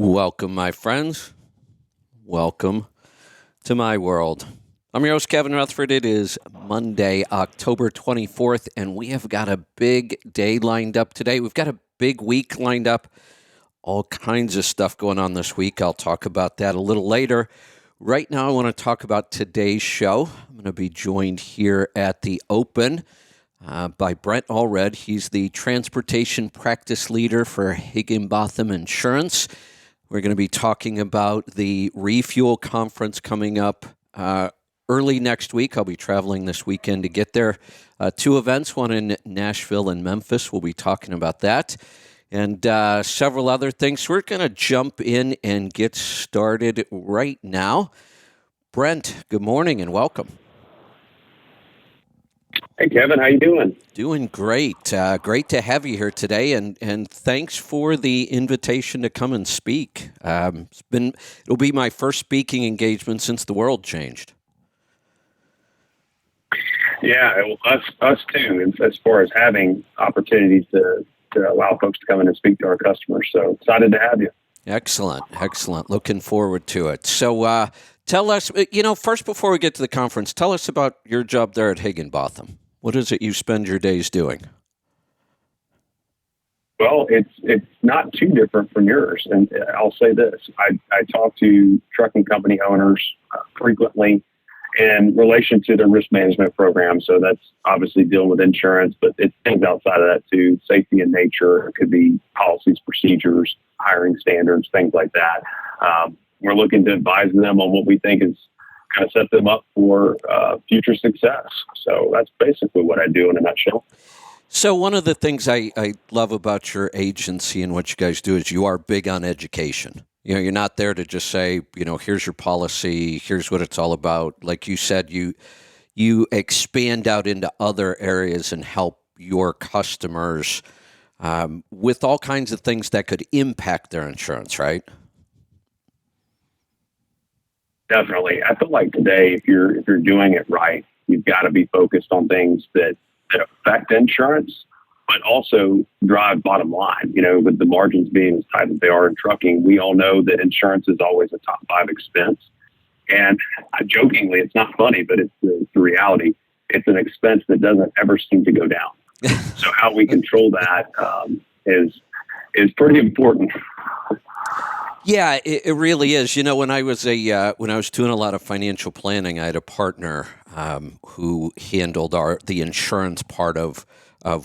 Welcome, my friends. Welcome to my world. I'm your host, Kevin Rutherford. It is Monday, October 24th, and we have got a big day lined up today. We've got a big week lined up. All kinds of stuff going on this week. I'll talk about that a little later. Right now, I want to talk about today's show. I'm going to be joined here at the Open by Brent Allred. He's the transportation practice leader for Higginbotham Insurance. We're going to be talking about the Refuel Conference coming up early next week. I'll be traveling this weekend to get there. Two events, one in Nashville and Memphis. We'll be talking about that and several other things. So we're going to jump in and get started right now. Brent, good morning and welcome. Hey, Kevin, how you doing? Doing great. Great to have you here today, and thanks for the invitation to come and speak. It'll be my first speaking engagement since the world changed. Yeah, us too. As far as having opportunities to allow folks to come in and speak to our customers, so excited to have you. Excellent. Looking forward to it. So, tell us, first before we get to the conference, tell us about your job there at Higginbotham. What is it you spend your days doing? Well, it's not too different from yours, and I'll say this: I talk to trucking company owners frequently in relation to their risk management program. So that's obviously dealing with insurance, but it's things outside of that too: safety in nature. It could be policies, procedures, hiring standards, things like that. We're looking to advise them on what we think is kind of set them up for future success. So that's basically what I do in a nutshell. So one of the things I love about your agency and what you guys do is you are big on education. You're not there to just say, here's your policy, here's what it's all about. Like you said, you expand out into other areas and help your customers with all kinds of things that could impact their insurance, right? Definitely. I feel like today, if you're doing it right, you've got to be focused on things that affect insurance, but also drive bottom line. With the margins being as tight as they are in trucking, we all know that insurance is always a top 5 expense. And jokingly, it's not funny, but it's the reality. It's an expense that doesn't ever seem to go down. So how we control that is pretty important. Yeah, it really is. When I was doing a lot of financial planning, I had a partner who handled the insurance part of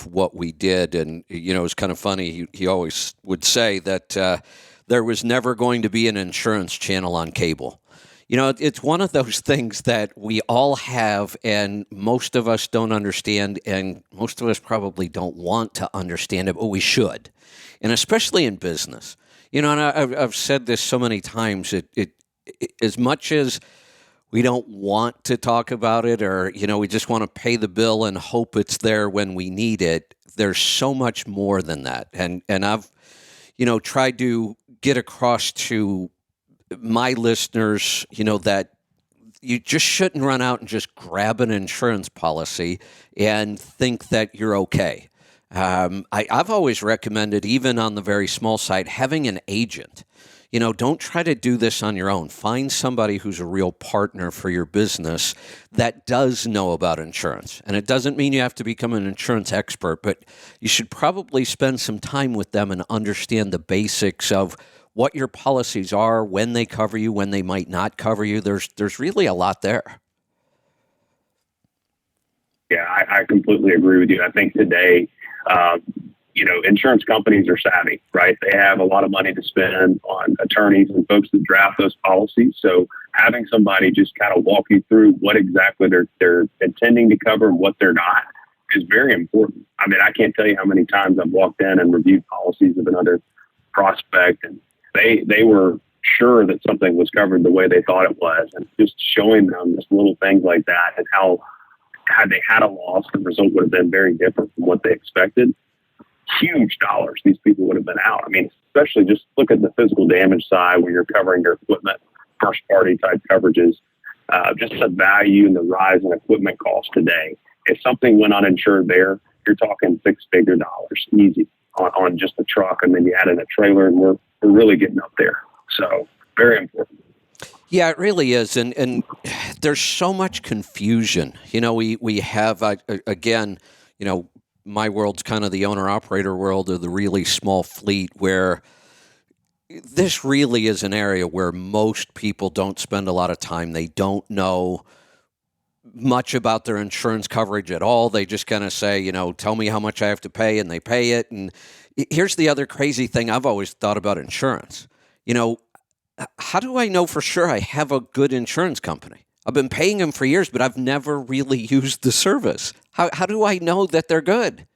what we did, and it was kind of funny. He always would say that there was never going to be an insurance channel on cable. It's one of those things that we all have, and most of us don't understand, and most of us probably don't want to understand it, but we should, and especially in business. And I've said this so many times, it as much as we don't want to talk about it, or, we just want to pay the bill and hope it's there when we need it, there's so much more than that. And I've, tried to get across to my listeners, that you just shouldn't run out and just grab an insurance policy and think that you're okay. I've always recommended, even on the very small side, having an agent. Don't try to do this on your own. Find somebody who's a real partner for your business that does know about insurance. And it doesn't mean you have to become an insurance expert, but you should probably spend some time with them and understand the basics of what your policies are, when they cover you, when they might not cover you. There's really a lot there. Yeah, I completely agree with you. I think today, insurance companies are savvy, right? They have a lot of money to spend on attorneys and folks that draft those policies. So having somebody just kind of walk you through what exactly they're intending to cover and what they're not is very important. I mean, I can't tell you how many times I've walked in and reviewed policies of another prospect, and they were sure that something was covered the way they thought it was, and just showing them just little things like that, and how had they had a loss, the result would have been very different from what they expected. Huge dollars these people would have been out. I mean, especially just look at the physical damage side where you're covering their equipment, first party type coverages. Just the value and the rise in equipment costs today. If something went uninsured there, you're talking six-figure dollars, easy, on just the truck. And then you add in a trailer, and we're we're really getting up there. So very important. Yeah, it really is, and there's so much confusion. We have again, my world's kind of the owner operator world of the really small fleet, where this really is an area where most people don't spend a lot of time. They don't know much about their insurance coverage at all. They just kind of say, tell me how much I have to pay, and they pay it. And here's the other crazy thing I've always thought about insurance. How do I know for sure I have a good insurance company? I've been paying them for years, but I've never really used the service. How do I know that they're good?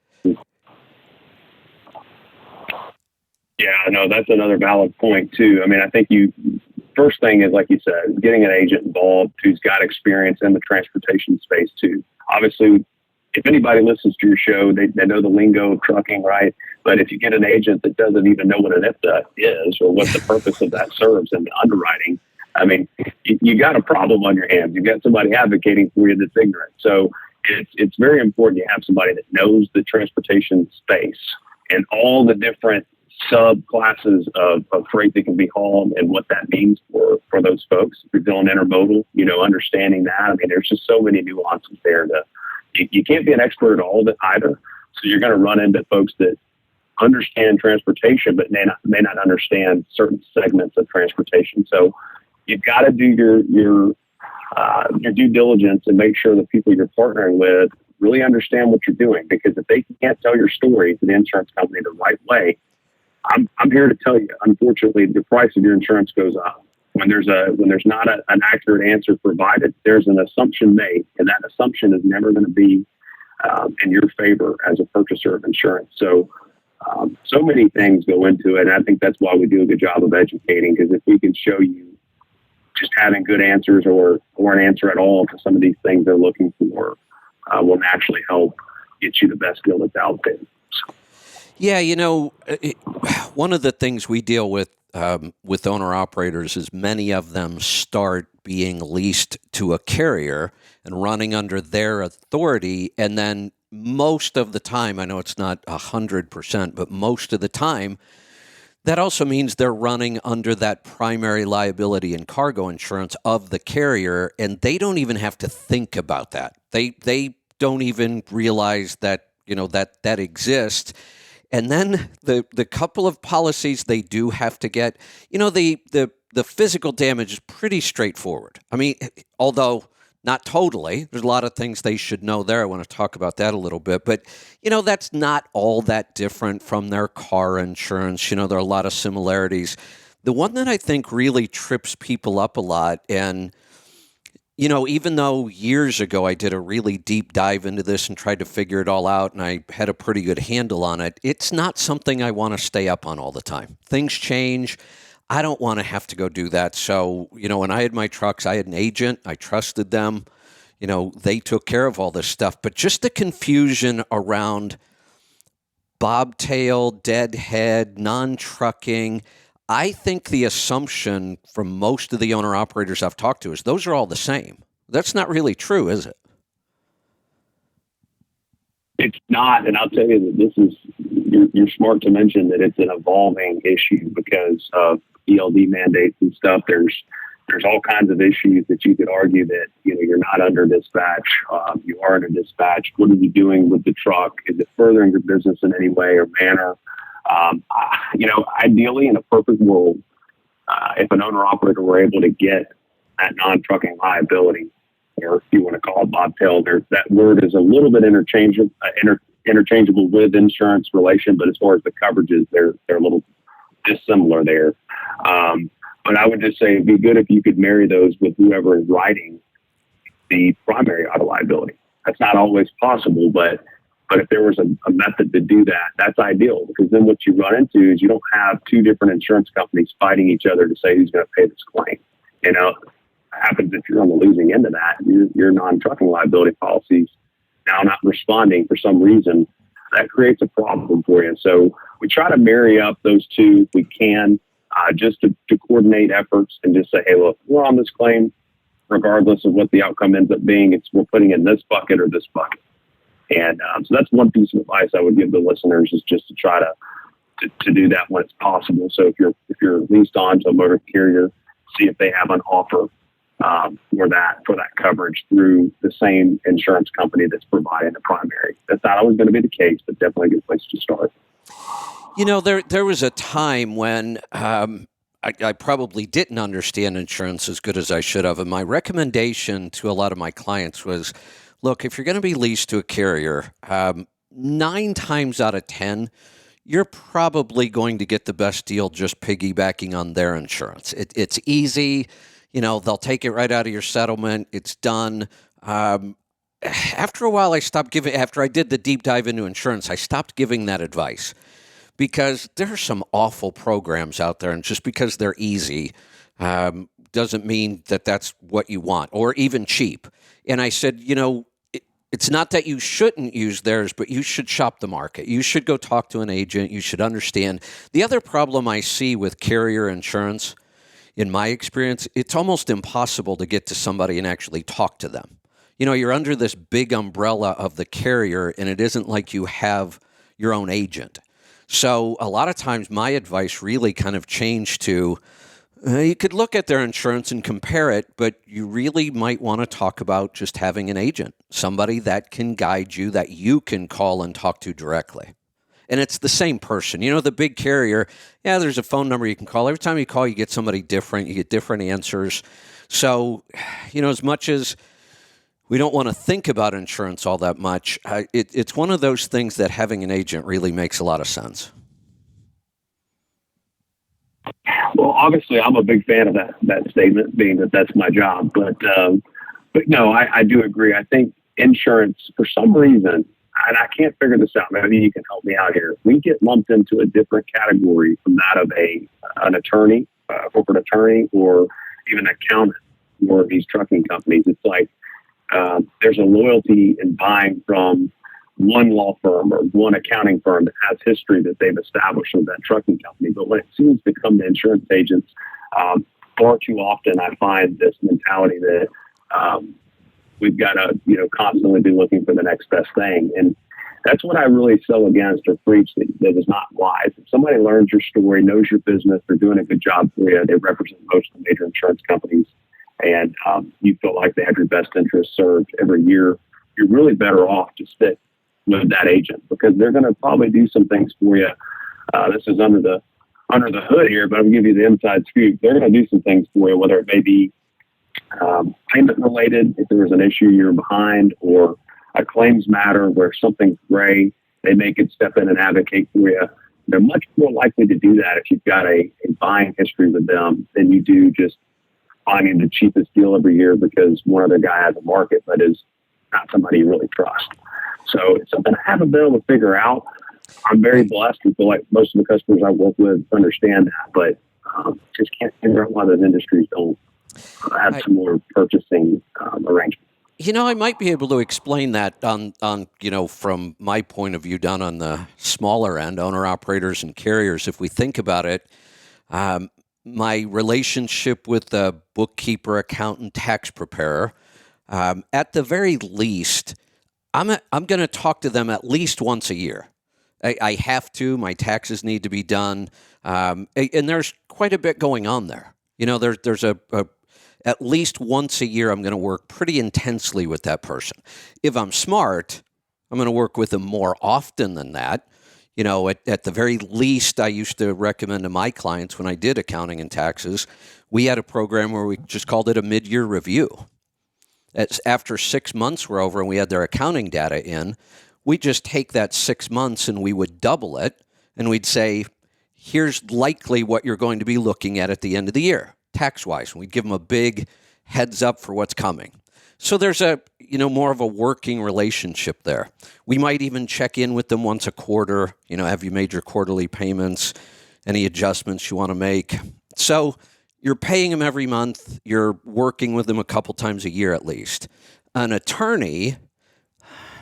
Yeah, no, that's another valid point too. I mean, I think first thing is, like you said, getting an agent involved who's got experience in the transportation space too. Obviously, if anybody listens to your show, they know the lingo of trucking, right? But if you get an agent that doesn't even know what an IPTA is or what the purpose of that serves in the underwriting, I mean, you got a problem on your hands. You've got somebody advocating for you that's ignorant. So it's very important you have somebody that knows the transportation space and all the different subclasses of freight that can be hauled and what that means for those folks. If you're doing intermodal, understanding that. I mean, there's just so many nuances there that you can't be an expert at all of it either. So you're going to run into folks that understand transportation, but may not understand certain segments of transportation. So you've got to do your due diligence and make sure the people you're partnering with really understand what you're doing. Because if they can't tell your story to the insurance company the right way, I'm here to tell you, unfortunately, the price of your insurance goes up. When there's not an accurate answer provided, there's an assumption made, and that assumption is never going to be in your favor as a purchaser of insurance. So many things go into it, and I think that's why we do a good job of educating, because if we can show you just having good answers or an answer at all to some of these things they're looking for, will naturally help get you the best deal that's out there. Yeah, one of the things we deal with owner operators is many of them start being leased to a carrier and running under their authority, and then most of the time, I know it's not 100%, but most of the time, that also means they're running under that primary liability and cargo insurance of the carrier, and they don't even have to think about that. They don't even realize that that exists. And then the couple of policies they do have to get, the physical damage is pretty straightforward. I mean, although not totally, there's a lot of things they should know there. I want to talk about that a little bit. But, that's not all that different from their car insurance. There are a lot of similarities. The one that I think really trips people up a lot, and even though years ago I did a really deep dive into this and tried to figure it all out and I had a pretty good handle on it, it's not something I want to stay up on all the time. Things change. I don't want to have to go do that. So, when I had my trucks, I had an agent. I trusted them. They took care of all this stuff. But just the confusion around bobtail, deadhead, non-trucking, I think the assumption from most of the owner-operators I've talked to is those are all the same. That's not really true, is it? It's not, and I'll tell you that you're smart to mention that it's an evolving issue because of ELD mandates and stuff. There's all kinds of issues that you could argue that you're not under dispatch. You are under dispatch. What are you doing with the truck? Is it furthering your business in any way or manner? Ideally, in a perfect world, if an owner-operator were able to get that non-trucking liability, or if you want to call it bobtail, that word is a little bit interchangeable with insurance relation, but as far as the coverages, they're a little dissimilar there. But I would just say it'd be good if you could marry those with whoever is writing the primary auto liability. That's not always possible, but if there was a method to do that, that's ideal, because then what you run into is you don't have two different insurance companies fighting each other to say who's going to pay this claim. It happens if you're on the losing end of that. Your non-trucking liability policies now not responding for some reason. That creates a problem for you. So we try to marry up those two if we can, just to coordinate efforts and just say, hey, look, we're on this claim, regardless of what the outcome ends up being. We're putting in this bucket or this bucket. And so that's one piece of advice I would give the listeners, is just to try to to do that when it's possible. So if you're leased on to a motor carrier, see if they have an offer for that coverage through the same insurance company that's providing the primary. That's not always going to be the case, but definitely a good place to start. There was a time when I probably didn't understand insurance as good as I should have. And my recommendation to a lot of my clients was, look, if you're going to be leased to a carrier, 9 times out of 10, you're probably going to get the best deal just piggybacking on their insurance. It's easy. They'll take it right out of your settlement. It's done. After a while, after I did the deep dive into insurance, I stopped giving that advice because there are some awful programs out there. And just because they're easy doesn't mean that that's what you want, or even cheap. And I said, it's not that you shouldn't use theirs, but you should shop the market. You should go talk to an agent. You should understand. The other problem I see with carrier insurance, in my experience, it's almost impossible to get to somebody and actually talk to them. You're under this big umbrella of the carrier, and it isn't like you have your own agent. So a lot of times my advice really kind of changed to, you could look at their insurance and compare it, but you really might want to talk about just having an agent, somebody that can guide you, that you can call and talk to directly. And it's the same person. The big carrier, there's a phone number you can call. Every time you call, you get somebody different. You get different answers. So, as much as we don't want to think about insurance all that much, it's one of those things that having an agent really makes a lot of sense. Well, obviously, I'm a big fan of that statement, being that that's my job. But no, I do agree. I think insurance, for some reason, and I can't figure this out. Maybe you can help me out here. We get lumped into a different category from that of an attorney, corporate attorney, or even an accountant for these trucking companies. It's like there's a loyalty in buying from one law firm or one accounting firm that has history that they've established with that trucking company. But when it seems to come to insurance agents, far too often I find this mentality that we've got to, constantly be looking for the next best thing. And that's what I really sell against or preach that is not wise. If somebody learns your story, knows your business, they're doing a good job for you, they represent most of the major insurance companies, and you feel like they have your best interests served every year, you're really better off to stick with that agent because they're going to probably do some things for you. This is under the hood here, but I'll give you the inside scoop. They're going to do some things for you, whether it may be payment related, if there was an issue you're behind, or a claims matter where something's gray, they may could step in and advocate for you. They're much more likely to do that if you've got a buying history with them than you do just finding the cheapest deal every year because one other guy has a market but is not somebody you really trust. So it's something I haven't been able to figure out. I'm very blessed and feel like most of the customers I work with understand that, but just can't figure out why those industries don't have some more purchasing arrangements. I might be able to explain that on from my point of view down on the smaller end, owner-operators and carriers. If we think about it, my relationship with the bookkeeper, accountant, tax preparer, at the very least, I'm going to talk to them at least once a year. I have to. My taxes need to be done, and there's quite a bit going on there. There's a at least once a year, I'm going to work pretty intensely with that person. If I'm smart, I'm going to work with them more often than that. At the very least, I used to recommend to my clients when I did accounting and taxes, we had a program where we just called it a mid-year review. After 6 months were over and we had their accounting data in, we'd just take that 6 months and we would double it, and we'd say, here's likely what you're going to be looking at the end of the year, tax-wise. We'd give them a big heads up for what's coming. So there's a, more of a working relationship there. We might even check in with them once a quarter, have you made your quarterly payments, any adjustments you want to make. So you're paying them every month. You're working with them a couple times a year at least. An attorney,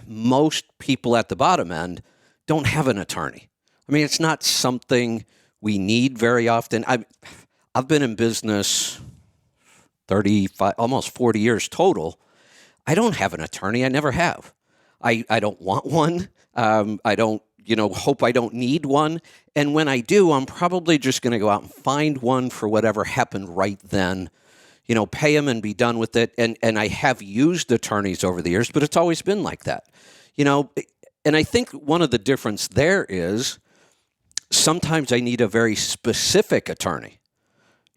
most people at the bottom end don't have an attorney. I mean, it's not something we need very often. I've been in business 35, almost 40 years total. I don't have an attorney. I never have. I don't want one. I don't hope I don't need one. And when I do, I'm probably just going to go out and find one for whatever happened right then, pay them and be done with it. And I have used attorneys over the years, but it's always been like that, and I think one of the difference there is sometimes I need a very specific attorney.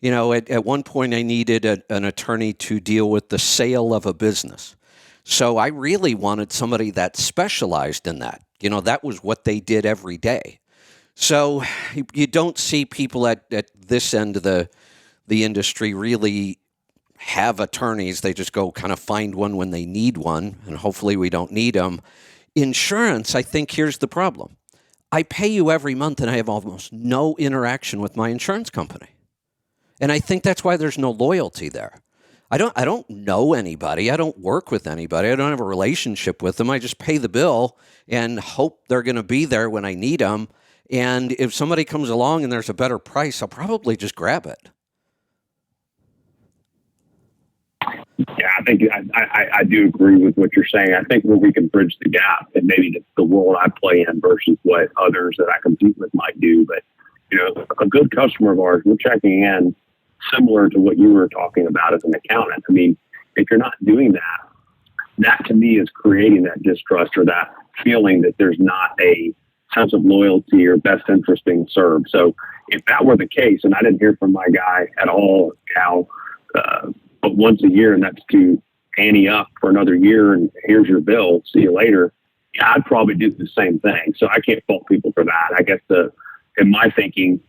At one point I needed an attorney to deal with the sale of a business. So I really wanted somebody that specialized in that. That was what they did every day. So you don't see people at this end of the industry really have attorneys. They just go kind of find one when they need one, and hopefully we don't need them. Insurance, I think here's the problem. I pay you every month and I have almost no interaction with my insurance company. And I think that's why there's no loyalty there. I don't know anybody. I don't work with anybody. I don't have a relationship with them. I just pay the bill and hope they're going to be there when I need them. And if somebody comes along and there's a better price, I'll probably just grab it. Yeah, I think I do agree with what you're saying. I think where we can bridge the gap, and maybe the world I play in versus what others that I compete with might do. But, a good customer of ours, we're checking in similar to what you were talking about as an accountant. I mean, if you're not doing that, that to me is creating that distrust or that feeling that there's not a sense of loyalty or best interest being served. So if that were the case, and I didn't hear from my guy at all, Cal, but once a year, and that's to ante up for another year, and here's your bill, see you later, yeah, I'd probably do the same thing. So I can't fault people for that. I guess in my thinking,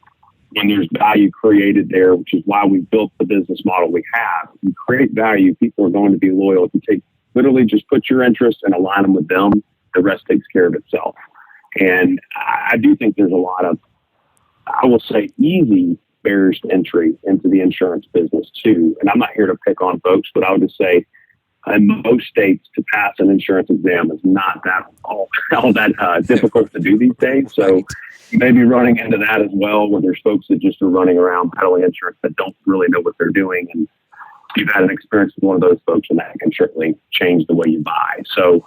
when there's value created there, which is why we built the business model we have, you create value, people are going to be loyal. If you literally just put your interests and align them with them, the rest takes care of itself. And I do think there's a lot of, I will say, easy barriers to entry into the insurance business too. And I'm not here to pick on folks, but I would just say in most states to pass an insurance exam is not that all that difficult to do these days. So you may be running into that as well, where there's folks that just are running around peddling insurance that don't really know what they're doing. And you've had an experience with one of those folks, and that can certainly change the way you buy. So,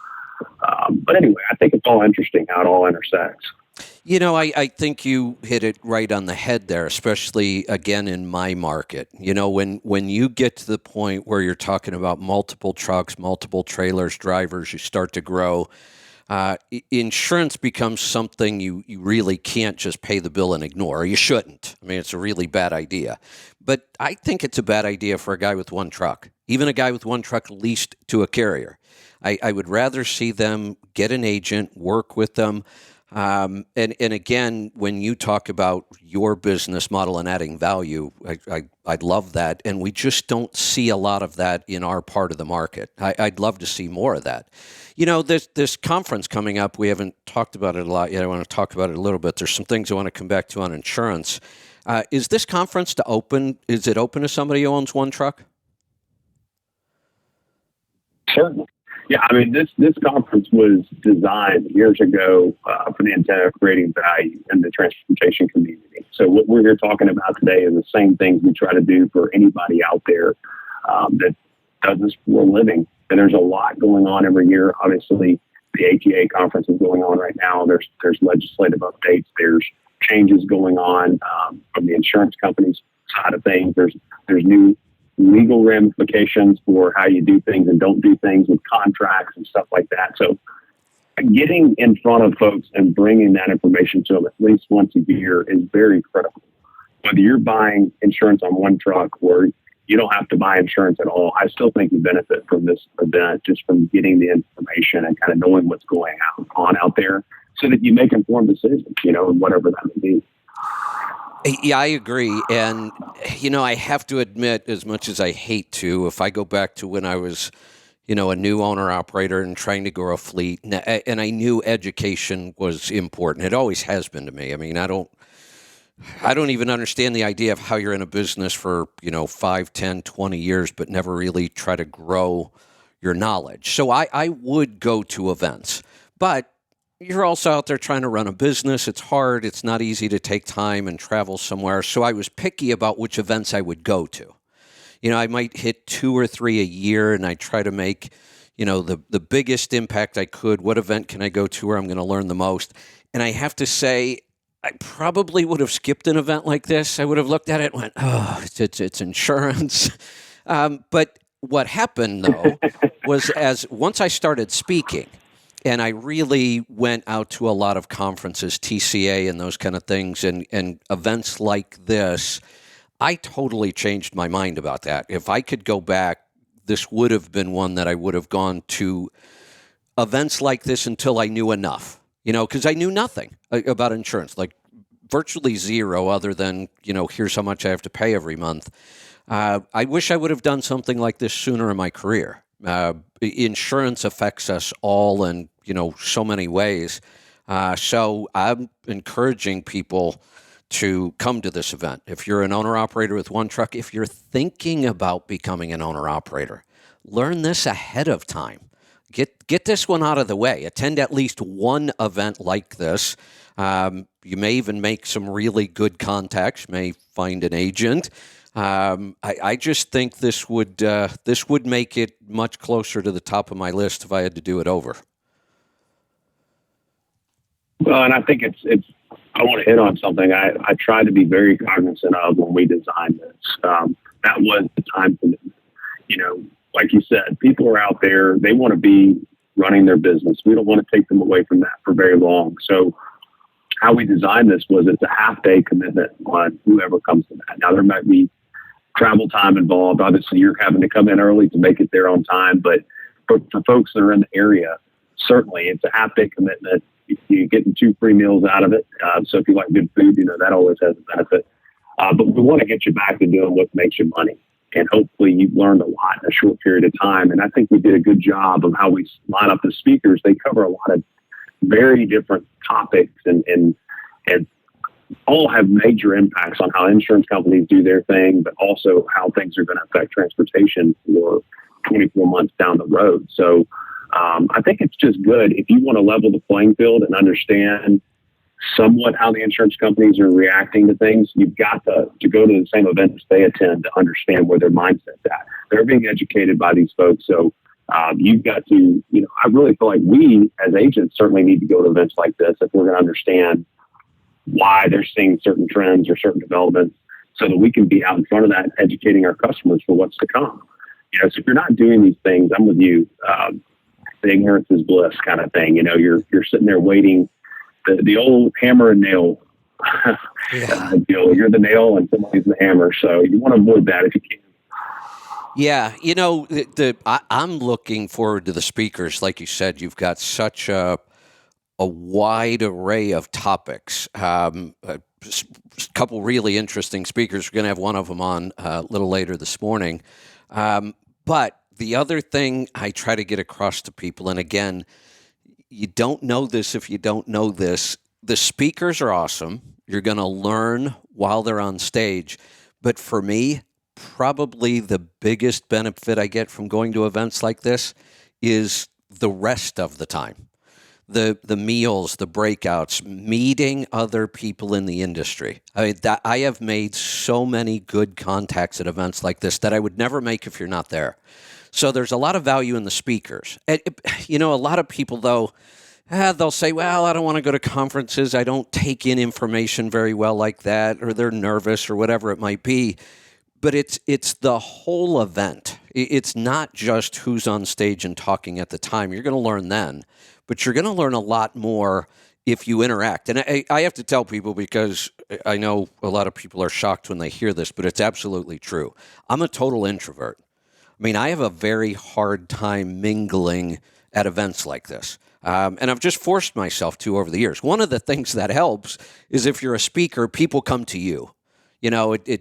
but anyway, I think it's all interesting how it all intersects. I think you hit it right on the head there, especially, again, in my market. When you get to the point where you're talking about multiple trucks, multiple trailers, drivers, you start to grow, insurance becomes something you really can't just pay the bill and ignore, or you shouldn't. I mean, it's a really bad idea. But I think it's a bad idea for a guy with one truck, even a guy with one truck leased to a carrier. I would rather see them get an agent, work with them. And again, when you talk about your business model and adding value, I love that. And we just don't see a lot of that in our part of the market. I'd love to see more of that. This conference coming up, we haven't talked about it a lot yet. I want to talk about it a little bit. There's some things I want to come back to on insurance. Is this conference is it open to somebody who owns one truck? Certainly. Yeah, I mean, this conference was designed years ago for the intent of creating value in the transportation community. So what we're here talking about today is the same things we try to do for anybody out there that does this for a living. And there's a lot going on every year. Obviously, the ATA conference is going on right now. There's legislative updates. There's changes going on from the insurance companies side of things. There's new legal ramifications for how you do things and don't do things with contracts and stuff like that. So getting in front of folks and bringing that information to them at least once a year is very critical. Whether you're buying insurance on one truck or you don't have to buy insurance at all, I still think you benefit from this event just from getting the information and kind of knowing what's going on out there so that you make informed decisions, whatever that may be. Yeah, I agree. And, I have to admit, as much as I hate to, if I go back to when I was, a new owner-operator and trying to grow a fleet, and I knew education was important. It always has been to me. I mean, I don't even understand the idea of how you're in a business for, 5, 10, 20 years, but never really try to grow your knowledge. So I would go to events. But you're also out there trying to run a business. It's hard. It's not easy to take time and travel somewhere. So I was picky about which events I would go to. I might hit 2 or 3 a year, and I try to make, the biggest impact I could. What event can I go to where I'm going to learn the most? And I have to say, I probably would have skipped an event like this. I would have looked at it and went, oh, it's insurance. But what happened, though, was once I started speaking, and I really went out to a lot of conferences, TCA and those kind of things, and events like this, I totally changed my mind about that. If I could go back, this would have been one that I would have gone to events like this until I knew enough, because I knew nothing about insurance, like virtually zero other than, here's how much I have to pay every month. I wish I would have done something like this sooner in my career. Insurance affects us all in, so many ways. So I'm encouraging people to come to this event. If you're an owner-operator with one truck, if you're thinking about becoming an owner-operator, learn this ahead of time. Get this one out of the way. Attend at least one event like this. You may even make some really good contacts, may find an agent. I just think this would make it much closer to the top of my list if I had to do it over. Well, and I think I want to hit on something I try to be very cognizant of when we designed this. That was the time commitment. Like you said, people are out there, they want to be running their business. We don't want to take them away from that for very long. So how we designed this was it's a half-day commitment on whoever comes to that. Now, there might be travel time involved. Obviously, you're having to come in early to make it there on time. But for folks that are in the area, certainly it's a half-day commitment. You're getting 2 free meals out of it. So if you like good food, that always has a benefit. But we want to get you back to doing what makes you money. And hopefully you've learned a lot in a short period of time. And I think we did a good job of how we line up the speakers. They cover a lot of very different topics and all have major impacts on how insurance companies do their thing, but also how things are going to affect transportation for 24 months down the road. So I think it's just good if you want to level the playing field and understand somewhat how the insurance companies are reacting to things. You've got to go to the same events they attend to understand where their mindset's at. They're being educated by these folks. So you've got to, I really feel like we as agents certainly need to go to events like this if we're going to understand why they're seeing certain trends or certain developments so that we can be out in front of that, educating our customers for what's to come. So if you're not doing these things, I'm with you. The ignorance is bliss kind of thing. You're sitting there waiting. The old hammer and nail deal. You're the nail and somebody's the hammer. So you want to avoid that if you can. Yeah, I'm looking forward to the speakers. Like you said, you've got such a wide array of topics. A couple really interesting speakers. We're going to have one of them on a little later this morning. But the other thing I try to get across to people, and again, you don't know this if you don't know this, the speakers are awesome. You're going to learn while they're on stage. But for me, probably the biggest benefit I get from going to events like this is the rest of the time. The meals, the breakouts, meeting other people in the industry. I have made so many good contacts at events like this that I would never make if you're not there. So there's a lot of value in the speakers. A lot of people, though, they'll say, well, I don't want to go to conferences. I don't take in information very well like that, or they're nervous or whatever it might be. But it's the whole event. It's not just who's on stage and talking at the time. You're going to learn then, but you're going to learn a lot more if you interact. And I have to tell people, because I know a lot of people are shocked when they hear this, but it's absolutely true. I'm a total introvert. I have a very hard time mingling at events like this. And I've just forced myself to over the years. One of the things that helps is if you're a speaker, people come to you.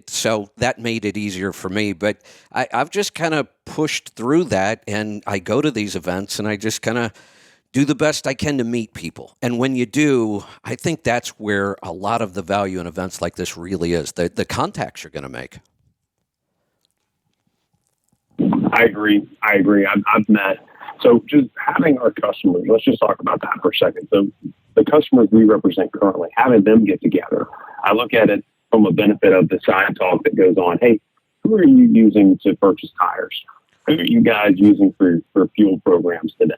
So that made it easier for me. But I've just kind of pushed through that, and I go to these events, and I just kind of do the best I can to meet people. And when you do, I think that's where a lot of the value in events like this really is, the contacts you're going to make. I agree. I've met. So just having our customers, let's just talk about that for a second. So the customers we represent currently, having them get together, I look at it from a benefit of the side talk that goes on. Hey, who are you using to purchase tires? who are you guys using for fuel programs today?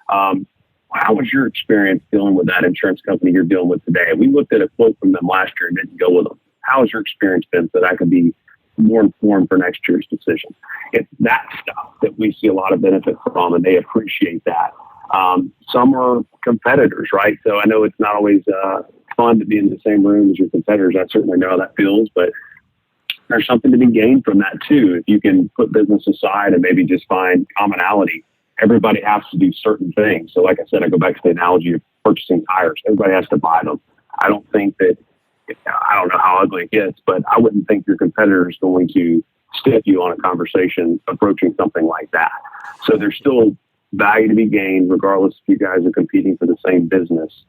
How was your experience dealing with that insurance company you're dealing with today? We looked at a quote from them last year and didn't go with them. How has your experience been so that I could be more informed for next year's decision? It's that stuff that we see a lot of benefit from, and they appreciate that. Some are competitors, right? So I know it's not always fun to be in the same room as your competitors. I certainly know how that feels, but there's something to be gained from that too. If you can put business aside and maybe just find commonality, everybody has to do certain things. So like I said, I go back to the analogy of purchasing tires. Everybody has to buy them. I don't think that, I don't know how ugly it gets, but I wouldn't think your competitor is going to stiff you on a conversation approaching something like that. So there's still value to be gained regardless if you guys are competing for the same business.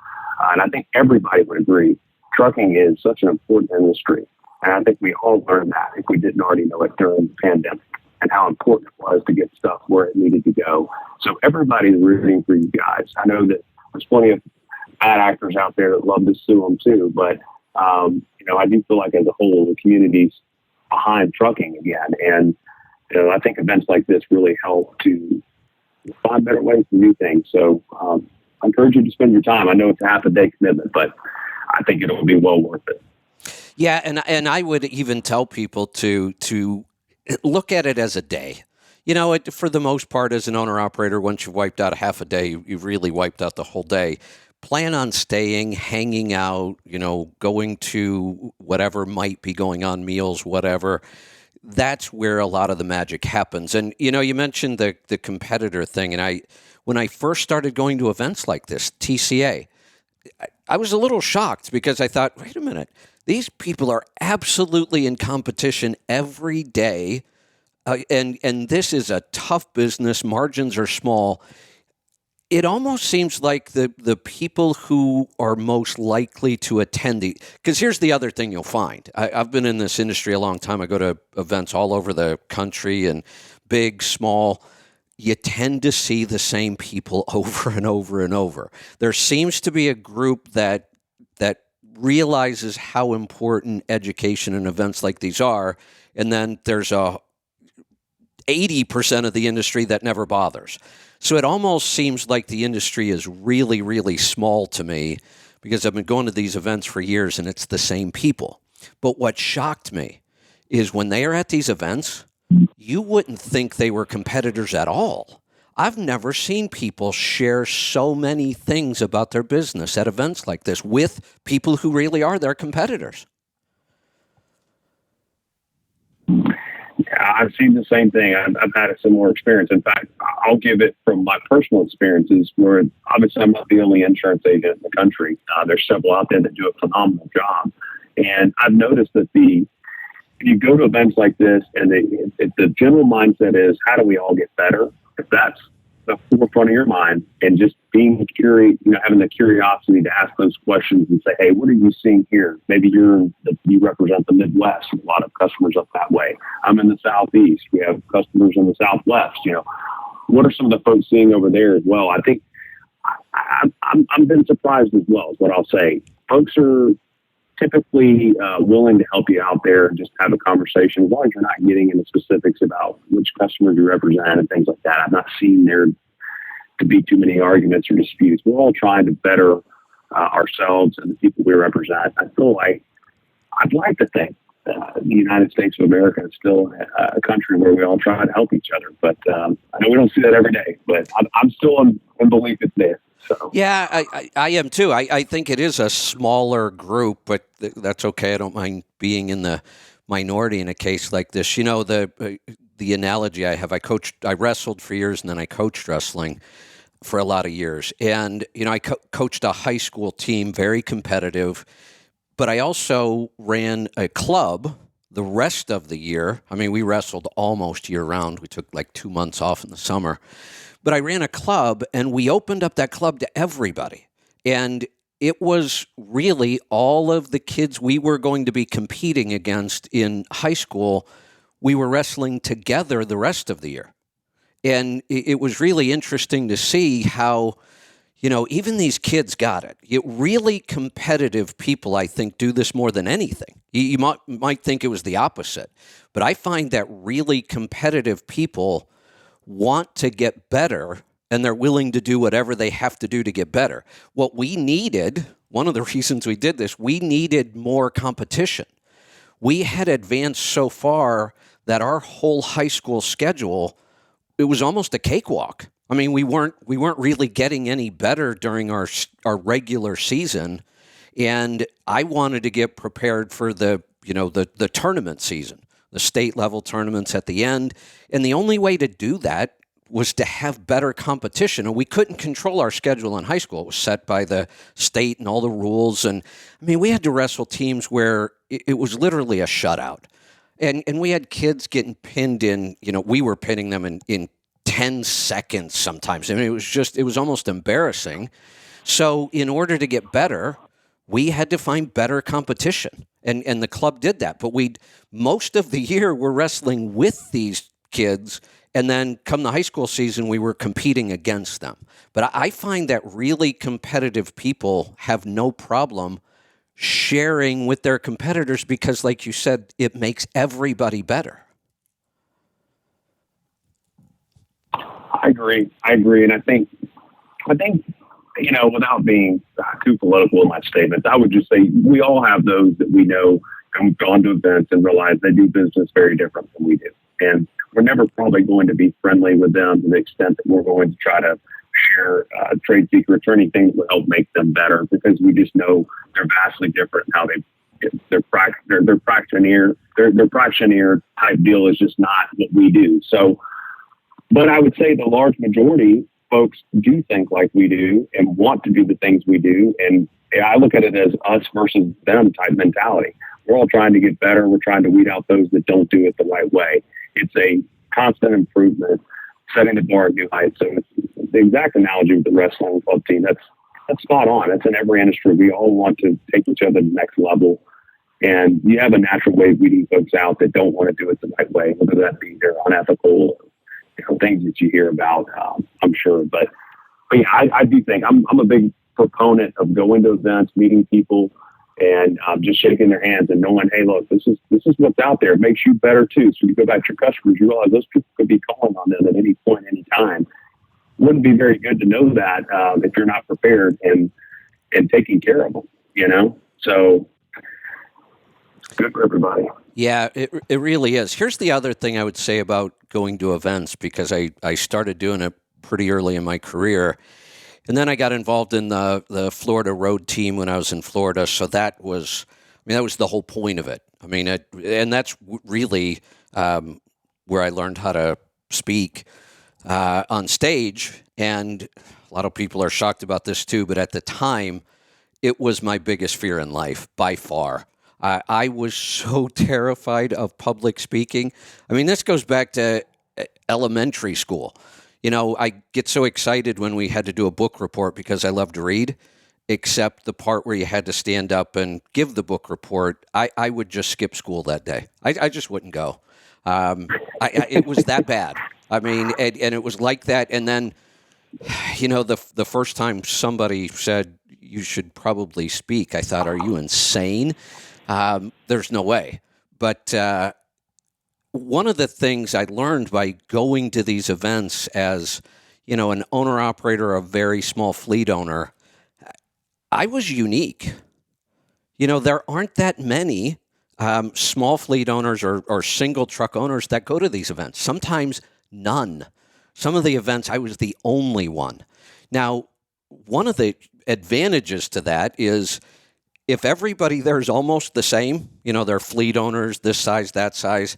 And I think everybody would agree trucking is such an important industry. And I think we all learned that if we didn't already know it during the pandemic, and how important it was to get stuff where it needed to go. So everybody's rooting for you guys. I know that there's plenty of bad actors out there that love to sue them too, but I do feel like as a whole, the community's behind trucking again. And I think events like this really help to find better ways to do things. So I encourage you to spend your time. I know it's a half a day commitment, but I think it'll be well worth it. Yeah, and I would even tell people to look at it as a day. For the most part, as an owner-operator, once you've wiped out a half a day, you've really wiped out the whole day. Plan on staying, hanging out, going to whatever might be going on, meals, whatever. That's where a lot of the magic happens. And, you mentioned the competitor thing. And when I first started going to events like this, TCA, I was a little shocked because I thought, wait a minute, these people are absolutely in competition every day. And this is a tough business. Margins are small. It almost seems like the people who are most likely to attend because here's the other thing you'll find. I've been in this industry a long time. I go to events all over the country, and big, small. You tend to see the same people over and over and over. There seems to be a group that realizes how important education and events like these are, and then there's 80% of the industry that never bothers. So it almost seems like the industry is really, really small to me because I've been going to these events for years and it's the same people. But what shocked me is when they are at these events, you wouldn't think they were competitors at all. I've never seen people share so many things about their business at events like this with people who really are their competitors. I've seen the same thing. I've had a similar experience. In fact, I'll give it from my personal experiences where obviously I'm not the only insurance agent in the country. There's several out there that do a phenomenal job. And I've noticed that if you go to events like this and the general mindset is, how do we all get better? If that's the forefront of your mind and just being curious, having the curiosity to ask those questions and say, hey, what are you seeing here? Maybe you represent the Midwest, a lot of customers up that way. I'm in the Southeast. We have customers in the Southwest. What are some of the folks seeing over there as well? I think I've been surprised as well, is what I'll say. Folks are typically willing to help you out there and just have a conversation as long as you're not getting into specifics about which customers you represent and things like that. I've not seen there to be too many arguments or disputes. We're all trying to better ourselves and the people we represent. I feel like I'd like to think the United States of America is still a country where we all try to help each other. But I know we don't see that every day, but I'm still in belief it's there. So. Yeah, I am too. I think it is a smaller group, but that's okay. I don't mind being in the minority in a case like this. The analogy I have, I wrestled for years and then I coached wrestling for a lot of years. And, I coached a high school team, very competitive, but I also ran a club the rest of the year. I mean, we wrestled almost year round. We took like 2 months off in the summer. But I ran a club, and we opened up that club to everybody. And it was really all of the kids we were going to be competing against in high school. We were wrestling together the rest of the year. And it was really interesting to see how, even these kids got it. Really competitive people, I think, do this more than anything. You might think it was the opposite. But I find that really competitive people want to get better, and they're willing to do whatever they have to do to get better. What we needed, one of the reasons we did this, we needed more competition. We had advanced so far that our whole high school schedule, it was almost a cakewalk. I mean, we weren't really getting any better during our regular season, and I wanted to get prepared for the tournament season, the state level tournaments at the end, and the only way to do that was to have better competition. And we couldn't control our schedule in high school. It was set by the state and all the rules. And I mean, we had to wrestle teams where it was literally a shutout. And we had kids getting pinned in, we were pinning them in 10 seconds sometimes. I mean, it was almost embarrassing. So in order to get better, we had to find better competition. And the club did that. But most of the year, we're wrestling with these kids. And then come the high school season, we were competing against them. But I find that really competitive people have no problem sharing with their competitors because, like you said, it makes everybody better. I agree. And I think, without being too political in my statements, I would just say we all have those that we know and gone to events and realize they do business very different than we do. And we're never probably going to be friendly with them to the extent that we're going to try to share trade secrets or anything that will help make them better, because we just know they're vastly different. How their fractioneer type deal is just not what we do. So, but I would say the large majority folks do think like we do and want to do the things we do. And I look at it as us versus them type mentality. We're all trying to get better. We're trying to weed out those that don't do it the right way. It's a constant improvement, setting the bar at new heights. So it's the exact analogy with the wrestling club team. That's spot on. It's in every industry. We all want to take each other to the next level. And you have a natural way of weeding folks out that don't want to do it the right way, whether that be they're unethical, things that you hear about, I'm sure. But yeah, I do think I'm a big proponent of going to events, meeting people, and just shaking their hands and knowing, hey, look, this is what's out there. It makes you better too. So you go back to your customers, you realize those people could be calling on them at any point, any time. Wouldn't be very good to know that if you're not prepared and taking care of them, So good for everybody. Yeah, it really is. Here's the other thing I would say about going to events, because I started doing it pretty early in my career. And then I got involved in the Florida road team when I was in Florida. So that was the whole point of it. I mean, and that's really where I learned how to speak on stage. And a lot of people are shocked about this too. But at the time, it was my biggest fear in life by far. I was so terrified of public speaking. I mean, this goes back to elementary school. I get so excited when we had to do a book report because I love to read, except the part where you had to stand up and give the book report. I would just skip school that day. I just wouldn't go. It was that bad. I mean, and it was like that. And then, the first time somebody said, you should probably speak, I thought, are you insane? There's no way. But one of the things I learned by going to these events as, an owner-operator, a very small fleet owner, I was unique. There aren't that many small fleet owners or single truck owners that go to these events. Sometimes none. Some of the events, I was the only one. Now, one of the advantages to that is if everybody there is almost the same, they're fleet owners, this size, that size,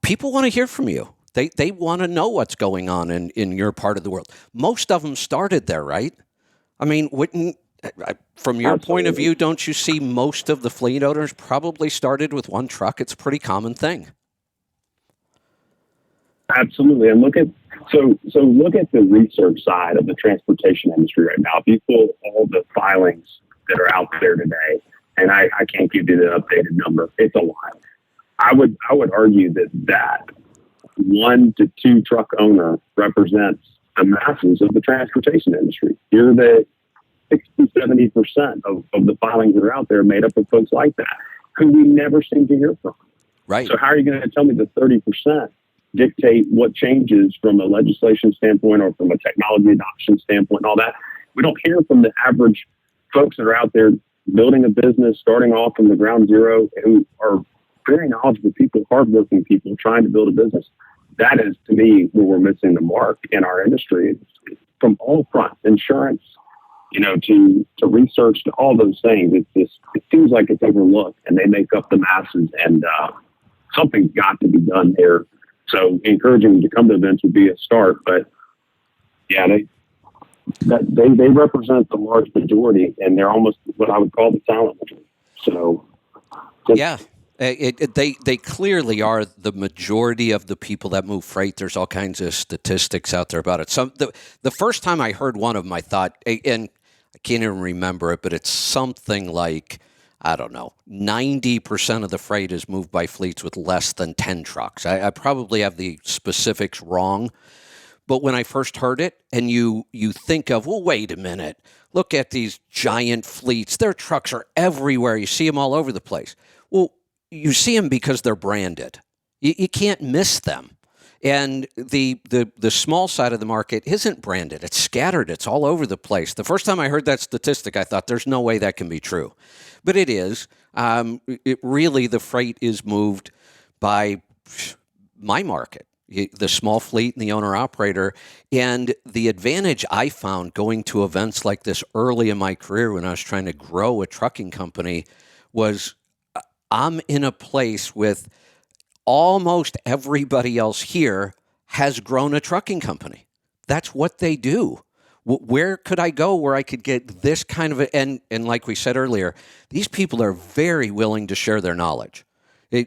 people want to hear from you. They want to know what's going on in your part of the world. Most of them started there, right? I mean, from your point of view, don't you see most of the fleet owners probably started with one truck? It's a pretty common thing. Absolutely. And look at the research side of the transportation industry right now. If you pull all the filings that are out there today, and I can't give you the updated number, it's a lot. I would argue that 1 to 2 truck owner represents the masses of the transportation industry. You're the 60-70% of the filings that are out there made up of folks like that who we never seem to hear from. Right. So how are you going to tell me the 30% dictate what changes from a legislation standpoint or from a technology adoption standpoint and all that. We don't hear from the average folks that are out there building a business, starting off from the ground zero, who are very knowledgeable people, hardworking people trying to build a business. That is, to me, where we're missing the mark in our industry. It's from all fronts, insurance, to research, to all those things. It seems like it's overlooked, and they make up the masses, and something's got to be done there. So encouraging them to come to events would be a start, but yeah, they represent the large majority, and they're almost what I would call the silent majority. So yeah. They clearly are the majority of the people that move freight. There's all kinds of statistics out there about it. So the first time I heard one of them, I thought, and I can't even remember it, but it's something like, I don't know, 90% of the freight is moved by fleets with less than 10 trucks. I probably have the specifics wrong, but when I first heard it, and you think of, well, wait a minute, look at these giant fleets. Their trucks are everywhere. You see them all over the place. Well, you see them because they're branded. You can't miss them. And the small side of the market isn't branded. It's scattered. It's all over the place. The first time I heard that statistic, I thought there's no way that can be true. But it is. The freight is moved by my market, the small fleet and the owner-operator. And the advantage I found going to events like this early in my career when I was trying to grow a trucking company was I'm in a place with almost everybody else here has grown a trucking company. That's what they do. Where could I go where I could get this kind of and like we said earlier, these people are very willing to share their knowledge.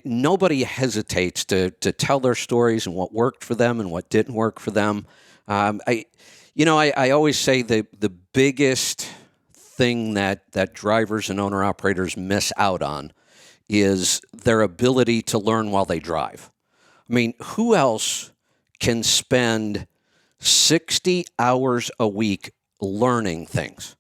Nobody hesitates to tell their stories and what worked for them and what didn't work for them. I always say the biggest thing that drivers and owner-operators miss out on is their ability to learn while they drive. I mean, who else can spend 60 hours a week learning things?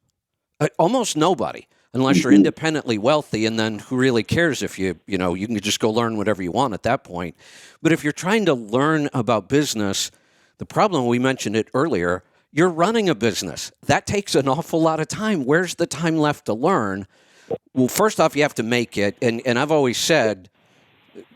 Almost nobody, unless you're independently wealthy, and then who really cares if you can just go learn whatever you want at that point. But if you're trying to learn about business, the problem, we mentioned it earlier, you're running a business. That takes an awful lot of time. Where's the time left to learn? Well, first off, you have to make it. And I've always said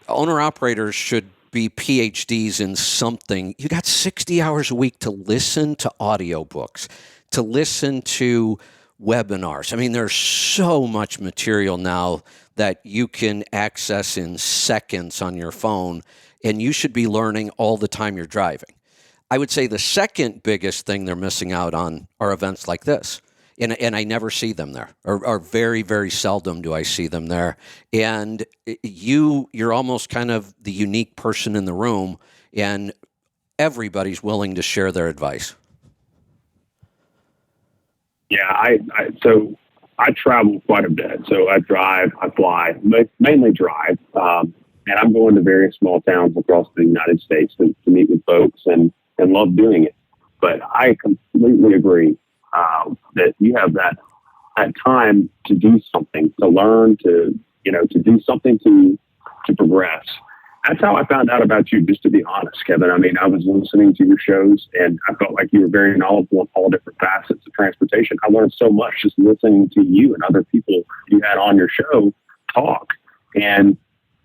owner-operators should be PhDs in something. You got 60 hours a week to listen to audiobooks, to listen to webinars. I mean, there's so much material now that you can access in seconds on your phone, and you should be learning all the time you're driving. I would say the second biggest thing they're missing out on are events like this. And I never see them there, or very, very seldom do I see them there. And you're almost kind of the unique person in the room, and everybody's willing to share their advice. Yeah, so I travel quite a bit. So I drive, I fly, mainly drive. And I'm going to various small towns across the United States to meet with folks and love doing it. But I completely agree that you have that time to do something, to learn, to do something to progress. That's how I found out about you, just to be honest, Kevin. I mean, I was listening to your shows, and I felt like you were very knowledgeable in all different facets of transportation. I learned so much just listening to you and other people you had on your show talk. And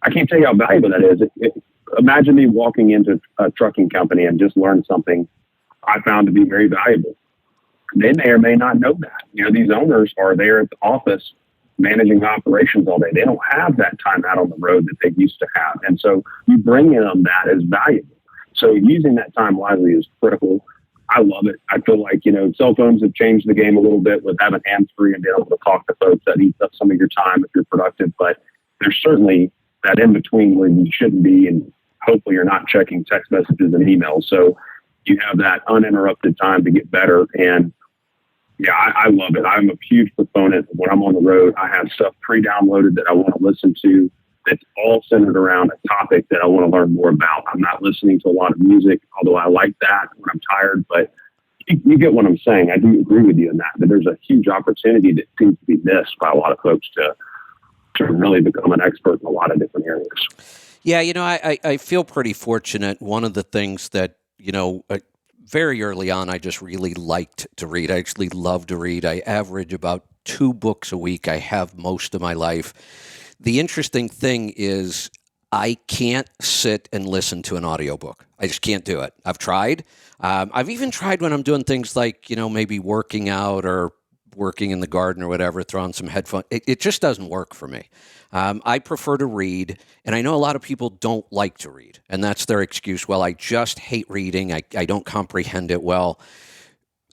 I can't tell you how valuable that is. Imagine me walking into a trucking company and just learned something I found to be very valuable. They may or may not know that. These owners are there at the office managing operations all day. They don't have that time out on the road that they used to have. And so you bring them that is valuable. So using that time wisely is critical. I love it. I feel like, cell phones have changed the game a little bit with having hands-free and being able to talk to folks. That eats up some of your time if you're productive. But there's certainly that in between where you shouldn't be, and hopefully you're not checking text messages and emails. So you have that uninterrupted time to get better. And yeah, I love it. I'm a huge proponent. When I'm on the road, I have stuff pre-downloaded that I want to listen to that's all centered around a topic that I want to learn more about. I'm not listening to a lot of music, although I like that when I'm tired, but you get what I'm saying. I do agree with you in that, but there's a huge opportunity that seems to be missed by a lot of folks to really become an expert in a lot of different areas. Yeah, I feel pretty fortunate. One of the things that, very early on, I just really liked to read. I actually love to read. I average about 2 books a week. I have most of my life. The interesting thing is I can't sit and listen to an audiobook. I just can't do it. I've tried. I've even tried when I'm doing things like, maybe working out or working in the garden or whatever, throw on some headphones. It just doesn't work for me. I prefer to read, and I know a lot of people don't like to read, and that's their excuse. Well, I just hate reading. I don't comprehend it well.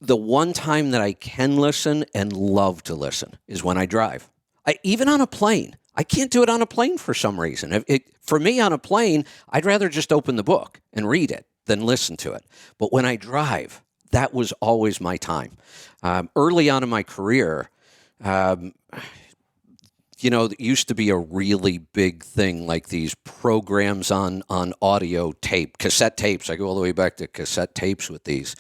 The one time that I can listen and love to listen is when I drive. Even on a plane. I can't do it on a plane for some reason. For me, on a plane, I'd rather just open the book and read it than listen to it. But when I drive, that was always my time. Early on in my career, it used to be a really big thing, like these programs on audio tape, cassette tapes. I go all the way back to cassette tapes with these.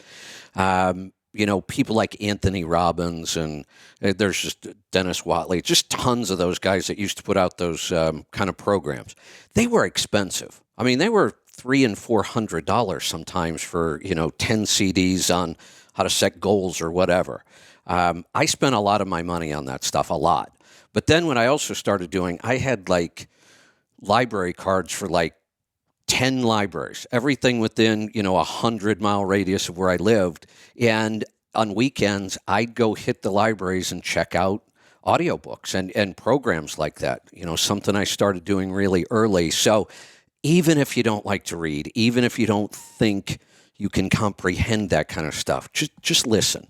People like Anthony Robbins, and there's just Dennis Watley, just tons of those guys that used to put out those kind of programs. They were expensive. I mean, they were $300 and $400 sometimes for 10 CDs on how to set goals or whatever. I spent a lot of my money on that stuff, a lot. But then what I also started doing, I had like library cards for like 10 libraries, everything within, 100-mile radius of where I lived. And on weekends, I'd go hit the libraries and check out audiobooks and programs like that, something I started doing really early. So even if you don't like to read, even if you don't think you can comprehend that kind of stuff, just listen.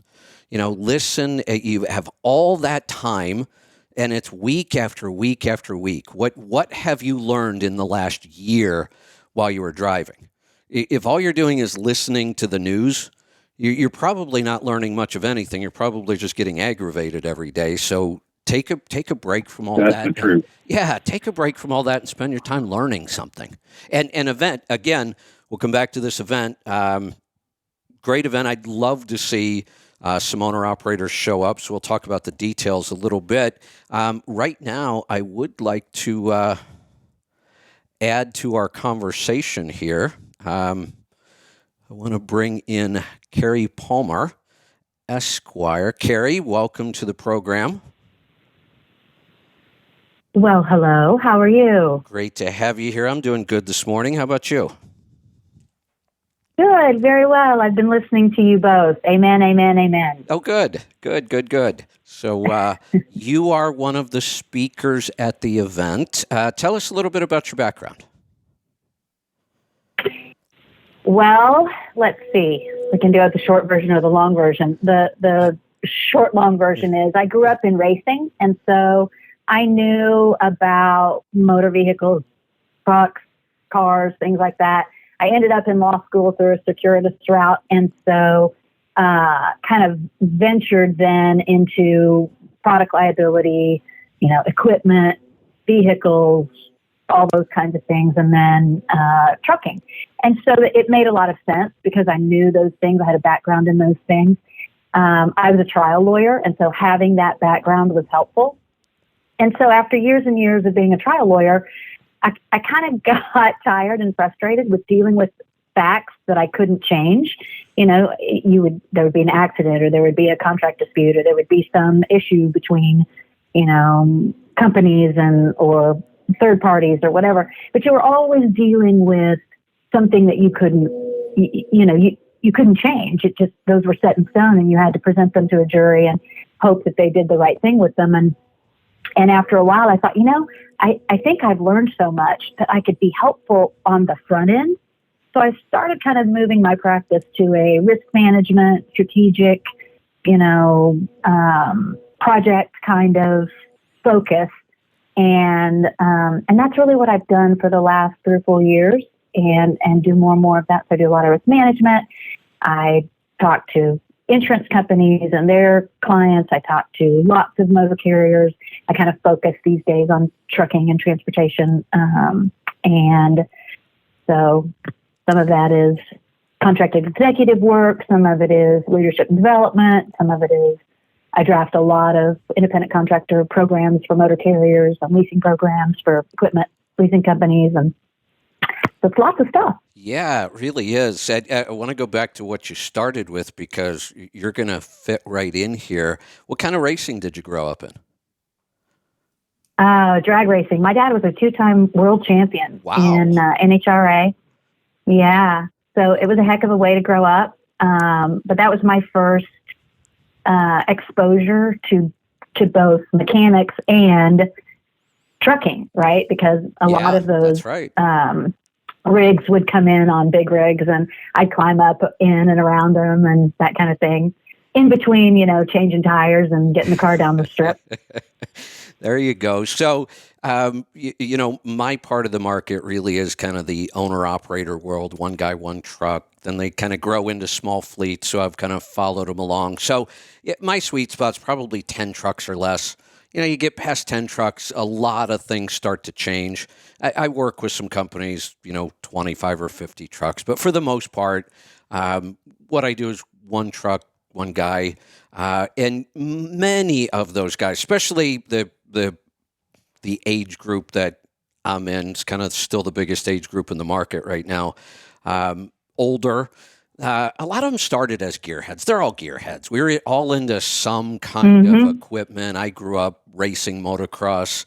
Listen, you have all that time, and it's week after week after week. What have you learned in the last year while you were driving? If all you're doing is listening to the news, you're probably not learning much of anything. You're probably just getting aggravated every day. So take a break from all that. That's the truth. Yeah, take a break from all that and spend your time learning something. And an event, again, we'll come back to this event. Great event. I'd love to see some owner-operators show up, so we'll talk about the details a little bit. Right now, I would like to add to our conversation here. I want to bring in Carrie Palmer, Esquire. Carrie, welcome to the program. Well, hello. How are you? Great to have you here. I'm doing good this morning. How about you? Good, very well. I've been listening to you both. Amen, amen, amen. Oh, good. So you are one of the speakers at the event. Tell us a little bit about your background. Well, let's see. We can do it the short version or the long version. The short, long version is I grew up in racing, and so I knew about motor vehicles, trucks, cars, things like that. I ended up in law school through a circuitous route, and so kind of ventured then into product liability, equipment, vehicles, all those kinds of things, and then trucking. And so it made a lot of sense because I knew those things. I had a background in those things. I was a trial lawyer, and so having that background was helpful. And so after years and years of being a trial lawyer, I kind of got tired and frustrated with dealing with facts that I couldn't change. There would be an accident, or there would be a contract dispute, or there would be some issue between, companies or third parties or whatever. But you were always dealing with something that you couldn't, you couldn't change. It just, those were set in stone, and you had to present them to a jury and hope that they did the right thing with them. And after a while, I thought, I think I've learned so much that I could be helpful on the front end. So I started kind of moving my practice to a risk management, strategic, project kind of focus. And that's really what I've done for the last 3 or 4 years, and do more and more of that. So I do a lot of risk management. I talk to insurance companies and their clients. I talk to lots of motor carriers. I kind of focus these days on trucking and transportation. And so some of that is contracted executive work. Some of it is leadership and development. Some of it is I draft a lot of independent contractor programs for motor carriers and leasing programs for equipment leasing companies. And So it's lots of stuff. Yeah, it really is. I want to go back to what you started with because you're going to fit right in here. What kind of racing did you grow up in? Drag racing. My dad was a 2-time world champion in Wow. NHRA. Yeah. So it was a heck of a way to grow up. But that was my first exposure to both mechanics and trucking, right? Because a lot Yeah, of those that's right. rigs would come in on big rigs, and I'd climb up in and around them and that kind of thing. In between, changing tires and getting the car down the strip. There you go. So, my part of the market really is kind of the owner operator world, one guy, one truck. Then they kind of grow into small fleets. So I've kind of followed them along. So my sweet spot's probably 10 trucks or less. You get past 10 trucks, a lot of things start to change. I work with some companies, 25 or 50 trucks. But for the most part, what I do is one truck, one guy. And many of those guys, especially the age group that I'm in, it's kind of still the biggest age group in the market right now. Older. A lot of them started as gearheads. They're all gearheads. We were all into some kind of equipment. I grew up racing motocross.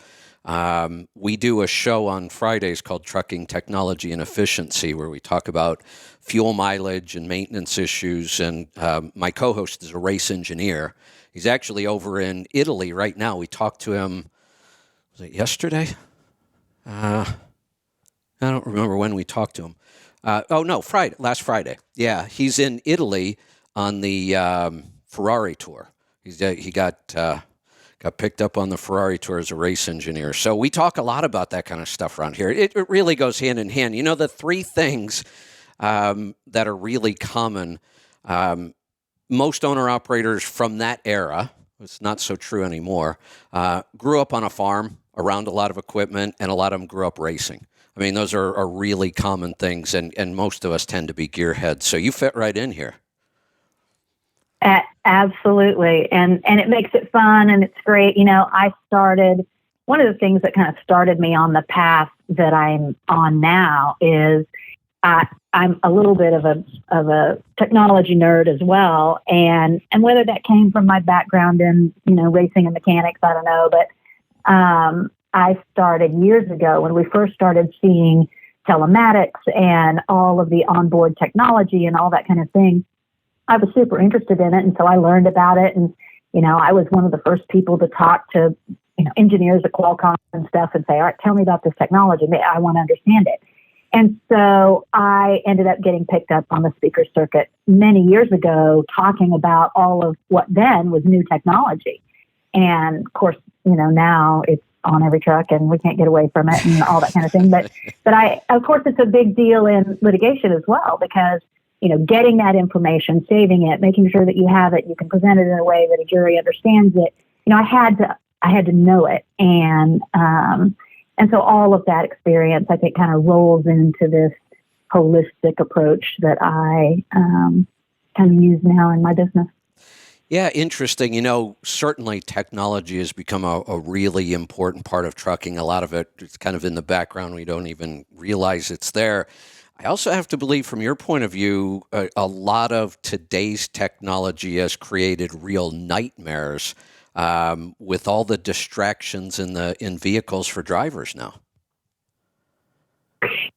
We do a show on Fridays called Trucking Technology and Efficiency, where we talk about fuel mileage and maintenance issues. And my co-host is a race engineer. He's actually over in Italy right now. We talked to him, was it yesterday? I don't remember when we talked to him. Friday, last Friday. Yeah, he's in Italy on the Ferrari tour. He got picked up on the Ferrari tour as a race engineer. So we talk a lot about that kind of stuff around here. It really goes hand in hand. The three things that are really common, most owner-operators from that era, it's not so true anymore, grew up on a farm around a lot of equipment, and a lot of them grew up racing. I mean, those are really common things, and most of us tend to be gearheads. So you fit right in here. Absolutely. And it makes it fun, and it's great. I started, one of the things that kind of started me on the path that I'm on now is I'm a little bit of a technology nerd as well. And whether that came from my background in, racing and mechanics, I don't know, but I started years ago when we first started seeing telematics and all of the onboard technology and all that kind of thing. I was super interested in it. And so I learned about it. And, I was one of the first people to talk to, engineers at Qualcomm and stuff and say, all right, tell me about this technology. I want to understand it. And so I ended up getting picked up on the speaker circuit many years ago, talking about all of what then was new technology. And of course, now it's on every truck and we can't get away from it and all that kind of thing. But of course, it's a big deal in litigation as well, because, getting that information, saving it, making sure that you have it, you can present it in a way that a jury understands it. I had to know it. And so all of that experience, I think, kind of rolls into this holistic approach that I kind of use now in my business. Yeah, interesting. Certainly technology has become a really important part of trucking. A lot of it is kind of in the background. We don't even realize it's there. I also have to believe, from your point of view, a lot of today's technology has created real nightmares with all the distractions in vehicles for drivers now.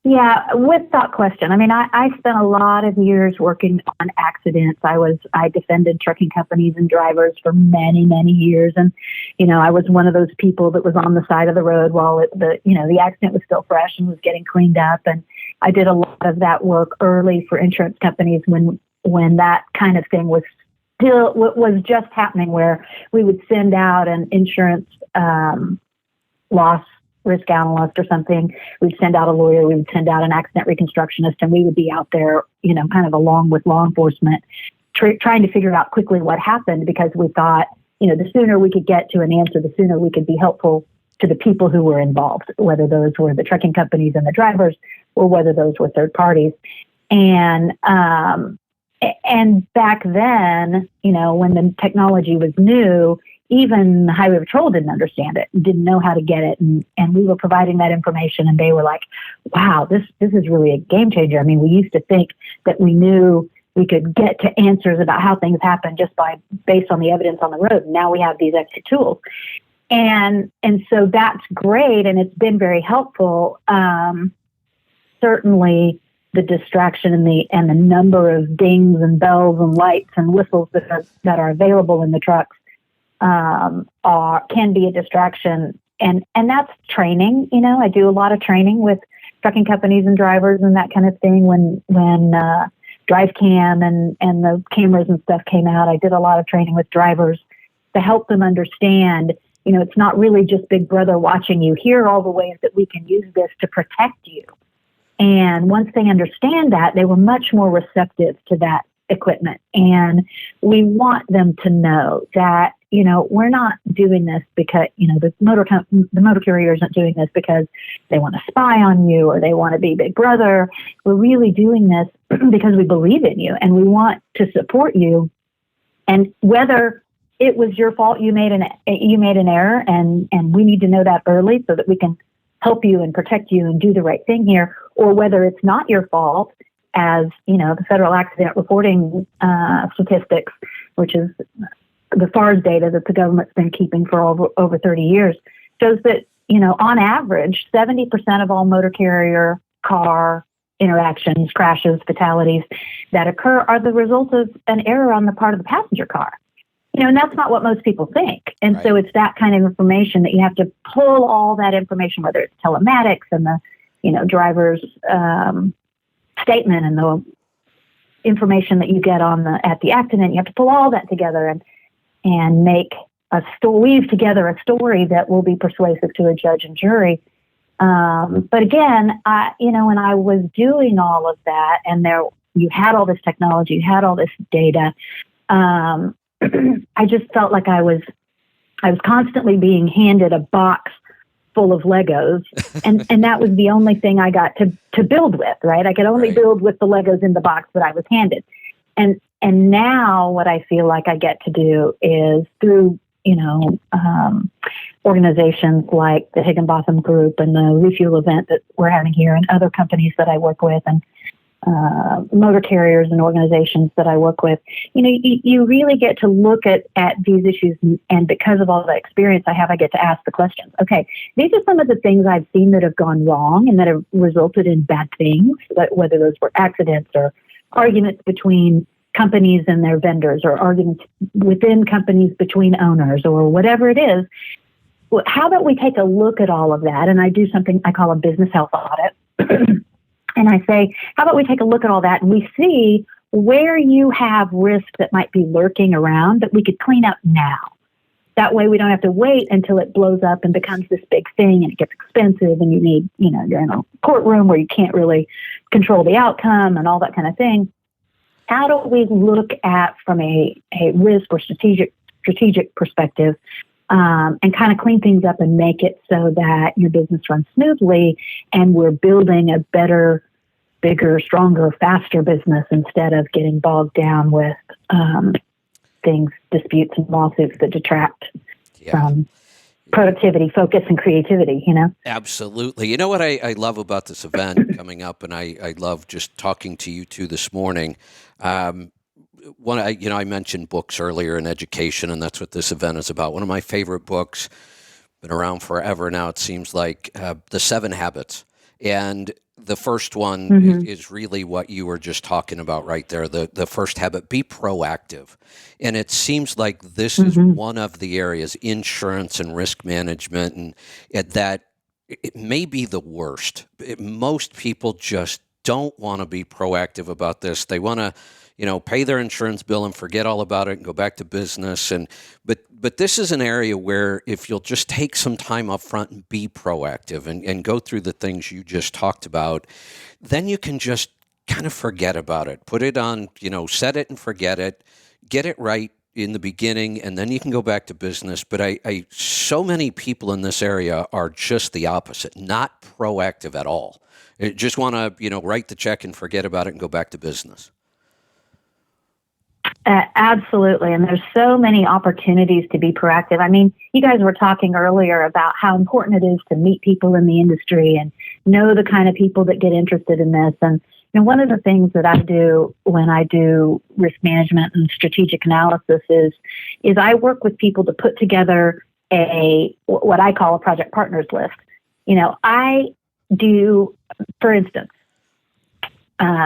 Yeah, with that question, I spent a lot of years working on accidents. I defended trucking companies and drivers for many, many years. And, I was one of those people that was on the side of the road while the accident was still fresh and was getting cleaned up. And I did a lot of that work early for insurance companies when that kind of thing was just happening, where we would send out an insurance loss risk analyst or something. We'd send out a lawyer, we would send out an accident reconstructionist, and we would be out there, kind of along with law enforcement, trying to figure out quickly what happened, because we thought, the sooner we could get to an answer, the sooner we could be helpful to the people who were involved, whether those were the trucking companies and the drivers, or whether those were third parties. And back then, when the technology was new, even the Highway Patrol didn't understand it, didn't know how to get it. And we were providing that information, and they were like, wow, this is really a game changer. I mean, we used to think that we knew we could get to answers about how things happen just based on the evidence on the road. Now we have these extra tools. And so that's great, and it's been very helpful. Certainly the distraction and the number of dings and bells and lights and whistles that are available in the trucks can be a distraction, and that's training. I do a lot of training with trucking companies and drivers and that kind of thing. When DriveCam and the cameras and stuff came out, I did a lot of training with drivers to help them understand. It's not really just Big Brother watching you. Here are all the ways that we can use this to protect you. And once they understand that, they were much more receptive to that equipment. And we want them to know that, we're not doing this because, the motor carrier isn't doing this because they want to spy on you or they want to be Big Brother. We're really doing this because we believe in you and we want to support you. And whether it was your fault, you made an error, and we need to know that early so that we can help you and protect you and do the right thing here, or whether it's not your fault, as the federal accident reporting statistics, which is the FARS data that the government's been keeping for over 30 years, shows that on average 70% of all motor carrier car interactions, crashes, fatalities that occur are the result of an error on the part of the passenger car. And that's not what most people think. And right. So it's that kind of information that you have to pull all that information, whether it's telematics and the, driver's statement and the information that you get at the accident. You have to pull all that together and make weave together a story that will be persuasive to a judge and jury. But again, when I was doing all of that, and you had all this technology, you had all this data, I just felt like I was constantly being handed a box full of Legos, and that was the only thing I got to build with, right? I could only build with the Legos in the box that I was handed. And now what I feel like I get to do is through, organizations like the Higginbotham Group and the Refuel event that we're having here, and other companies that I work with, and motor carriers and organizations that I work with, you really get to look at these issues, and because of all the experience I have, I get to ask the questions. Okay, these are some of the things I've seen that have gone wrong and that have resulted in bad things, whether those were accidents or arguments between companies and their vendors, or arguments within companies between owners, or whatever it is. Well, how about we take a look at all of that? And I do something I call a business health audit. And I say, how about we take a look at all that, and we see where you have risk that might be lurking around that we could clean up now. That way we don't have to wait until it blows up and becomes this big thing and it gets expensive, and you need, you're in a courtroom where you can't really control the outcome and all that kind of thing. How do we look at from a risk or strategic perspective, and kind of clean things up and make it so that your business runs smoothly and we're building a better, bigger, stronger, faster business instead of getting bogged down with disputes and lawsuits that detract from productivity, focus, and creativity, Absolutely. You know what I love about this event coming up, and I love just talking to you two this morning. I mentioned books earlier in education, and that's what this event is about. One of my favorite books, been around forever now, it seems like, The 7 Habits. And the first one is really what you were just talking about right there. The first habit, be proactive. And it seems like this is one of the areas, insurance and risk management, and that it may be the worst. Most people just don't want to be proactive about this. They want to, pay their insurance bill and forget all about it and go back to business. But this is an area where if you'll just take some time up front and be proactive and go through the things you just talked about, then you can just kind of forget about it. Put it on, set it and forget it. Get it right in the beginning, and then you can go back to business. But so many people in this area are just the opposite, not proactive at all. They just want to, write the check and forget about it and go back to business. Absolutely. And there's so many opportunities to be proactive. I mean, you guys were talking earlier about how important it is to meet people in the industry and know the kind of people that get interested in this. And one of the things that I do when I do risk management and strategic analysis is I work with people to put together what I call a project partners list. I do, for instance,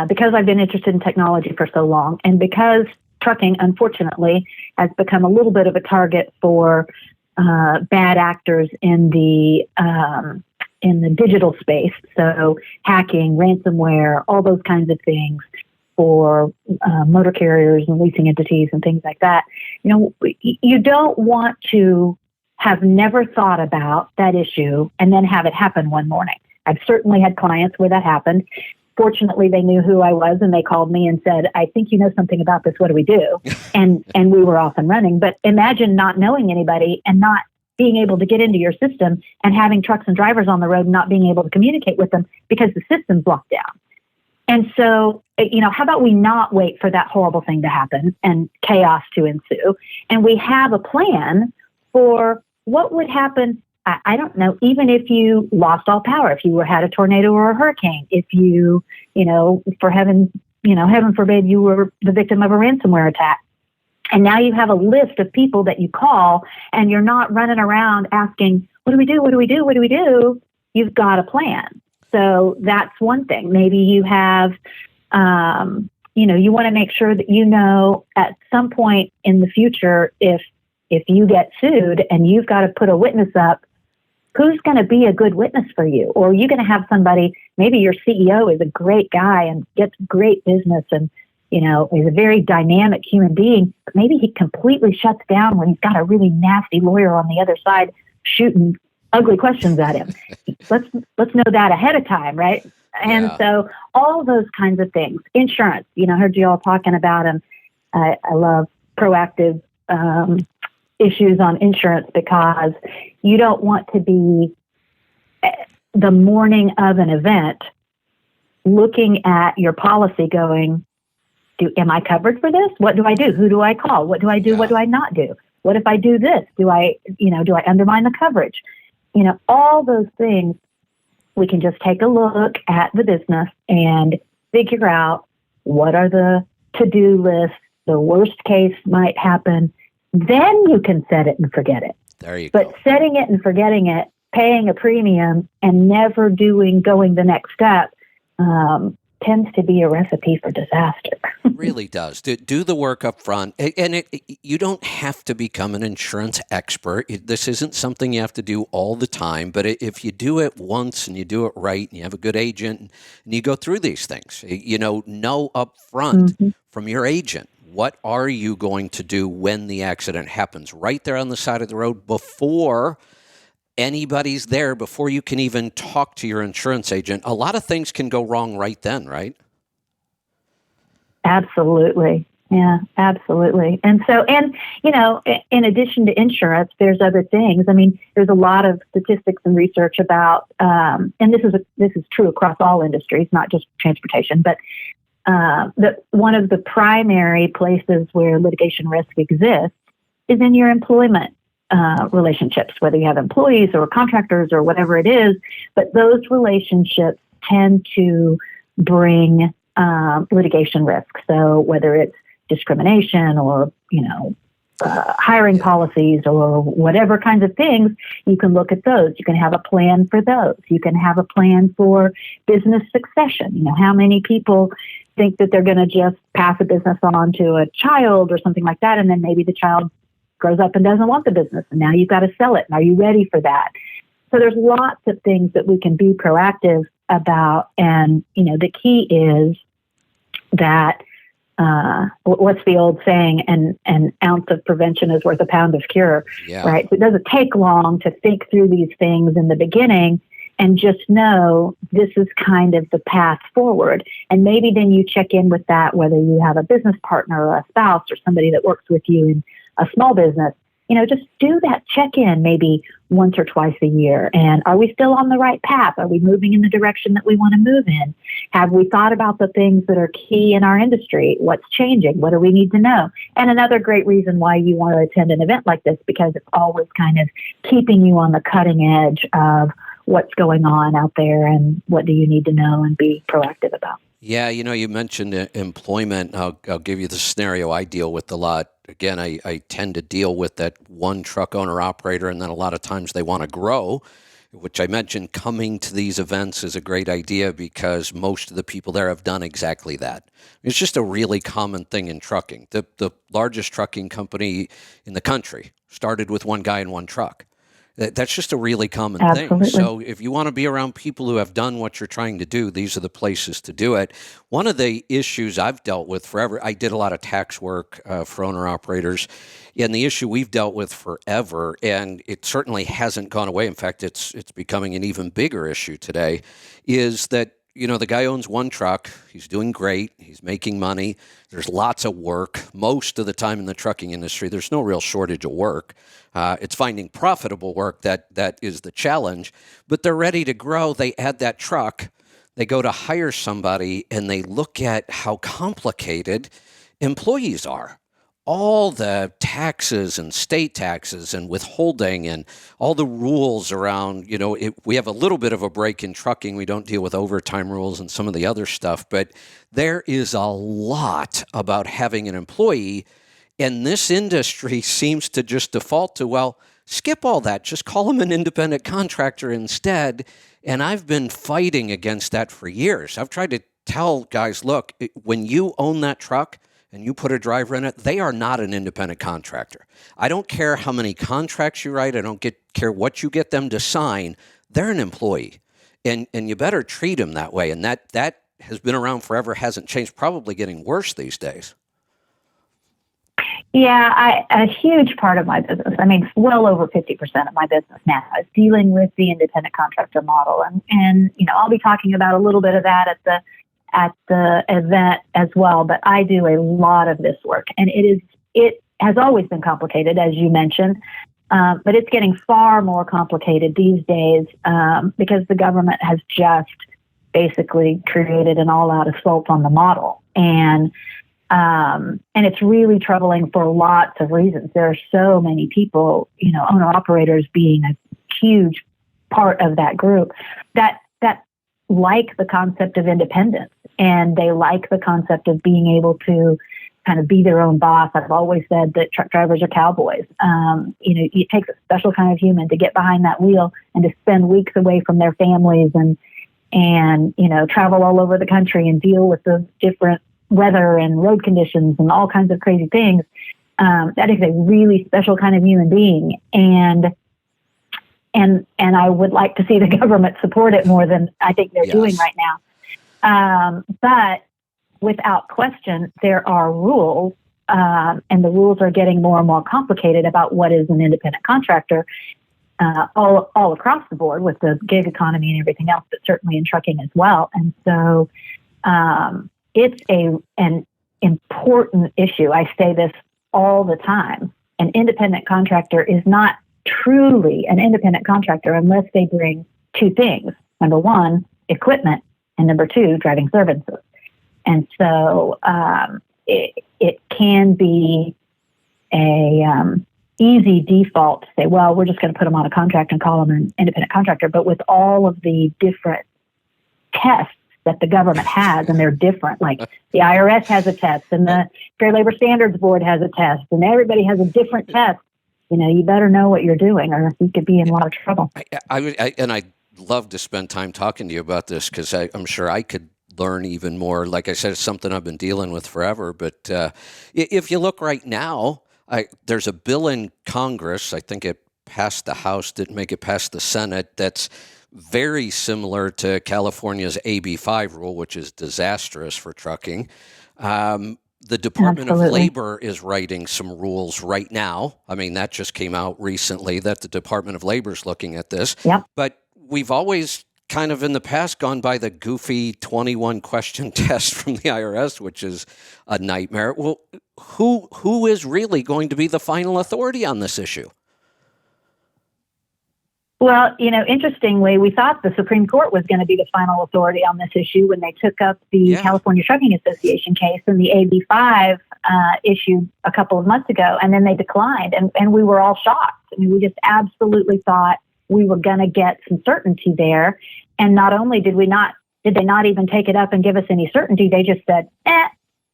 because I've been interested in technology for so long, and because trucking, unfortunately, has become a little bit of a target for bad actors in the digital space. So hacking, ransomware, all those kinds of things for motor carriers and leasing entities and things like that. You don't want to have never thought about that issue and then have it happen one morning. I've certainly had clients where that happened. Fortunately, they knew who I was and they called me and said, I think you know something about this. What do we do? And we were off and running. But imagine not knowing anybody and not being able to get into your system and having trucks and drivers on the road and not being able to communicate with them because the system's locked down. And so, how about we not wait for that horrible thing to happen and chaos to ensue? And we have a plan for what would happen. I don't know, even if you lost all power, if you had a tornado or a hurricane, if you, for heaven forbid, you were the victim of a ransomware attack. And now you have a list of people that you call and you're not running around asking, what do we do? What do we do? What do we do? You've got a plan. So that's one thing. Maybe you have, you want to make sure that at some point in the future, if you get sued and you've got to put a witness up, who's going to be a good witness for you? Or are you going to have somebody, maybe your CEO is a great guy and gets great business and, is a very dynamic human being, but maybe he completely shuts down when he's got a really nasty lawyer on the other side shooting ugly questions at him. Let's know that ahead of time, right? And so all those kinds of things. Insurance, I heard you all talking about them. I love proactive issues on insurance because you don't want to be the morning of an event looking at your policy going, am I covered for this? What do I do? Who do I call? What do I do? Yeah. What do I not do? What if I do this? Do I undermine the coverage? All those things, we can just take a look at the business and figure out what are the to-do lists, the worst case might happen. Then you can set it and forget it. There you go. But setting it and forgetting it, paying a premium and never going the next step, tends to be a recipe for disaster. It really does. Do the work up front. And you don't have to become an insurance expert. This isn't something you have to do all the time. But if you do it once and you do it right and you have a good agent and you go through these things, know up front from your agent, what are you going to do when the accident happens right there on the side of the road before anybody's there, before you can even talk to your insurance agent? A lot of things can go wrong right then, right? Absolutely. Yeah, absolutely. And so, in addition to insurance, there's other things. I mean, there's a lot of statistics and research about, and this is true across all industries, not just transportation, but that one of the primary places where litigation risk exists is in your employment relationships, whether you have employees or contractors or whatever it is. But those relationships tend to bring litigation risk. So whether it's discrimination or, hiring policies or whatever kinds of things, you can look at those. You can have a plan for those. You can have a plan for business succession. How many people think that they're going to just pass a business on to a child or something like that, and then maybe the child grows up and doesn't want the business, and now you've got to sell it. And are you ready for that? So there's lots of things that we can be proactive about, and the key is that what's the old saying? An ounce of prevention is worth a pound of cure, right? So it doesn't take long to think through these things in the beginning and just know this is kind of the path forward. And maybe then you check in with that, whether you have a business partner or a spouse or somebody that works with you in a small business, just do that check-in maybe once or twice a year. And are we still on the right path? Are we moving in the direction that we want to move in? Have we thought about the things that are key in our industry? What's changing? What do we need to know? And another great reason why you want to attend an event like this, because it's always kind of keeping you on the cutting edge of what's going on out there and what do you need to know and be proactive about. Yeah, you mentioned employment. I'll give you the scenario I deal with a lot. Again, I tend to deal with that one truck owner operator, and then a lot of times they want to grow, which I mentioned coming to these events is a great idea because most of the people there have done exactly that. It's just a really common thing in trucking. The largest trucking company in the country started with one guy and one truck. That's just a really common Absolutely. thing. So if you want to be around people who have done what you're trying to do, these are the places to do it. One of the issues I've dealt with forever, I did a lot of tax work for owner operators, and the issue we've dealt with forever, and it certainly hasn't gone away. In fact, it's becoming an even bigger issue today, is that the guy owns one truck. He's doing great. He's making money. There's lots of work. Most of the time in the trucking industry, there's no real shortage of work. It's finding profitable work that is the challenge. But they're ready to grow. They add that truck. They go to hire somebody, and they look at how complicated employees are. All the taxes and state taxes and withholding and all the rules around, we have a little bit of a break in trucking. We don't deal with overtime rules and some of the other stuff, but there is a lot about having an employee. And this industry seems to just default to, well, skip all that. Just call them an independent contractor instead. And I've been fighting against that for years. I've tried to tell guys, look, when you own that truck, and you put a driver in it, they are not an independent contractor. I don't care how many contracts you write. I don't care what you get them to sign. They're an employee, and you better treat them that way. And that has been around forever, hasn't changed, probably getting worse these days. Yeah, a huge part of my business, well over 50% of my business now is dealing with the independent contractor model. And I'll be talking about a little bit of that at the event as well, but I do a lot of this work, and it has always been complicated, as you mentioned, but it's getting far more complicated these days because the government has just basically created an all-out assault on the model, and it's really troubling for lots of reasons. There are so many people, owner-operators being a huge part of that group that like the concept of independence, and they like the concept of being able to kind of be their own boss. I've always said that truck drivers are cowboys. It takes a special kind of human to get behind that wheel and to spend weeks away from their families and travel all over the country and deal with the different weather and road conditions and all kinds of crazy things. That is a really special kind of human being. And I would like to see the government support it more than I think they're doing right now. But without question, there are rules, and the rules are getting more and more complicated about what is an independent contractor all across the board with the gig economy and everything else, but certainly in trucking as well. And so it's an important issue. I say this all the time. An independent contractor is not truly an independent contractor unless they bring two things. Number one, equipment, and number two, driving services. And so it can be a easy default to say, well, we're just going to put them on a contract and call them an independent contractor. But with all of the different tests that the government has, and they're different, like the IRS has a test, and the Fair Labor Standards Board has a test, and everybody has a different test. You better know what you're doing, or you could be in a lot of trouble. I'd love to spend time talking to you about this because I'm sure I could learn even more. Like I said, it's something I've been dealing with forever. But if you look right now, there's a bill in Congress. I think it passed the House, didn't make it past the Senate. That's very similar to California's AB5 rule, which is disastrous for trucking. The Department of Labor is writing some rules right now. That just came out recently that the Department of Labor is looking at this. Yep. But we've always kind of in the past gone by the goofy 21 question test from the IRS, which is a nightmare. Well, who is really going to be the final authority on this issue? Well, interestingly, we thought the Supreme Court was going to be the final authority on this issue when they took up the California Trucking Association case and the AB5 issued a couple of months ago, and then they declined, and we were all shocked. I mean, we just absolutely thought we were going to get some certainty there, and not only did they not even take it up and give us any certainty, they just said,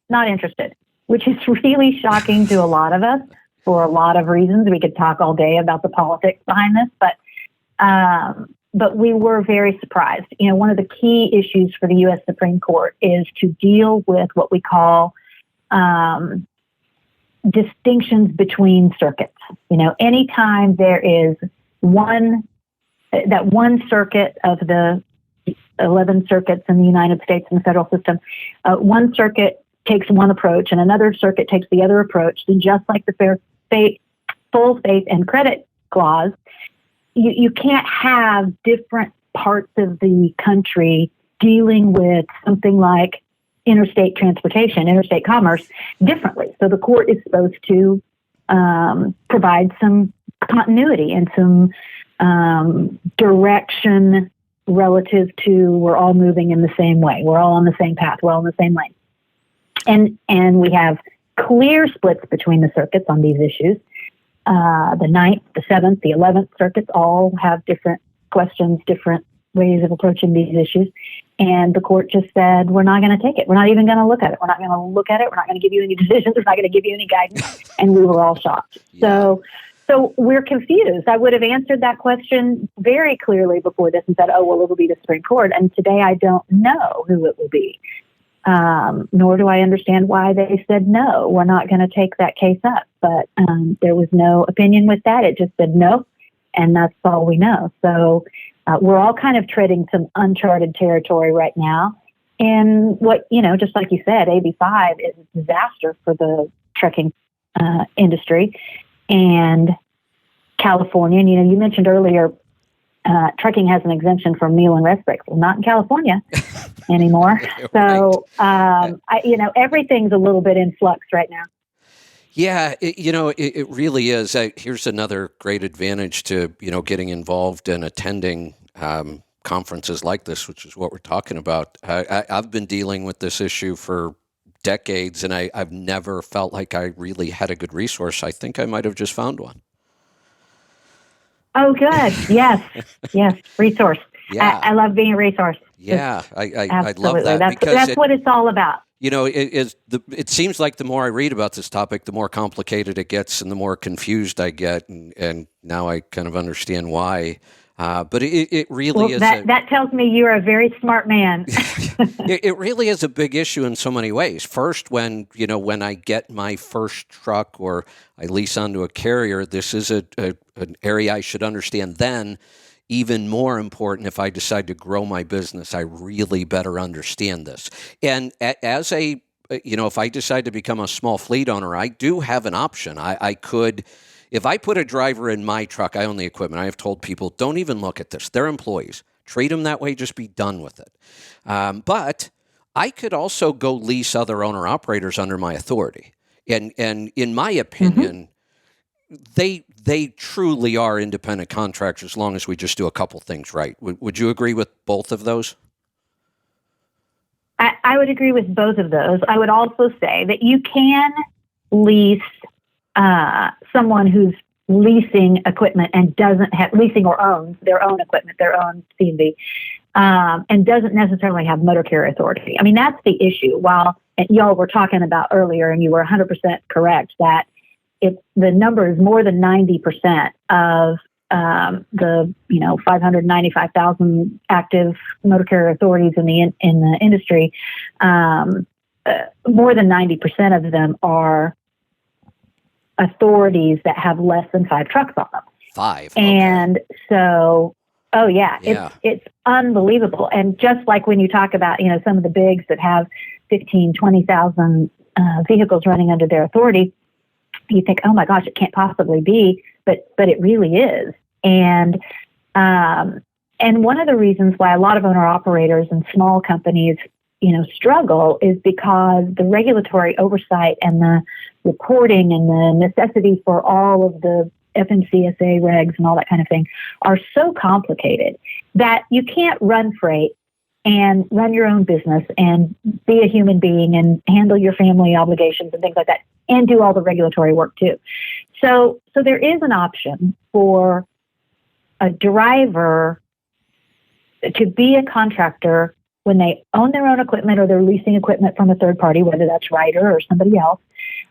not interested, which is really shocking to a lot of us for a lot of reasons. We could talk all day about the politics behind this, but we were very surprised. One of the key issues for the U.S. Supreme Court is to deal with what we call distinctions between circuits. Anytime there is one circuit of the 11 circuits in the United States in the federal system, one circuit takes one approach and another circuit takes the other approach, then just like the full faith and credit clause, you can't have different parts of the country dealing with something like interstate transportation, interstate commerce differently. So the court is supposed to provide some continuity and some direction relative to we're all moving in the same way. We're all on the same path. We're all in the same lane. And we have clear splits between the circuits on these issues. The 9th, the 7th, the 11th circuits all have different questions, different ways of approaching these issues. And the court just said, we're not going to take it. We're not even going to look at it. We're not going to look at it. We're not going to give you any decisions. We're not going to give you any guidance. And we were all shocked. Yeah. So we're confused. I would have answered that question very clearly before this and said, oh, well, it will be the Supreme Court. And today I don't know who it will be. Nor do I understand why they said, no, we're not going to take that case up. But there was no opinion with that. It just said no, and that's all we know. So we're all kind of treading some uncharted territory right now. And what, just like you said, AB5 is a disaster for the trucking industry. And California, and you mentioned earlier, trucking has an exemption from meal and rest breaks. Well, not in California anymore. So, everything's a little bit in flux right now. Yeah, it really is. Here's another great advantage to, getting involved and attending conferences like this, which is what we're talking about. I've been dealing with this issue for decades, and I've never felt like I really had a good resource. I think I might have just found one. Oh, good. Yes. Resource. Yeah. I love being a resource. Yeah, I love that. That's what it's all about. It seems like the more I read about this topic, the more complicated it gets and the more confused I get. And now I kind of understand why. But it really is. That tells me you're a very smart man. It really is a big issue in so many ways. First, when I get my first truck or I lease onto a carrier, this is an area I should understand then. Even more important, if I decide to grow my business, I really better understand this. And as if I decide to become a small fleet owner, I do have an option. I could, if I put a driver in my truck, I own the equipment. I have told people, don't even look at this. They're employees. Treat them that way. Just be done with it. But I could also go lease other owner operators under my authority. And in my opinion, they truly are independent contractors as long as we just do a couple things right. Would you agree with both of those? I would agree with both of those. I would also say that you can lease someone who's leasing equipment and doesn't have leasing or owns their own equipment, their own C&V, and doesn't necessarily have motor carrier authority. I mean, that's the issue. While y'all were talking about earlier, and you were 100% correct that the number is more than 90% of the 595,000 active motor carrier authorities in the industry. More than 90% of them are authorities that have less than 5 trucks on them. 5. Okay. And so, it's unbelievable. And just like when you talk about some of the bigs that have 15, 20,000 vehicles running under their authority, you think, oh my gosh, it can't possibly be, but it really is. And And one of the reasons why a lot of owner operators and small companies, struggle is because the regulatory oversight and the reporting and the necessity for all of the FMCSA regs and all that kind of thing are so complicated that you can't run freight and run your own business and be a human being and handle your family obligations and things like that and do all the regulatory work too. So there is an option for a driver to be a contractor when they own their own equipment or they're leasing equipment from a third party, whether that's Ryder or somebody else,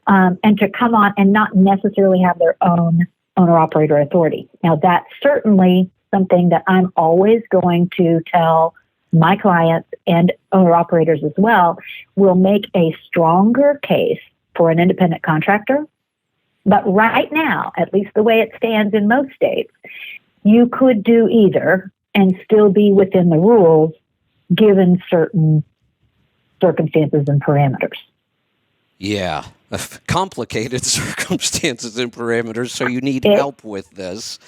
and to come on and not necessarily have their own owner-operator authority. Now, that's certainly something that I'm always going to tell my clients and owner-operators as well, will make a stronger case for an independent contractor. But right now, at least the way it stands in most states, you could do either and still be within the rules given certain circumstances and parameters. Yeah, complicated circumstances and parameters, so you need help with this.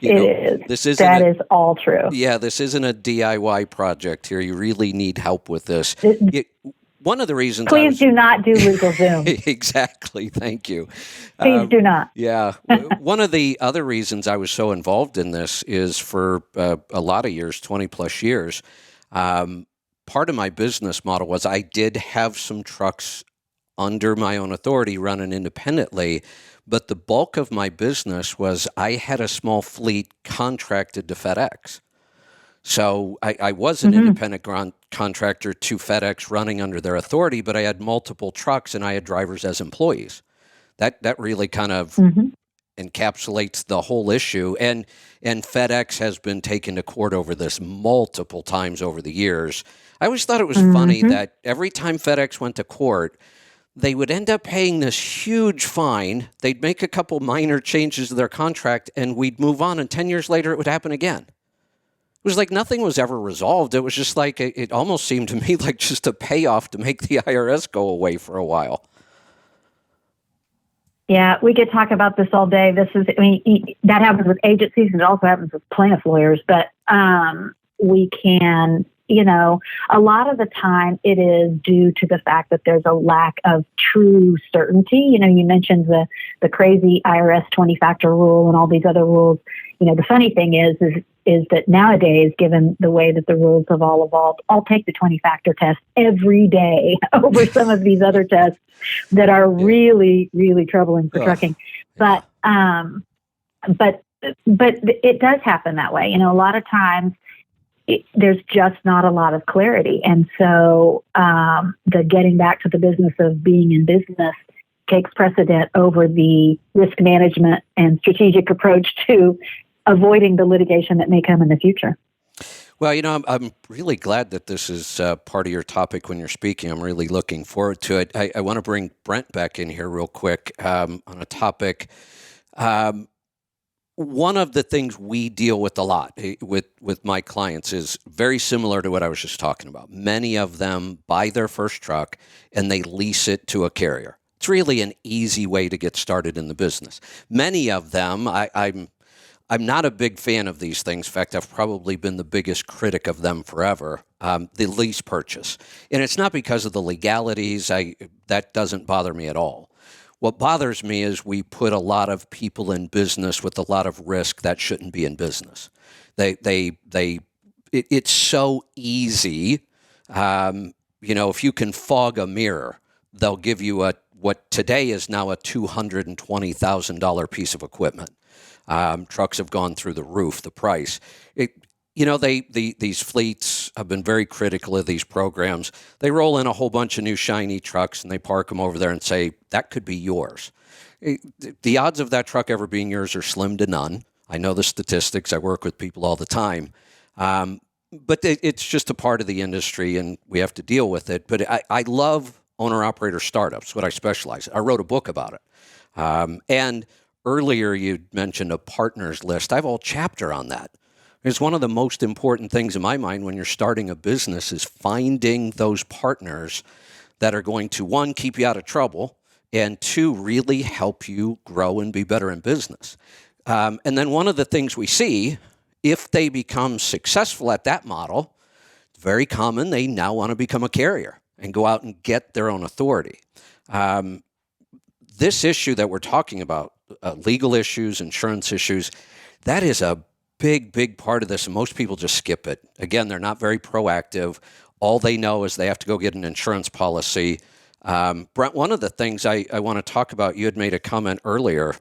That is all true. Yeah, this isn't a DIY project here. You really need help with this. One of the reasons Please do not do LegalZoom. Exactly. Thank you. Please do not. Yeah. One of the other reasons I was so involved in this is for a lot of years, 20 plus years, part of my business model was I did have some trucks under my own authority running independently, but the bulk of my business was I had a small fleet contracted to FedEx. So I was an independent contractor to FedEx running under their authority, but I had multiple trucks and I had drivers as employees. That really kind of encapsulates the whole issue. And FedEx has been taken to court over this multiple times over the years. I always thought it was funny that every time FedEx went to court, they would end up paying this huge fine. They'd make a couple minor changes to their contract and we'd move on. And 10 years later, it would happen again. It was like nothing was ever resolved. It was just like, it almost seemed to me like just a payoff to make the IRS go away for a while. Yeah, we could talk about this all day. That happens with agencies and it also happens with plaintiff lawyers, but we can, a lot of the time it is due to the fact that there's a lack of true certainty. You mentioned the crazy IRS 20-factor rule and all these other rules. The funny thing is that nowadays, given the way that the rules have all evolved, I'll take the 20-factor test every day over some of these other tests that are really, really troubling for trucking. But it does happen that way. A lot of times there's just not a lot of clarity. And so the getting back to the business of being in business takes precedent over the risk management and strategic approach to avoiding the litigation that may come in the future. Well, I'm really glad that this is part of your topic when you're speaking. I'm really looking forward to it. I want to bring Brent back in here real quick on a topic. One of the things we deal with a lot with my clients is very similar to what I was just talking about. Many of them buy their first truck and they lease it to a carrier. It's really an easy way to get started in the business. Many of them, I'm not a big fan of these things. In fact, I've probably been the biggest critic of them forever, the lease purchase. And it's not because of the legalities. That doesn't bother me at all. What bothers me is we put a lot of people in business with a lot of risk that shouldn't be in business. It's so easy. If you can fog a mirror, they'll give you what today is now a $220,000 piece of equipment. Trucks have gone through the roof, the price. These fleets have been very critical of these programs. They roll in a whole bunch of new shiny trucks and they park them over there and say, that could be yours. The odds of that truck ever being yours are slim to none. I know the statistics. I work with people all the time. But it's just a part of the industry and we have to deal with it. But I love owner-operator startups, what I specialize in. I wrote a book about it. And earlier, you mentioned a partners list. I have a whole chapter on that. It's one of the most important things in my mind when you're starting a business is finding those partners that are going to, one, keep you out of trouble, and two, really help you grow and be better in business. And then one of the things we see if they become successful at that model, it's very common they now want to become a carrier and go out and get their own authority. This issue that we're talking about, legal issues, insurance issues, that is a big part of this, and most people just skip it. Again, they're not very proactive. All they know is they have to go get an insurance policy. Brent, one of the things I want to talk about, you had made a comment earlier.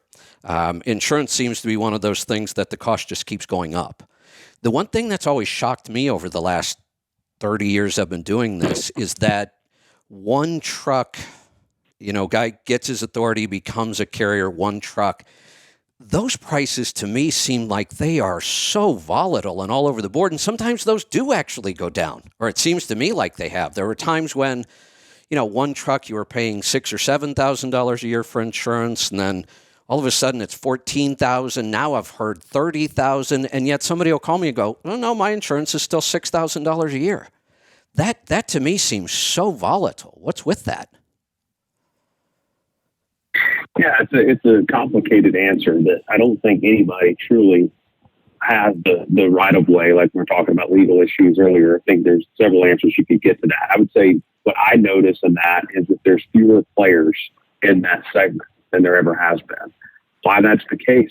Insurance seems to be one of those things that the cost just keeps going up. The one thing that's always shocked me over the last 30 years I've been doing this is that one truck, guy gets his authority, becomes a carrier, one truck. Those prices to me seem like they are so volatile and all over the board. And sometimes those do actually go down, or it seems to me like they have. There were times when, one truck you were paying $6,000 or $7,000 a year for insurance, and then all of a sudden it's $14,000. Now I've heard $30,000, and yet somebody will call me and go, "Oh no, my insurance is still $6,000 a year." That to me seems so volatile. What's with that? Yeah, it's a complicated answer that I don't think anybody truly has the right of way. Like we were talking about legal issues earlier, I think there's several answers you could get to that. I would say what I notice in that is that there's fewer players in that segment than there ever has been. Why that's the case,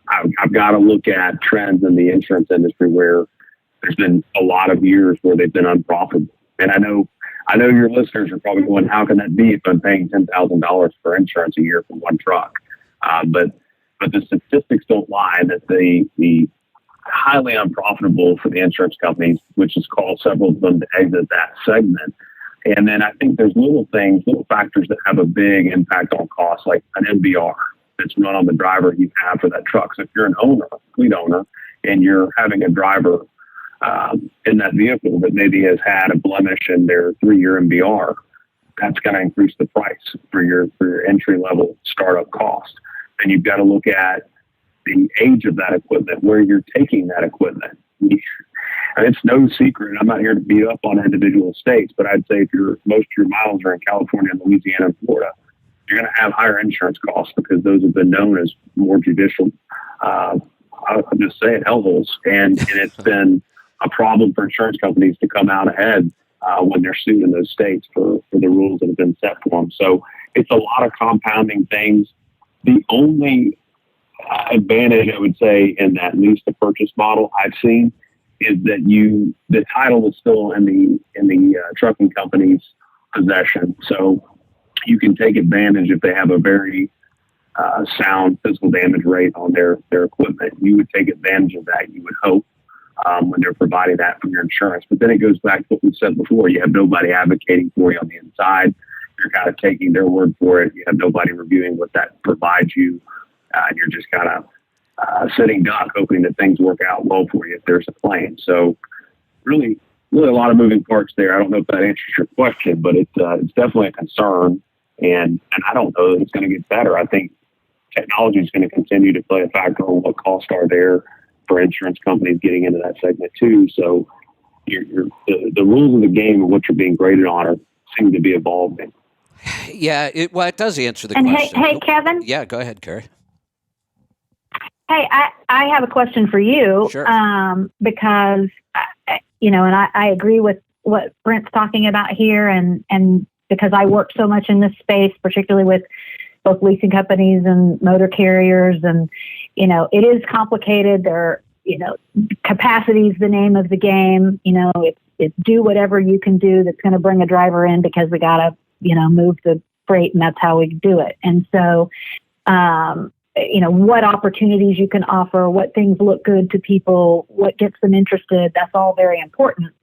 I've got to look at trends in the insurance industry where there's been a lot of years where they've been unprofitable. And I know your listeners are probably going, how can that be if I'm paying $10,000 for insurance a year for one truck? But the statistics don't lie that the highly unprofitable for the insurance companies, which has caused several of them to exit that segment. And then I think there's little factors that have a big impact on costs, like an MVR that's run on the driver you have for that truck. So if you're an owner, fleet owner, and you're having a driver in that vehicle that maybe has had a blemish in their 3-year MVR, that's going to increase the price for your entry level startup cost. And you've got to look at the age of that equipment, where you're taking that equipment. And it's no secret. I'm not here to beat up on individual states, but I'd say if most of your miles are in California and Louisiana and Florida, you're going to have higher insurance costs because those have been known as more judicial, I'll just say it, hellholes. And it's been a problem for insurance companies to come out ahead when they're sued in those states for the rules that have been set for them. So it's a lot of compounding things. The only advantage, I would say, in that lease to purchase model I've seen is that the title is still in the trucking company's possession. So you can take advantage if they have a very sound physical damage rate on their equipment. You would take advantage of that, you would hope, when they're providing that from your insurance. But then it goes back to what we said before. You have nobody advocating for you on the inside. You're kind of taking their word for it. You have nobody reviewing what that provides you. And you're just kind of sitting duck, hoping that things work out well for you if there's a claim. So really a lot of moving parts there. I don't know if that answers your question, but it's definitely a concern. And I don't know that it's going to get better. I think technology is going to continue to play a factor on what costs are there for insurance companies getting into that segment too. So the rules of the game of what you're being graded on seem to be evolving. Yeah, it does answer the question. Hey, Kevin? Yeah, go ahead, Carrie. Hey, I have a question for you. Sure. Because, and I agree with what Brent's talking about here, and because I work so much in this space, particularly with both leasing companies and motor carriers, and, it is complicated. Capacity is the name of the game. It's do whatever you can do that's going to bring a driver in because we got to, move the freight, and that's how we do it. And so, what opportunities you can offer, what things look good to people, what gets them interested, that's all very important.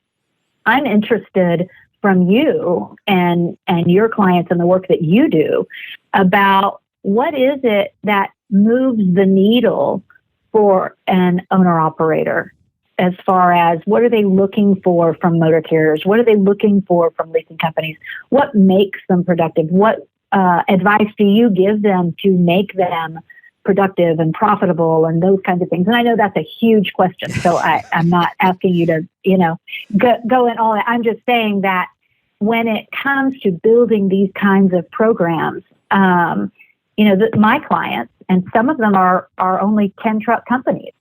I'm interested from you and your clients and the work that you do about what is it that moves the needle for an owner-operator as far as what are they looking for from motor carriers? What are they looking for from leasing companies? What makes them productive? What advice do you give them to make them productive and profitable and those kinds of things? And I know that's a huge question, so I'm not asking you to, go in all that. I'm just saying that when it comes to building these kinds of programs, my clients, and some of them are only 10 truck companies,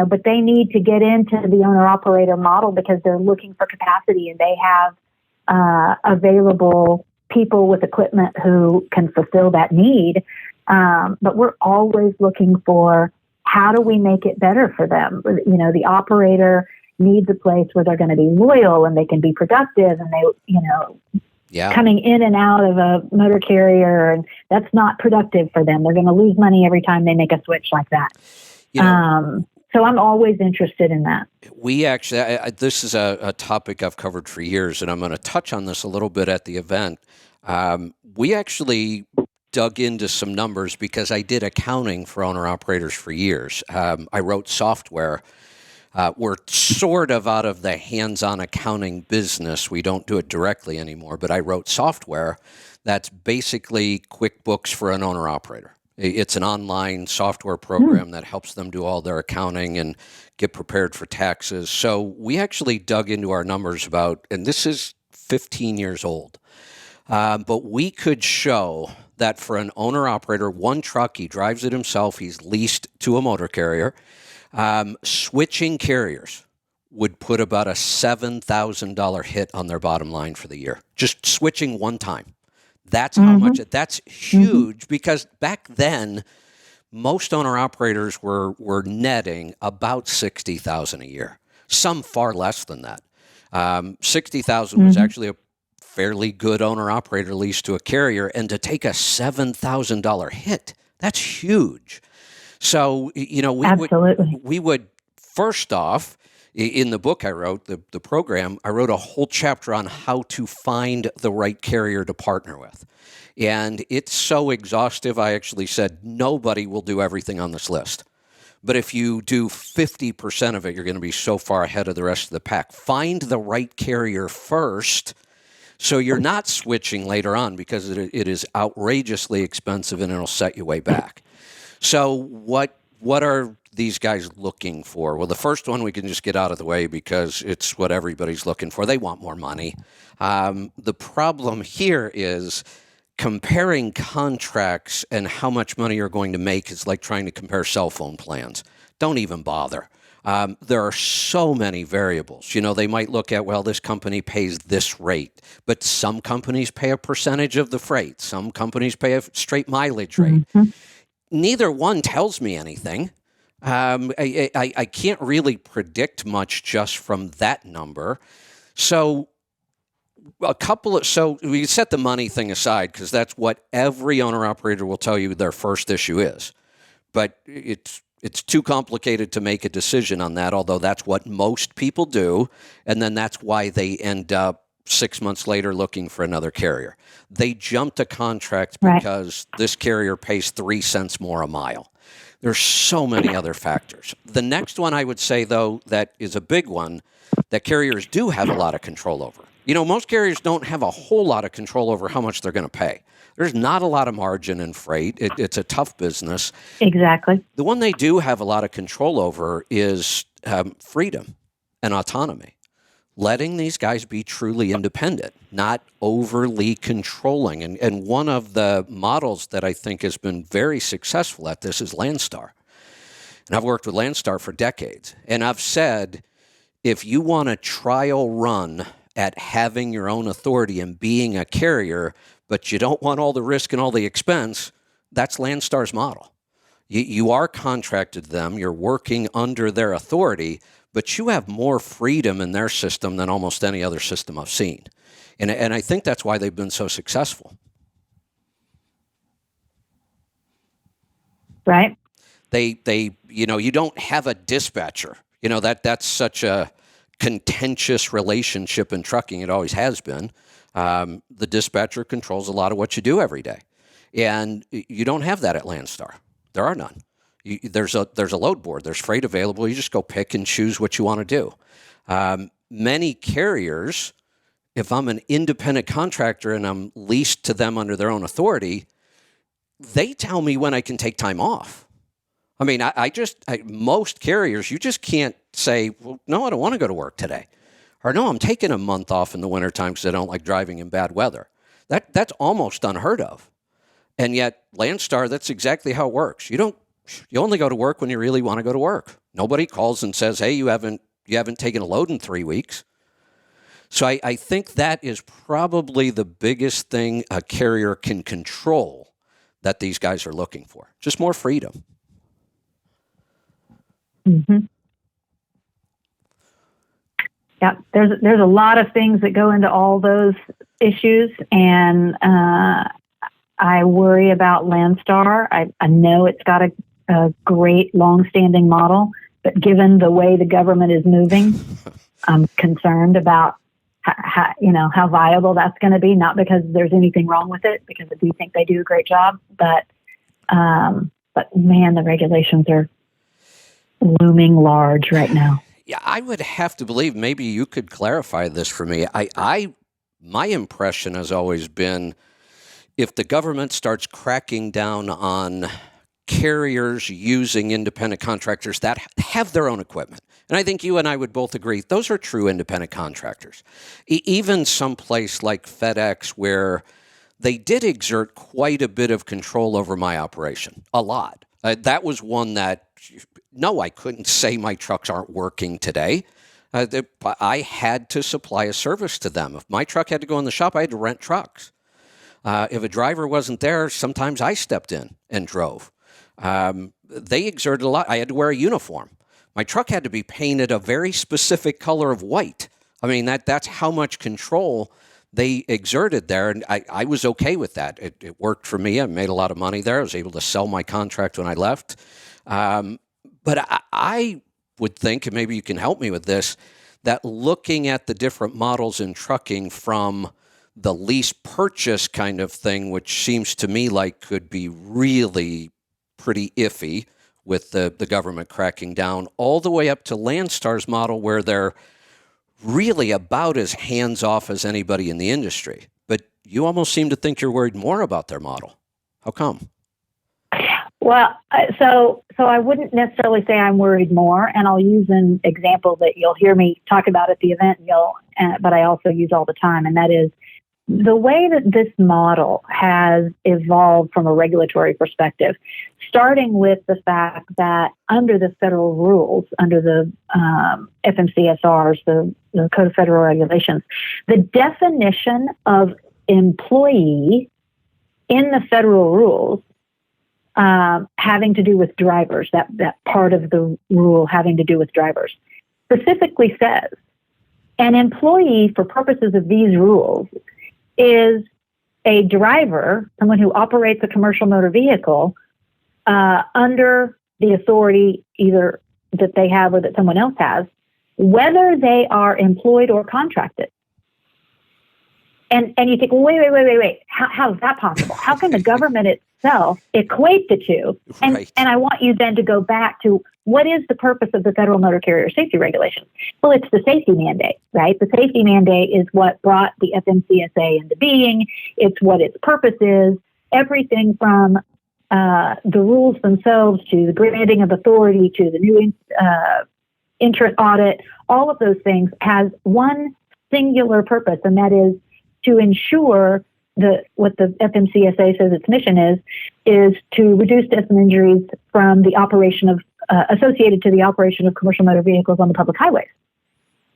but they need to get into the owner-operator model because they're looking for capacity and they have available people with equipment who can fulfill that need. But we're always looking for how do we make it better for them? The operator needs a place where they're going to be loyal and they can be productive and they, coming in and out of a motor carrier, and that's not productive for them. They're going to lose money every time they make a switch like that. So I'm always interested in that. We actually, this is a topic I've covered for years, and I'm going to touch on this a little bit at the event. We actually dug into some numbers because I did accounting for owner-operators for years. I wrote software. We're sort of out of the hands-on accounting business. We don't do it directly anymore, but I wrote software that's basically QuickBooks for an owner-operator. It's an online software program that helps them do all their accounting and get prepared for taxes. So we actually dug into our numbers and this is 15 years old, but we could show that for an owner-operator, one truck, he drives it himself, he's leased to a motor carrier, switching carriers would put about a $7,000 hit on their bottom line for the year, just switching one time. That's how much that's huge because back then, most owner-operators were netting about $60,000 a year, some far less than that. $60,000 was actually a fairly good owner-operator lease to a carrier, and to take a $7,000 hit, that's huge. So, we would first off, in the book I wrote, the program, I wrote a whole chapter on how to find the right carrier to partner with. And it's so exhaustive, I actually said, nobody will do everything on this list. But if you do 50% of it, you're going to be so far ahead of the rest of the pack. Find the right carrier first so you're not switching later on because it is outrageously expensive and it'll set you way back. So what are these guys looking for? Well, the first one we can just get out of the way because it's what everybody's looking for. They want more money. The problem here is comparing contracts and how much money you're going to make is like trying to compare cell phone plans. Don't even bother. There are so many variables. They might look at, well, this company pays this rate, but some companies pay a percentage of the freight. Some companies pay a straight mileage rate. Neither one tells me anything. I can't really predict much just from that number. So we set the money thing aside because that's what every owner-operator will tell you their first issue is. But it's too complicated to make a decision on that, although that's what most people do. And then that's why they end up 6 months later looking for another carrier. They jump to contract because this carrier pays 3 cents more a mile. There's so many other factors. The next one I would say, though, that is a big one that carriers do have a lot of control over. Most carriers don't have a whole lot of control over how much they're going to pay. There's not a lot of margin in freight. It's a tough business. Exactly. The one they do have a lot of control over is freedom and autonomy. Letting these guys be truly independent, not overly controlling. And one of the models that I think has been very successful at this is Landstar. And I've worked with Landstar for decades. And I've said, if you want a trial run at having your own authority and being a carrier, but you don't want all the risk and all the expense, that's Landstar's model. You are contracted to them, you're working under their authority, but you have more freedom in their system than almost any other system I've seen. And I think that's why they've been so successful. Right. They you don't have a dispatcher. That's such a contentious relationship in trucking. It always has been. The dispatcher controls a lot of what you do every day. And you don't have that at Landstar. There are none. There's a load board. There's freight available. You just go pick and choose what you want to do. Many carriers, if I'm an independent contractor and I'm leased to them under their own authority, they tell me when I can take time off. I mean, most carriers, you just can't say, well, no, I don't want to go to work today. Or no, I'm taking a month off in the wintertime because I don't like driving in bad weather. That's almost unheard of. And yet, Landstar, that's exactly how it works. You only go to work when you really want to go to work. Nobody calls and says, hey, you haven't taken a load in 3 weeks. So I think that is probably the biggest thing a carrier can control that these guys are looking for. Just more freedom. Mm-hmm. Yeah, there's a lot of things that go into all those issues, and I worry about Landstar. I know it's got a great long-standing model, but given the way the government is moving, I'm concerned about how viable that's going to be. Not because there's anything wrong with it, because I do think they do a great job, but man, the regulations are looming large right now. Yeah, I would have to believe, maybe you could clarify this for me. My impression has always been, if the government starts cracking down on carriers using independent contractors that have their own equipment, and I think you and I would both agree, those are true independent contractors. Even someplace like FedEx, where they did exert quite a bit of control over my operation, a lot. That was one that, no, I couldn't say my trucks aren't working today. I had to supply a service to them. If my truck had to go in the shop, I had to rent trucks. If a driver wasn't there, sometimes I stepped in and drove. They exerted a lot. I had to wear a uniform. My truck had to be painted a very specific color of white. I mean, that's how much control they exerted there, and I was okay with that. It worked for me. I made a lot of money there. I was able to sell my contract when I left. But I would think, and maybe you can help me with this, that looking at the different models in trucking from the lease purchase kind of thing, which seems to me like could be really pretty iffy with the government cracking down, all the way up to Landstar's model, where they're really about as hands-off as anybody in the industry. But you almost seem to think you're worried more about their model. How come? Well, so I wouldn't necessarily say I'm worried more, and I'll use an example that you'll hear me talk about at the event, but I also use all the time, and that is the way that this model has evolved from a regulatory perspective, starting with the fact that under the federal rules, under the FMCSRs, the Code of Federal Regulations, the definition of employee in the federal rules having to do with drivers, that part of the rule having to do with drivers, specifically says an employee for purposes of these rules is a driver, someone who operates a commercial motor vehicle under the authority either that they have or that someone else has, whether they are employed or contracted. And you think, well, wait. How is that possible? How can the government itself equate the two? And, right. and I want you then to go back to what is the purpose of the Federal Motor Carrier Safety Regulations? Well, it's the safety mandate, right? The safety mandate is what brought the FMCSA into being. It's what its purpose is. Everything from the rules themselves to the granting of authority to the new entrant audit, all of those things has one singular purpose, and that is to ensure what the FMCSA says its mission is to reduce deaths and injuries from the operation of associated to the operation of commercial motor vehicles on the public highways.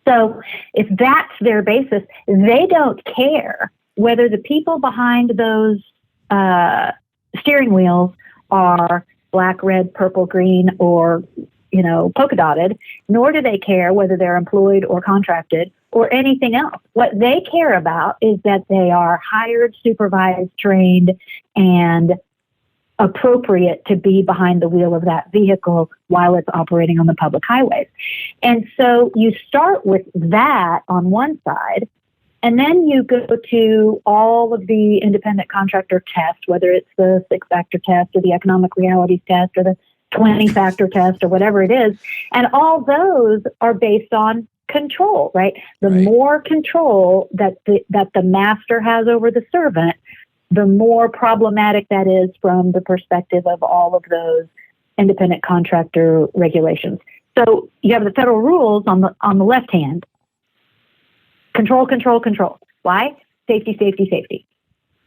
So if that's their basis, they don't care whether the people behind those steering wheels are black, red, purple, green, or polka dotted, nor do they care whether they're employed or contracted or anything else. What they care about is that they are hired, supervised, trained, and appropriate to be behind the wheel of that vehicle while it's operating on the public highways. And so you start with that on one side, and then you go to all of the independent contractor tests, whether it's the 6-factor test or the economic realities test or the 20-factor test or whatever it is. And all those are based on control, right? The more control that the master has over the servant, the more problematic that is from the perspective of all of those independent contractor regulations. So you have the federal rules on the left hand. Control, control, control. Why? Safety, safety, safety.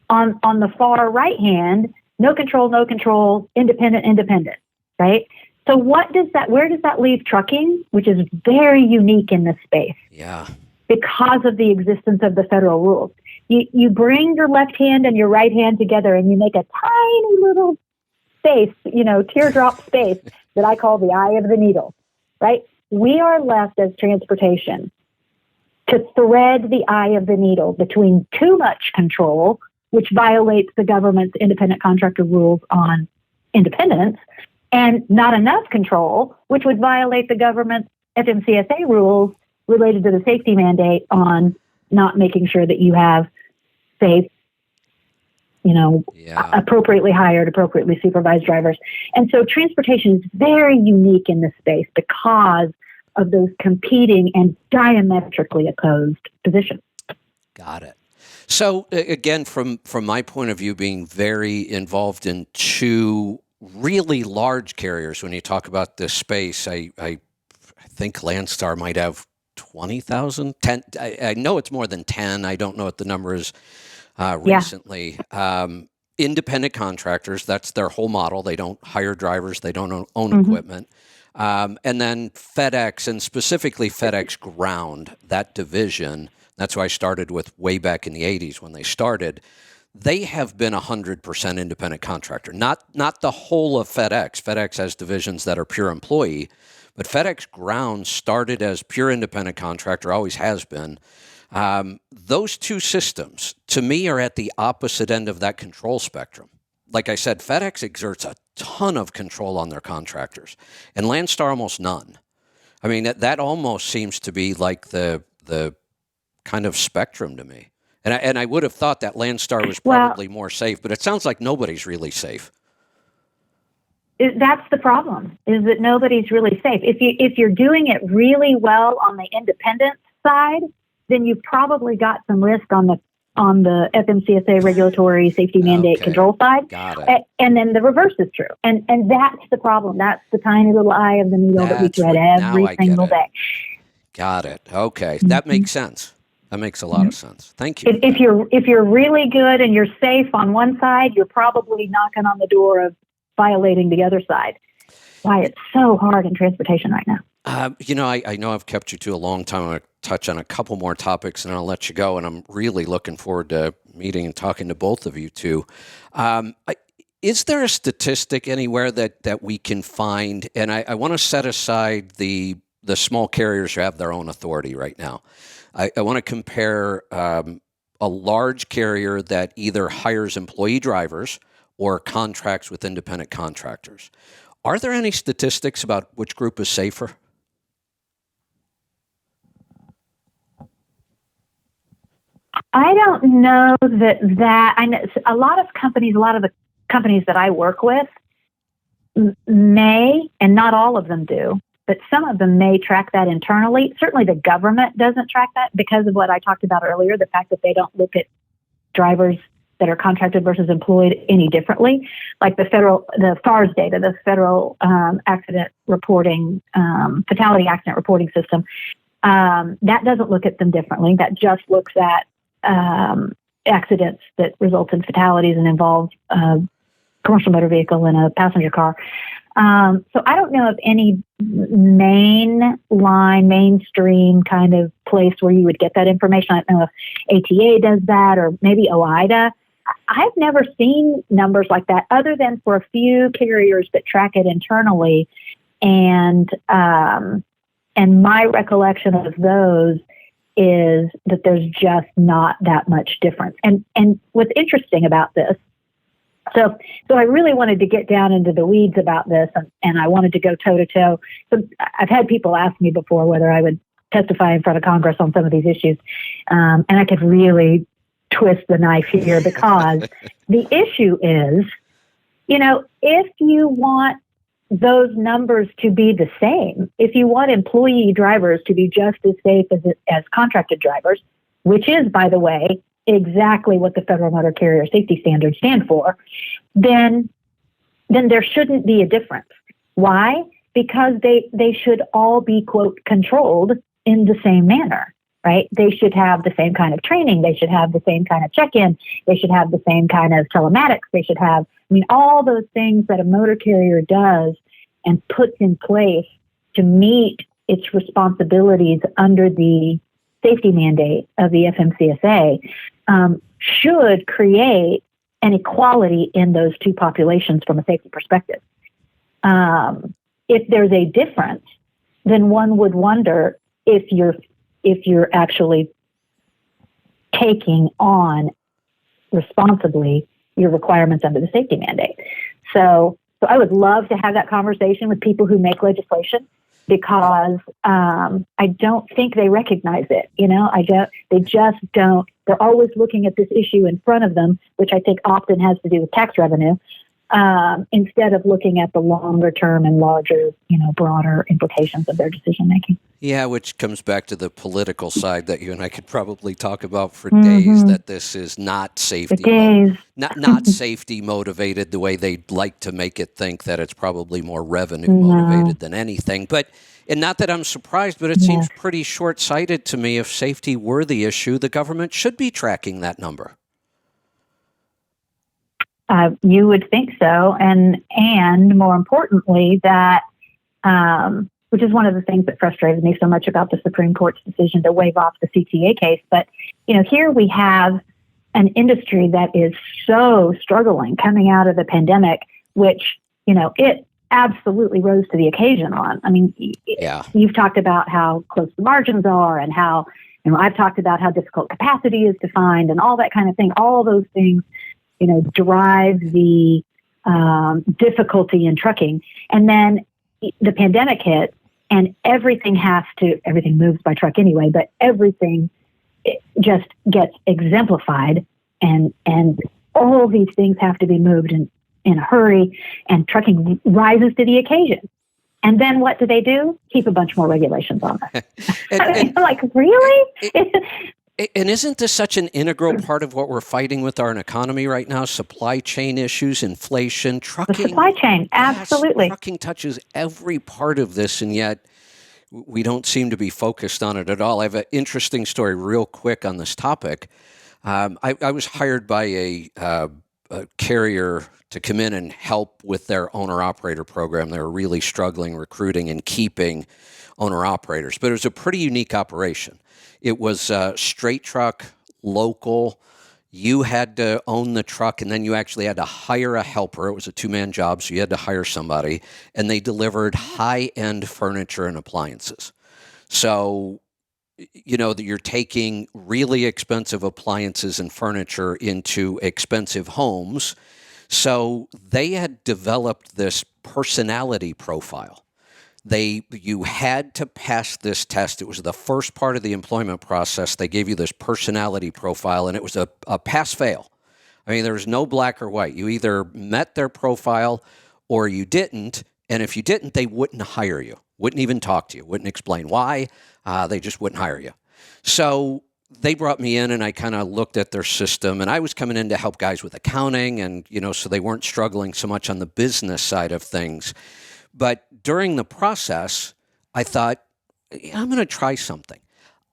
On the far right hand, no control, independent, independent, right? So where does that leave trucking, which is very unique in this space? Yeah. Because of the existence of the federal rules. You bring your left hand and your right hand together and you make a tiny little space, teardrop space that I call the eye of the needle, right? We are left as transportation to thread the eye of the needle between too much control, which violates the government's independent contractor rules on independence, and not enough control, which would violate the government's FMCSA rules related to the safety mandate on not making sure that you have safe, appropriately hired, appropriately supervised drivers. And so transportation is very unique in this space because of those competing and diametrically opposed positions. Got it. So again, from my point of view, being very involved in two really large carriers, when you talk about this space, I think Landstar might have 20,000, 10. I know it's more than 10. I don't know what the number is recently. Independent contractors, that's their whole model. They don't hire drivers. They don't own equipment. And then FedEx, and specifically FedEx Ground, that division, that's who I started with way back in the 80s when they started. They have been 100% independent contractor. Not the whole of FedEx. FedEx has divisions that are pure employee, but FedEx Ground started as pure independent contractor, always has been. Those two systems, to me, are at the opposite end of that control spectrum. Like I said, FedEx exerts a ton of control on their contractors, and Landstar almost none. I mean, that almost seems to be like the kind of spectrum to me. And I would have thought that Landstar was probably more safe, but it sounds like nobody's really safe. That's the problem, is that nobody's really safe. If you're doing it really well on the independent side, then you've probably got some risk on the FMCSA regulatory safety mandate control side. Got it. And then the reverse is true. And that's the problem. That's the tiny little eye of the needle that we thread every single day. Got it. Okay. That makes sense. That makes a lot of sense. Thank you. If you're really good and you're safe on one side, you're probably knocking on the door of violating the other side. Why it's so hard in transportation right now. I know I've kept you to a long time. I'm going to touch on a couple more topics and I'll let you go. And I'm really looking forward to meeting and talking to both of you too. Is there a statistic anywhere that we can find? And I want to set aside the small carriers who have their own authority right now. I want to compare a large carrier that either hires employee drivers or contracts with independent contractors. Are there any statistics about which group is safer? I don't know that I know a lot of the companies that I work with may, and not all of them do, but some of them may track that internally. Certainly the government doesn't track that because of what I talked about earlier, the fact that they don't look at drivers that are contracted versus employed any differently. Like the FARS data, the Federal Accident Reporting, Fatality Accident Reporting System, that doesn't look at them differently. That just looks at accidents that result in fatalities and involve a commercial motor vehicle and a passenger car. So I don't know of any mainstream kind of place where you would get that information. I don't know if ATA does that or maybe OIDA. I've never seen numbers like that other than for a few carriers that track it internally. And my recollection of those is that there's just not that much difference. And what's interesting about this, so I really wanted to get down into the weeds about this, and I wanted to go toe to toe. So I've had people ask me before whether I would testify in front of Congress on some of these issues, and I could really twist the knife here because the issue is, if you want those numbers to be the same, if you want employee drivers to be just as safe as contracted drivers, which is, by the way, exactly what the Federal Motor Carrier Safety Standards stand for, then there shouldn't be a difference. Why? Because they should all be, quote, controlled in the same manner, right? They should have the same kind of training. They should have the same kind of check-in. They should have the same kind of telematics. They should have, all those things that a motor carrier does and puts in place to meet its responsibilities under the safety mandate of the FMCSA should create an equality in those two populations from a safety perspective. If there's a difference, then one would wonder if you're actually taking on responsibly your requirements under the safety mandate. So I would love to have that conversation with people who make legislation, because I don't think they recognize it. They just don't. They're always looking at this issue in front of them, which I think often has to do with tax revenue, instead of looking at the longer term and larger, broader implications of their decision making. Yeah, which comes back to the political side that you and I could probably talk about for days, that this is not safety, not safety motivated the way they'd like to make it think, that it's probably more revenue motivated than anything. And not that I'm surprised, but it seems pretty short-sighted to me. If safety were the issue, the government should be tracking that number. You would think so, and more importantly, that which is one of the things that frustrated me so much about the Supreme Court's decision to waive off the CTA case. But here we have an industry that is so struggling coming out of the pandemic, which it absolutely rose to the occasion on. I mean, you've talked about how close the margins are, and how I've talked about how difficult capacity is to find, and all that kind of thing. All those things drive the difficulty in trucking. And then the pandemic hit, and everything moves by truck anyway, but everything just gets exemplified, and all these things have to be moved in a hurry, and trucking rises to the occasion. And then what do? Keep a bunch more regulations on there. Like, really? And isn't this such an integral part of what we're fighting with our economy right now? Supply chain issues, inflation, trucking. The supply chain, absolutely. Yes, trucking touches every part of this, and yet we don't seem to be focused on it at all. I have an interesting story real quick on this topic. I was hired by a carrier to come in and help with their owner-operator program. They were really struggling recruiting and keeping owner-operators, but it was a pretty unique operation. It was straight truck, local. You had to own the truck, and then you actually had to hire a helper. It was a two-man job, so you had to hire somebody, and they delivered high-end furniture and appliances. So, that you're taking really expensive appliances and furniture into expensive homes. So they had developed this personality profile. You had to pass this test. It was the first part of the employment process. They gave you this personality profile, and it was a pass-fail. I mean, there was no black or white. You either met their profile or you didn't, and if you didn't, they wouldn't hire you, wouldn't even talk to you, wouldn't explain why. They just wouldn't hire you. So they brought me in, and I kind of looked at their system, and I was coming in to help guys with accounting, and, so they weren't struggling so much on the business side of things. But during the process, I thought, I'm going to try something.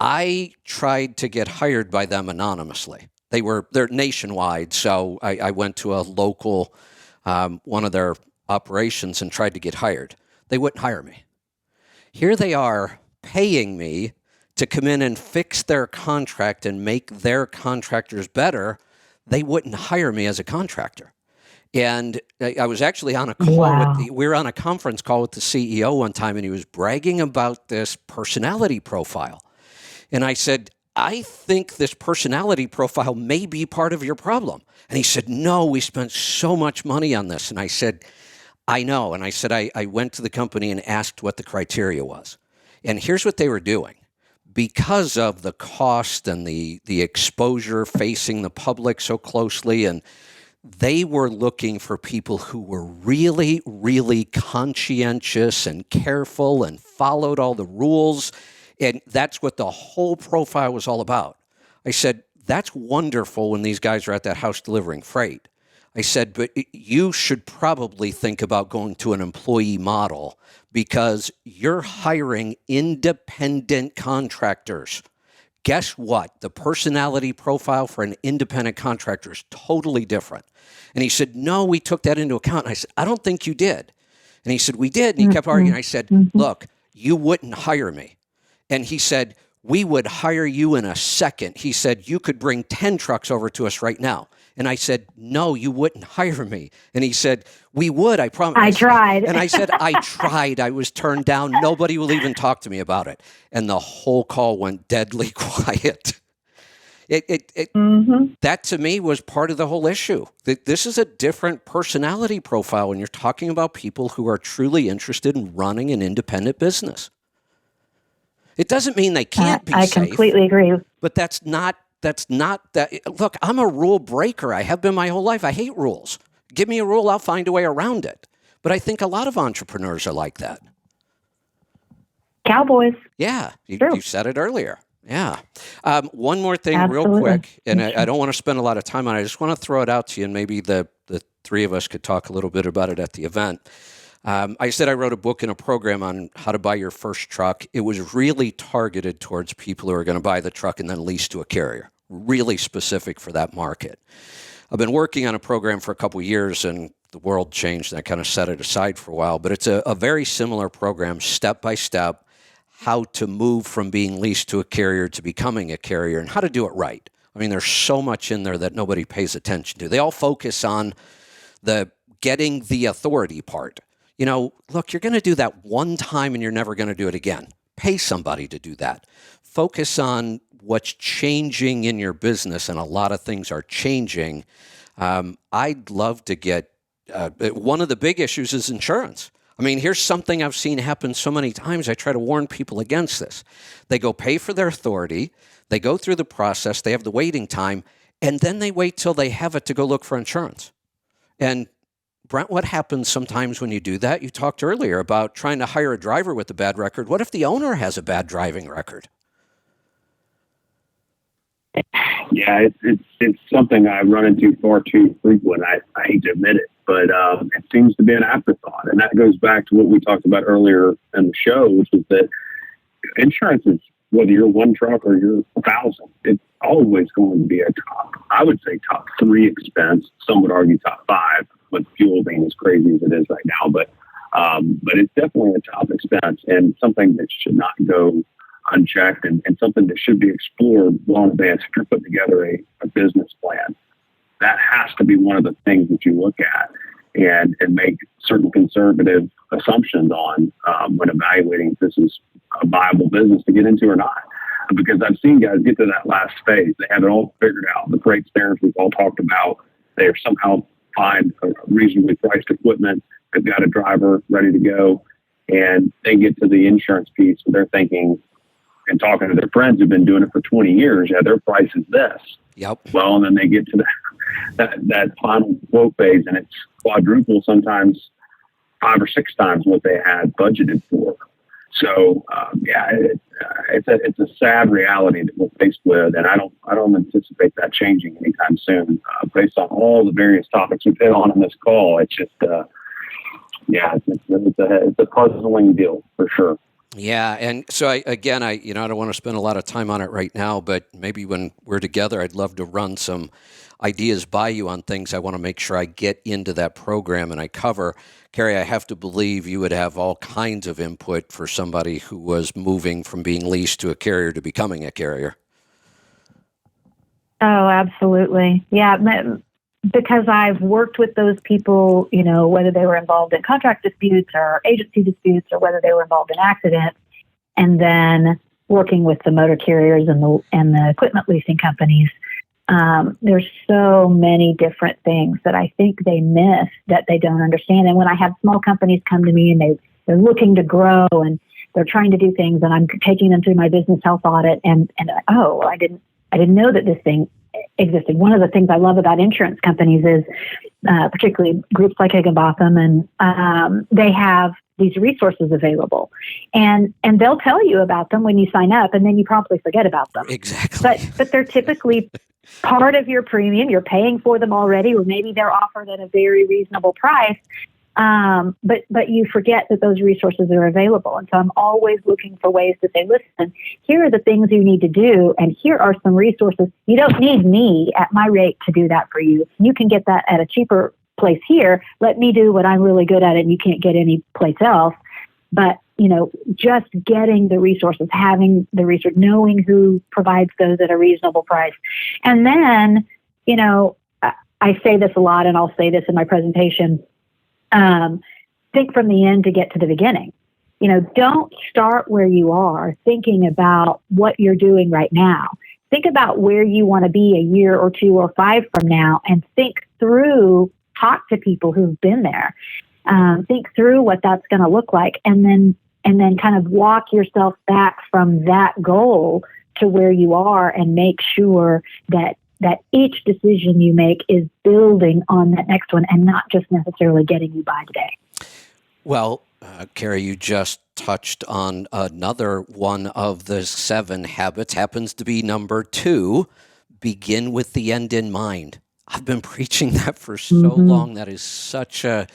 I tried to get hired by them anonymously. They're nationwide, so I went to a local, one of their operations, and tried to get hired. They wouldn't hire me. Here they are paying me to come in and fix their contract and make their contractors better. They wouldn't hire me as a contractor. And I was actually on a call we were on a conference call with the CEO one time, and he was bragging about this personality profile. And I said, I think this personality profile may be part of your problem. And he said, no, we spent so much money on this. And I said, I know. And I said, I went to the company and asked what the criteria was. And here's what they were doing. Because of the cost and the exposure facing the public so closely, and they were looking for people who were really, really conscientious and careful and followed all the rules. And that's what the whole profile was all about. I said, that's wonderful when these guys are at that house delivering freight. I said, but you should probably think about going to an employee model, because you're hiring independent contractors. Guess what? The personality profile for an independent contractor is totally different. And he said, no, we took that into account. And I said, I don't think you did. And he said, we did. And he kept arguing. I said, look, you wouldn't hire me. And he said, we would hire you in a second. He said, you could bring 10 trucks over to us right now. And I said, no, you wouldn't hire me. And he said, we would, I promise. I tried. And I said, I tried. I was turned down. Nobody will even talk to me about it. And the whole call went deadly quiet. That to me was part of the whole issue. This is a different personality profile when you're talking about people who are truly interested in running an independent business. It doesn't mean they can't be safe. I completely agree. But that's not that. Look, I'm a rule breaker. I have been my whole life. I hate rules. Give me a rule, I'll find a way around it. But I think a lot of entrepreneurs are like that. Cowboys. Yeah, you said it earlier. Yeah. One more thing real quick, and I don't want to spend a lot of time on it. I just want to throw it out to you, and maybe the three of us could talk a little bit about it at the event. I said I wrote a book and a program on how to buy your first truck. It was really targeted towards people who are going to buy the truck and then lease to a carrier, really specific for that market. I've been working on a program for a couple of years, and the world changed, and I kind of set it aside for a while. But it's a very similar program, step by step, how to move from being leased to a carrier to becoming a carrier and how to do it right. I mean, there's so much in there that nobody pays attention to. They all focus on the getting the authority part. You know, look, you're going to do that one time and you're never going to do it again. Pay somebody to do that. Focus on what's changing in your business, and a lot of things are changing. I'd love to get, one of the big issues is insurance. I mean, here's something I've seen happen so many times. I try to warn people against this. They go pay for their authority. They go through the process. They have the waiting time. And then they wait till they have it to go look for insurance. And Brent, what happens sometimes when you do that? You talked earlier about trying to hire a driver with a bad record. What if the owner has a bad driving record? Yeah, it's something I run into far too frequent. I hate to admit it, but it seems to be an afterthought. And that goes back to what we talked about earlier in the show, which is that insurance is, whether you're one truck or you're 1,000, it's always going to be a I would say top 3 expense. Some would argue top 5, with fuel being as crazy as it is right now. But it's definitely a top expense and something that should not go unchecked, and something that should be explored well in advance if you're putting together a business plan. That has to be one of the things that you look at and make certain conservative assumptions on when evaluating if this is a viable business to get into or not. Because I've seen guys get to that last phase. They have it all figured out. The freight standards we've all talked about. They're somehow find a reasonably priced equipment. They've got a driver ready to go. And they get to the insurance piece and they're thinking, and talking to their friends who've been doing it for 20 years, yeah, their price is this. Yep. Well, and then they get to that final quote phase, and it's quadruple, sometimes 5 or 6 times what they had budgeted for. So, it's a sad reality that we're faced with, and I don't anticipate that changing anytime soon. Based on all the various topics we've hit on in this call, it's just, it's a puzzling deal for sure. Yeah, and so I don't want to spend a lot of time on it right now, but maybe when we're together, I'd love to run some ideas by you on things I want to make sure I get into that program and I cover. Carrie, I have to believe you would have all kinds of input for somebody who was moving from being leased to a carrier to becoming a carrier. Oh, absolutely. Yeah, because I've worked with those people, you know, whether they were involved in contract disputes or agency disputes or whether they were involved in accidents, and then working with the motor carriers and the equipment leasing companies. There's so many different things that I think they miss that they don't understand. And when I have small companies come to me and they're looking to grow and they're trying to do things, and I'm taking them through my business health audit, and I didn't know that this thing existed. One of the things I love about insurance companies is, particularly groups like Higginbotham, and they have these resources available, and they'll tell you about them when you sign up, and then you promptly forget about them. Exactly. But they're typically part of your premium. You're paying for them already, or maybe they're offered at a very reasonable price. But you forget that those resources are available. And so I'm always looking for ways to say, listen, here are the things you need to do, and here are some resources. You don't need me at my rate to do that for you. You can get that at a cheaper place here. Let me do what I'm really good at and you can't get any place else. But, just getting the resources, having the research, knowing who provides those at a reasonable price. And then, I say this a lot and I'll say this in my presentation. Think from the end to get to the beginning. Don't start where you are thinking about what you're doing right now. Think about where you want to be a year or 2 or 5 from now and think through, talk to people who've been there. Think through what that's going to look like and then kind of walk yourself back from that goal to where you are and make sure that each decision you make is building on that next one and not just necessarily getting you by today. Well, Carrie, you just touched on another one of the 7 habits, happens to be number 2, begin with the end in mind. I've been preaching that for so long. That is such a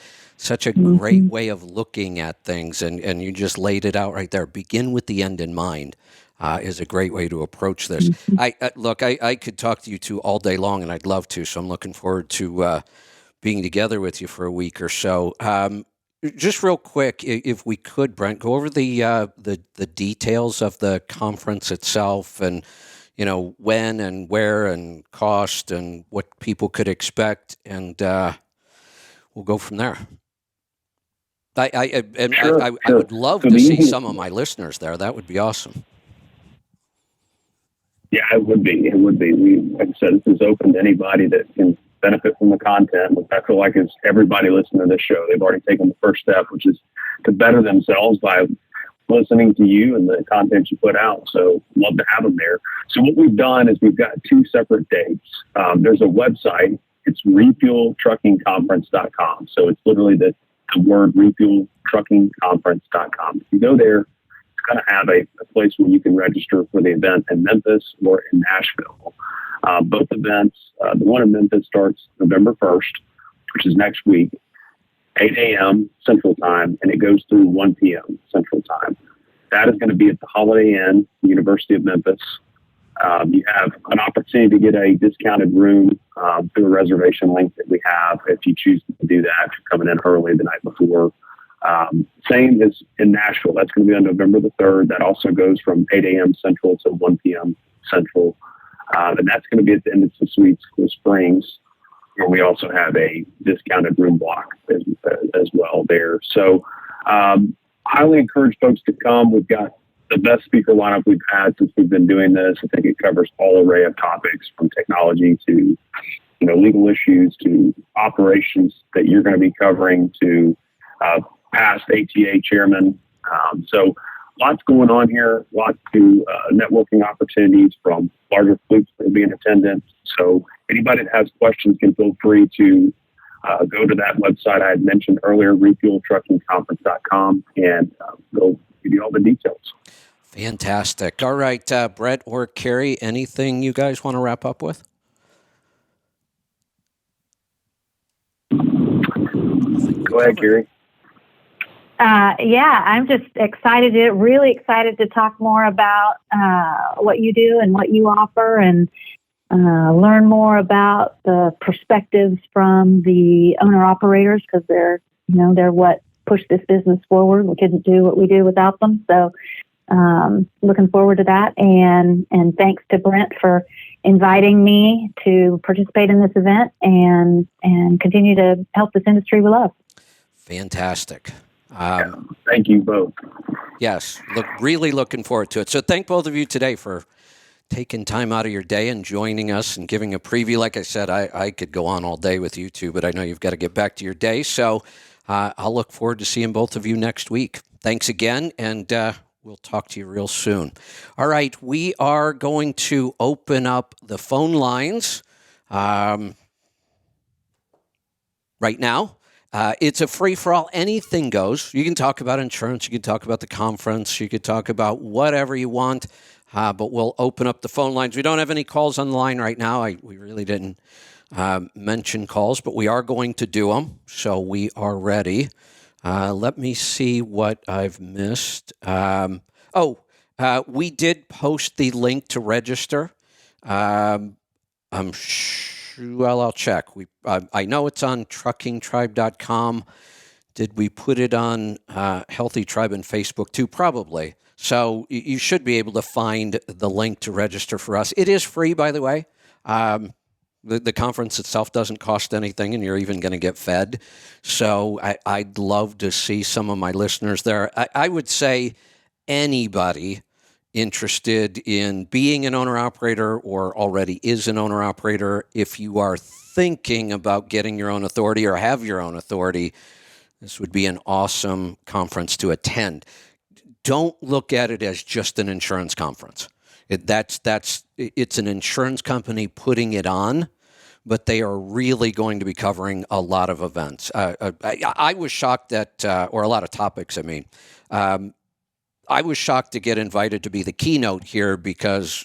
great way of looking at things, and you just laid it out right there. Begin with the end in mind is a great way to approach this. I could talk to you 2 all day long, and I'd love to, so I'm looking forward to being together with you for a week or so. Just real quick, if we could, Brent, go over the details of the conference itself, and when and where and cost and what people could expect, and we'll go from there. I would love to see some of my listeners there. That would be awesome. Yeah, it would be. It would be. Like I said, this is open to anybody that can benefit from the content, which I feel like is everybody listening to this show. They've already taken the first step, which is to better themselves by listening to you and the content you put out. So love to have them there. So what we've done is we've got 2 separate dates. There's a website. It's refueltruckingconference.com. So it's literally the word refueltruckingconference.com. If you go there, it's going to have a place where you can register for the event in Memphis or in Nashville. Both events, the one in Memphis starts November 1st, which is next week, 8 a.m. Central Time, and it goes through 1 p.m. Central Time. That is going to be at the Holiday Inn, University of Memphis. You have an opportunity to get a discounted room through a reservation link that we have if you choose to do that. If you're coming in early the night before. Same as in Nashville. That's going to be on November the 3rd. That also goes from 8 a.m. Central to 1 p.m. Central. And that's going to be at the Embassy Suites, Cool Springs, where we also have a discounted room block as well there. So highly encourage folks to come. We've got the best speaker lineup we've had since we've been doing this. I think it covers all array of topics from technology to legal issues to operations that you're going to be covering to past ATA chairman. So lots going on here, lots to networking opportunities from larger fleets that will be in attendance. So anybody that has questions can feel free to go to that website I had mentioned earlier, refueltruckingconference.com, and they'll give you all the details. Fantastic. All right, Brett or Carrie, anything you guys want to wrap up with? Go ahead, Carrie. I'm just really excited to talk more about what you do and what you offer, and learn more about the perspectives from the owner-operators, because they're what pushed this business forward. We couldn't do what we do without them. So looking forward to that. And thanks to Brent for inviting me to participate in this event and continue to help this industry we love. Fantastic. Thank you both. Yes, really looking forward to it. So thank both of you today for taking time out of your day and joining us and giving a preview. Like I said, I could go on all day with you two, but I know you've got to get back to your day. So I'll look forward to seeing both of you next week. Thanks again, and we'll talk to you real soon. All right, we are going to open up the phone lines right now. It's a free-for-all. Anything goes. You can talk about insurance. You can talk about the conference. You can talk about whatever you want, but we'll open up the phone lines. We don't have any calls on the line right now. We really didn't mention calls, but we are going to do them, so we are ready. Let me see what I've missed. We did post the link to register. I'm sure Well, I'll check. I know it's on truckingtribe.com. Did we put it on Healthy Tribe and Facebook too? Probably. So you should be able to find the link to register for us. It is free, by the way. The conference itself doesn't cost anything, and you're even going to get fed. So I'd love to see some of my listeners there. I would say anybody interested in being an owner-operator or already is an owner-operator, if you are thinking about getting your own authority or have your own authority, this would be an awesome conference to attend. Don't look at it as just an insurance conference. It's an insurance company putting it on, but they are really going to be covering a lot of events. I was shocked that, or a lot of topics, I mean. I was shocked to get invited to be the keynote here because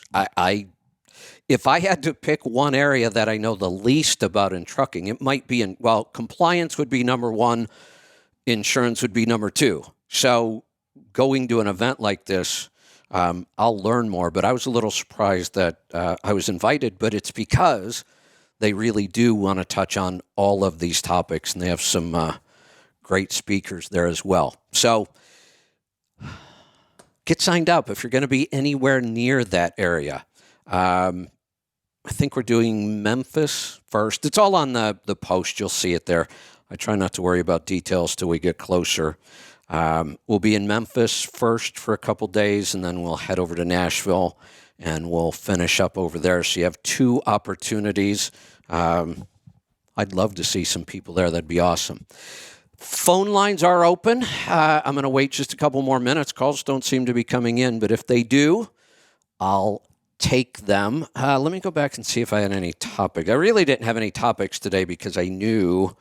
if I had to pick one area that I know the least about in trucking, it might be compliance would be number one, insurance would be number two. So going to an event like this, I'll learn more, but I was a little surprised that I was invited, but it's because they really do want to touch on all of these topics, and they have some great speakers there as well. So get signed up if you're going to be anywhere near that area. I think we're doing Memphis first. It's all on the post. You'll see it there. I try not to worry about details till we get closer. We'll be in Memphis first for a couple days, and then we'll head over to Nashville, and we'll finish up over there. So you have two opportunities. I'd love to see some people there. That'd be awesome. Phone lines are open. I'm going to wait just a couple more minutes. Calls don't seem to be coming in, but if they do, I'll take them. Let me go back and see if I had any topics. I really didn't have any topics today because I knew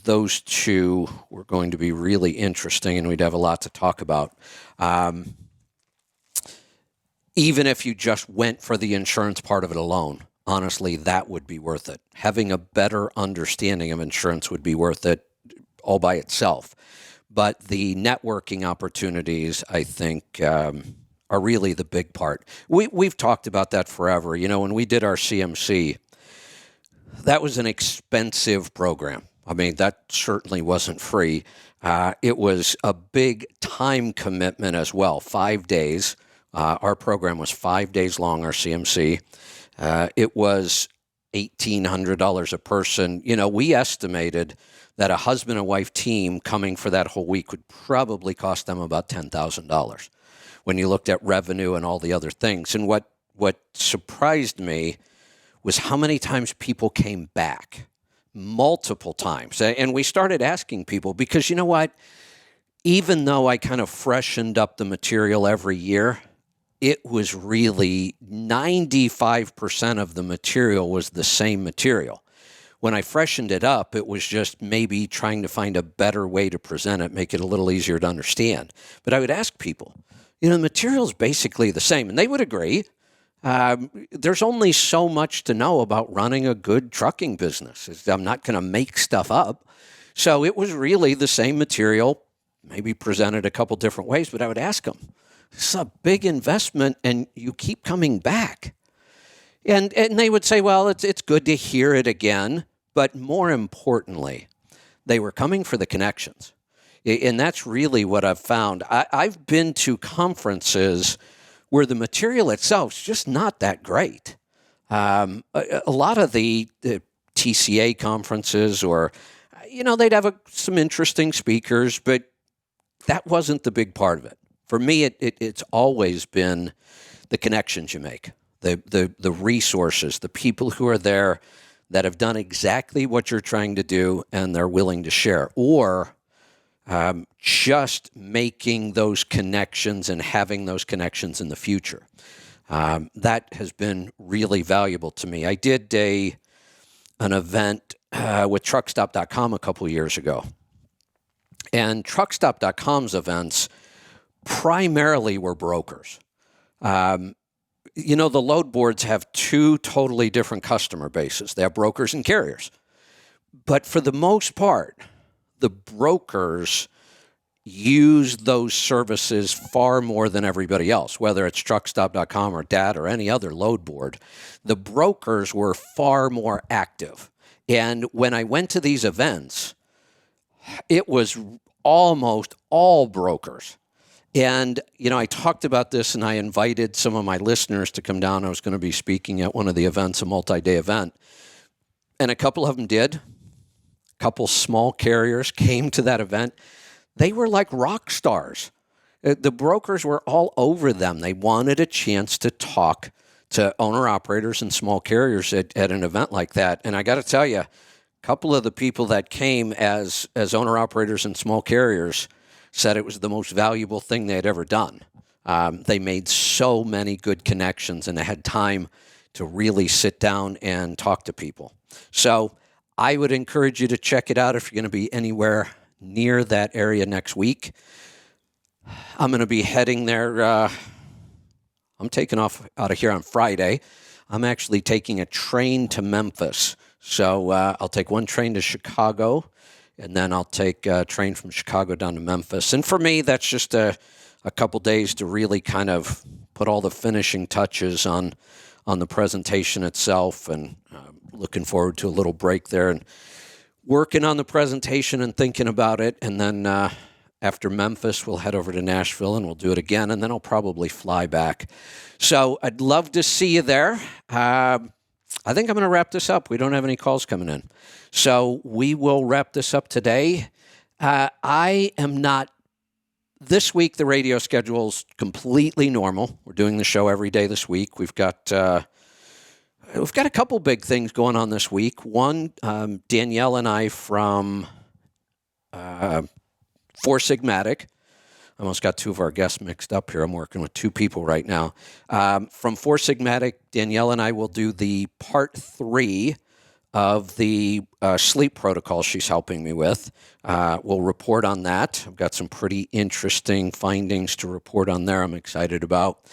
those two were going to be really interesting and we'd have a lot to talk about. Even if you just went for the insurance part of it alone, honestly, that would be worth it. Having a better understanding of insurance would be worth it all by itself. But the networking opportunities, I think, are really the big part. We've talked about that forever. You know, when we did our CMC, that was an expensive program. I mean, that certainly wasn't free. It was a big time commitment as well, 5 days. Our program was 5 days long, our CMC. It was $1,800 a person. You know, we estimated that a husband and wife team coming for that whole week would probably cost them about $10,000 when you looked at revenue and all the other things. And what surprised me was how many times people came back, multiple times. And we started asking people because, you know what, even though I kind of freshened up the material every year, it was really 95% of the material was the same material. When I freshened it up, it was just maybe trying to find a better way to present it, make it a little easier to understand. But I would ask people, you know, the material's basically the same, and they would agree. There's only so much to know about running a good trucking business. I'm not going to make stuff up. So it was really the same material, maybe presented a couple different ways, but I would ask them, this is a big investment and you keep coming back. And they would say, well, it's good to hear it again. But more importantly, they were coming for the connections. And that's really what I've found. I've been to conferences where the material itself is just not that great. A lot of the TCA conferences or, you know, they'd have some interesting speakers, but that wasn't the big part of it. For me, it's always been the connections you make, the resources, the people who are there that have done exactly what you're trying to do and they're willing to share, or just making those connections and having those connections in the future. That has been really valuable to me. I did an event with Truckstop.com a couple of years ago, and Truckstop.com's events primarily were brokers. You know, the load boards have two totally different customer bases. They have brokers and carriers. But for the most part, the brokers, use those services far more than everybody else, whether it's truckstop.com or DAT or any other load board. The brokers were far more active. And when I went to these events, it was almost all brokers. And, I talked about this and I invited some of my listeners to come down. I was going to be speaking at one of the events, a multi-day event. And a couple of them did. A couple small carriers came to that event. They were like rock stars. The brokers were all over them. They wanted a chance to talk to owner-operators and small carriers at an event like that. And I got to tell you, a couple of the people that came as owner-operators and small carriers said it was the most valuable thing they had ever done. They made so many good connections, and they had time to really sit down and talk to people. So I would encourage you to check it out if you're going to be anywhere near that area next week. I'm going to be heading there. I'm taking off out of here on Friday. I'm actually taking a train to Memphis. So I'll take one train to Chicago, and then I'll take a train from Chicago down to Memphis. And for me, that's just a couple days to really kind of put all the finishing touches on the presentation itself, and looking forward to a little break there and working on the presentation and thinking about it. And then after Memphis, we'll head over to Nashville and we'll do it again. And then I'll probably fly back. So I'd love to see you there. I think I'm going to wrap this up. We don't have any calls coming in. So we will wrap this up today. I am not, this week, the radio schedule's completely normal. We're doing the show every day this week. We've got a couple big things going on this week. One, Danielle and I from Four Sigmatic. I almost got two of our guests mixed up here. I'm working with two people right now. From Four Sigmatic, Danielle and I will do the part 3 of the sleep protocol she's helping me with. We'll report on that. I've got some pretty interesting findings to report on there I'm excited about.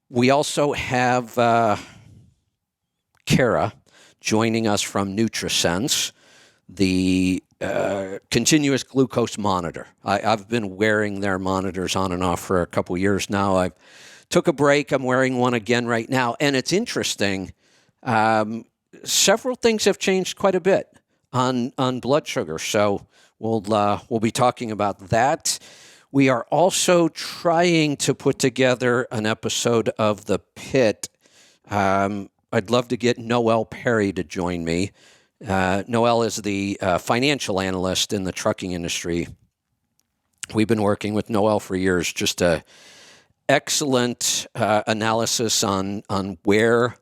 We also have Kara joining us from NutriSense, the continuous glucose monitor. I've been wearing their monitors on and off for a couple years now. I took a break. I'm wearing one again right now. And it's interesting. Several things have changed quite a bit on blood sugar. So we'll be talking about that. We are also trying to put together an episode of The Pit. I'd love to get Noel Perry to join me. Noel is the financial analyst in the trucking industry. We've been working with Noel for years, just a excellent analysis on where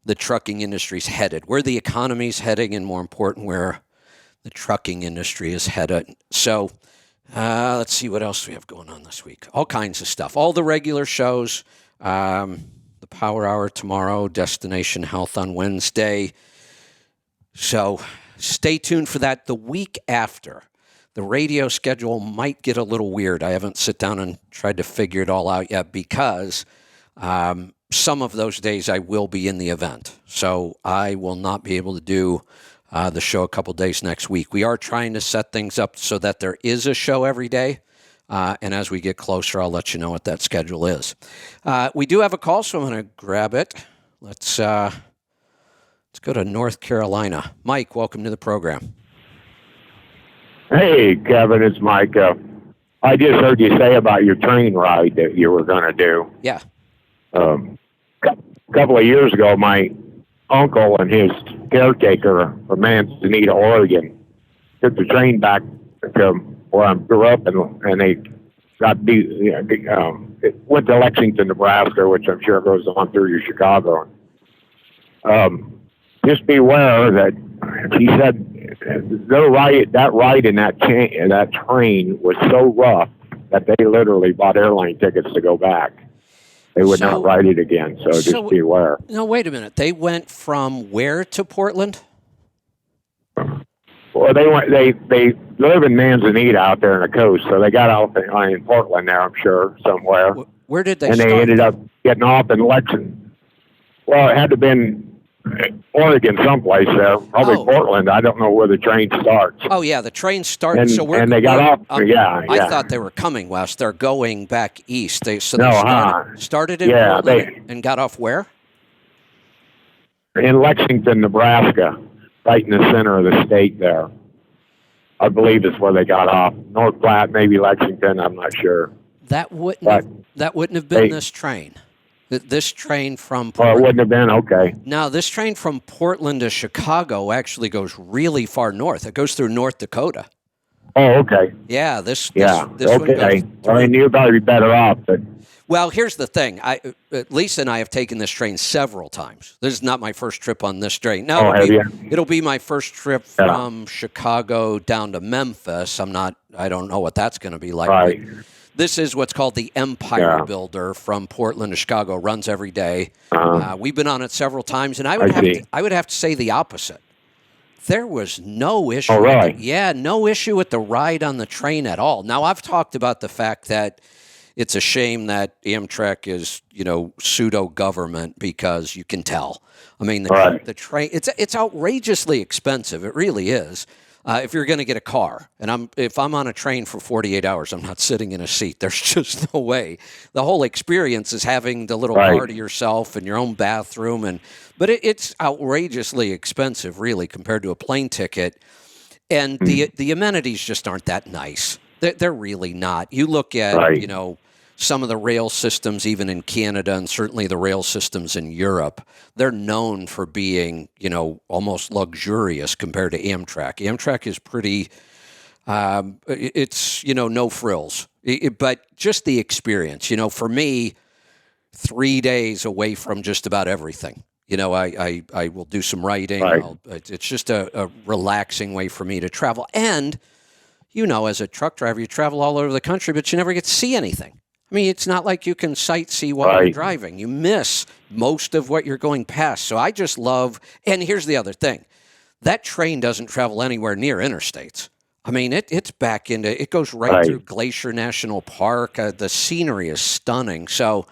the trucking industry is headed, where the economy is heading, and more important, where the trucking industry is headed. So let's see what else we have going on this week. All kinds of stuff. All the regular shows, the Power Hour tomorrow, Destination Health on Wednesday. So stay tuned for that. The week after, the radio schedule might get a little weird. I haven't sit down and tried to figure it all out yet because some of those days I will be in the event. So I will not be able to do the show a couple days next week. We are trying to set things up so that there is a show every day. And as we get closer, I'll let you know what that schedule is. We do have a call, so I'm going to grab it. Let's go to North Carolina. Mike, welcome to the program. Hey, Kevin, it's Mike. I just heard you say about your train ride that you were going to do. Yeah. A couple of years ago, my uncle and his caretaker from Manzanita, Oregon, took the train back to where I grew up, and they it went to Lexington, Nebraska, which I'm sure goes on through to Chicago. Just beware that he said that ride in that train was so rough that they literally bought airline tickets to go back. They would not ride it again, so just beware. No, wait a minute. They went from where to Portland? Well, they live in Manzanita out there on the coast, so they got out in Portland there, I'm sure, somewhere. Where did they start? And they ended up getting off in Lexington. Well, it had to have been Oregon, someplace there, probably Oh. Portland. I don't know where the train starts. Oh yeah, the train started. And, So and they got off. I thought they were coming west. They're going back east. They started in Yeah, Portland and got off where? In Lexington, Nebraska, right in the center of the state there. I believe is where they got off. North Platte, maybe Lexington. I'm not sure. That wouldn't have been they- this train. This train from Oh, it Portland. wouldn't have been okay. Now, this train from Portland to Chicago actually goes really far north. It goes through North Dakota. Oh, okay. Yeah, this Yeah. one Okay. goes Well, then you'd probably be better off. But Well, here's the thing. Lisa and I have taken this train several times. This is not my first trip on this train. No, it'll be my first trip from Chicago down to Memphis. I don't know what that's going to be like. Right. This is what's called the Empire Builder from Portland to Chicago. Runs every day. We've been on it several times, and I would have to say the opposite. There was no issue. Oh, really? No issue with the ride on the train at all. Now, I've talked about the fact that it's a shame that Amtrak is, pseudo-government because you can tell. I mean, the train, it's outrageously expensive. It really is. If you're going to get a car, and if I'm on a train for 48 hours, I'm not sitting in a seat. There's just no way. The whole experience is having the little car to yourself and your own bathroom, but it's outrageously expensive, really, compared to a plane ticket. And the amenities just aren't that nice. They're really not. You look at some of the rail systems, even in Canada, and certainly the rail systems in Europe, they're known for being, almost luxurious compared to Amtrak. Amtrak is pretty, it's, no frills. But just the experience, for me, 3 days away from just about everything. I will do some writing. It's just a relaxing way for me to travel. And, as a truck driver, you travel all over the country, but you never get to see anything. I mean, it's not like you can sightsee while you're driving. You miss most of what you're going past. So I just love, and here's the other thing. That train doesn't travel anywhere near interstates. I mean, it goes right through Glacier National Park. The scenery is stunning. So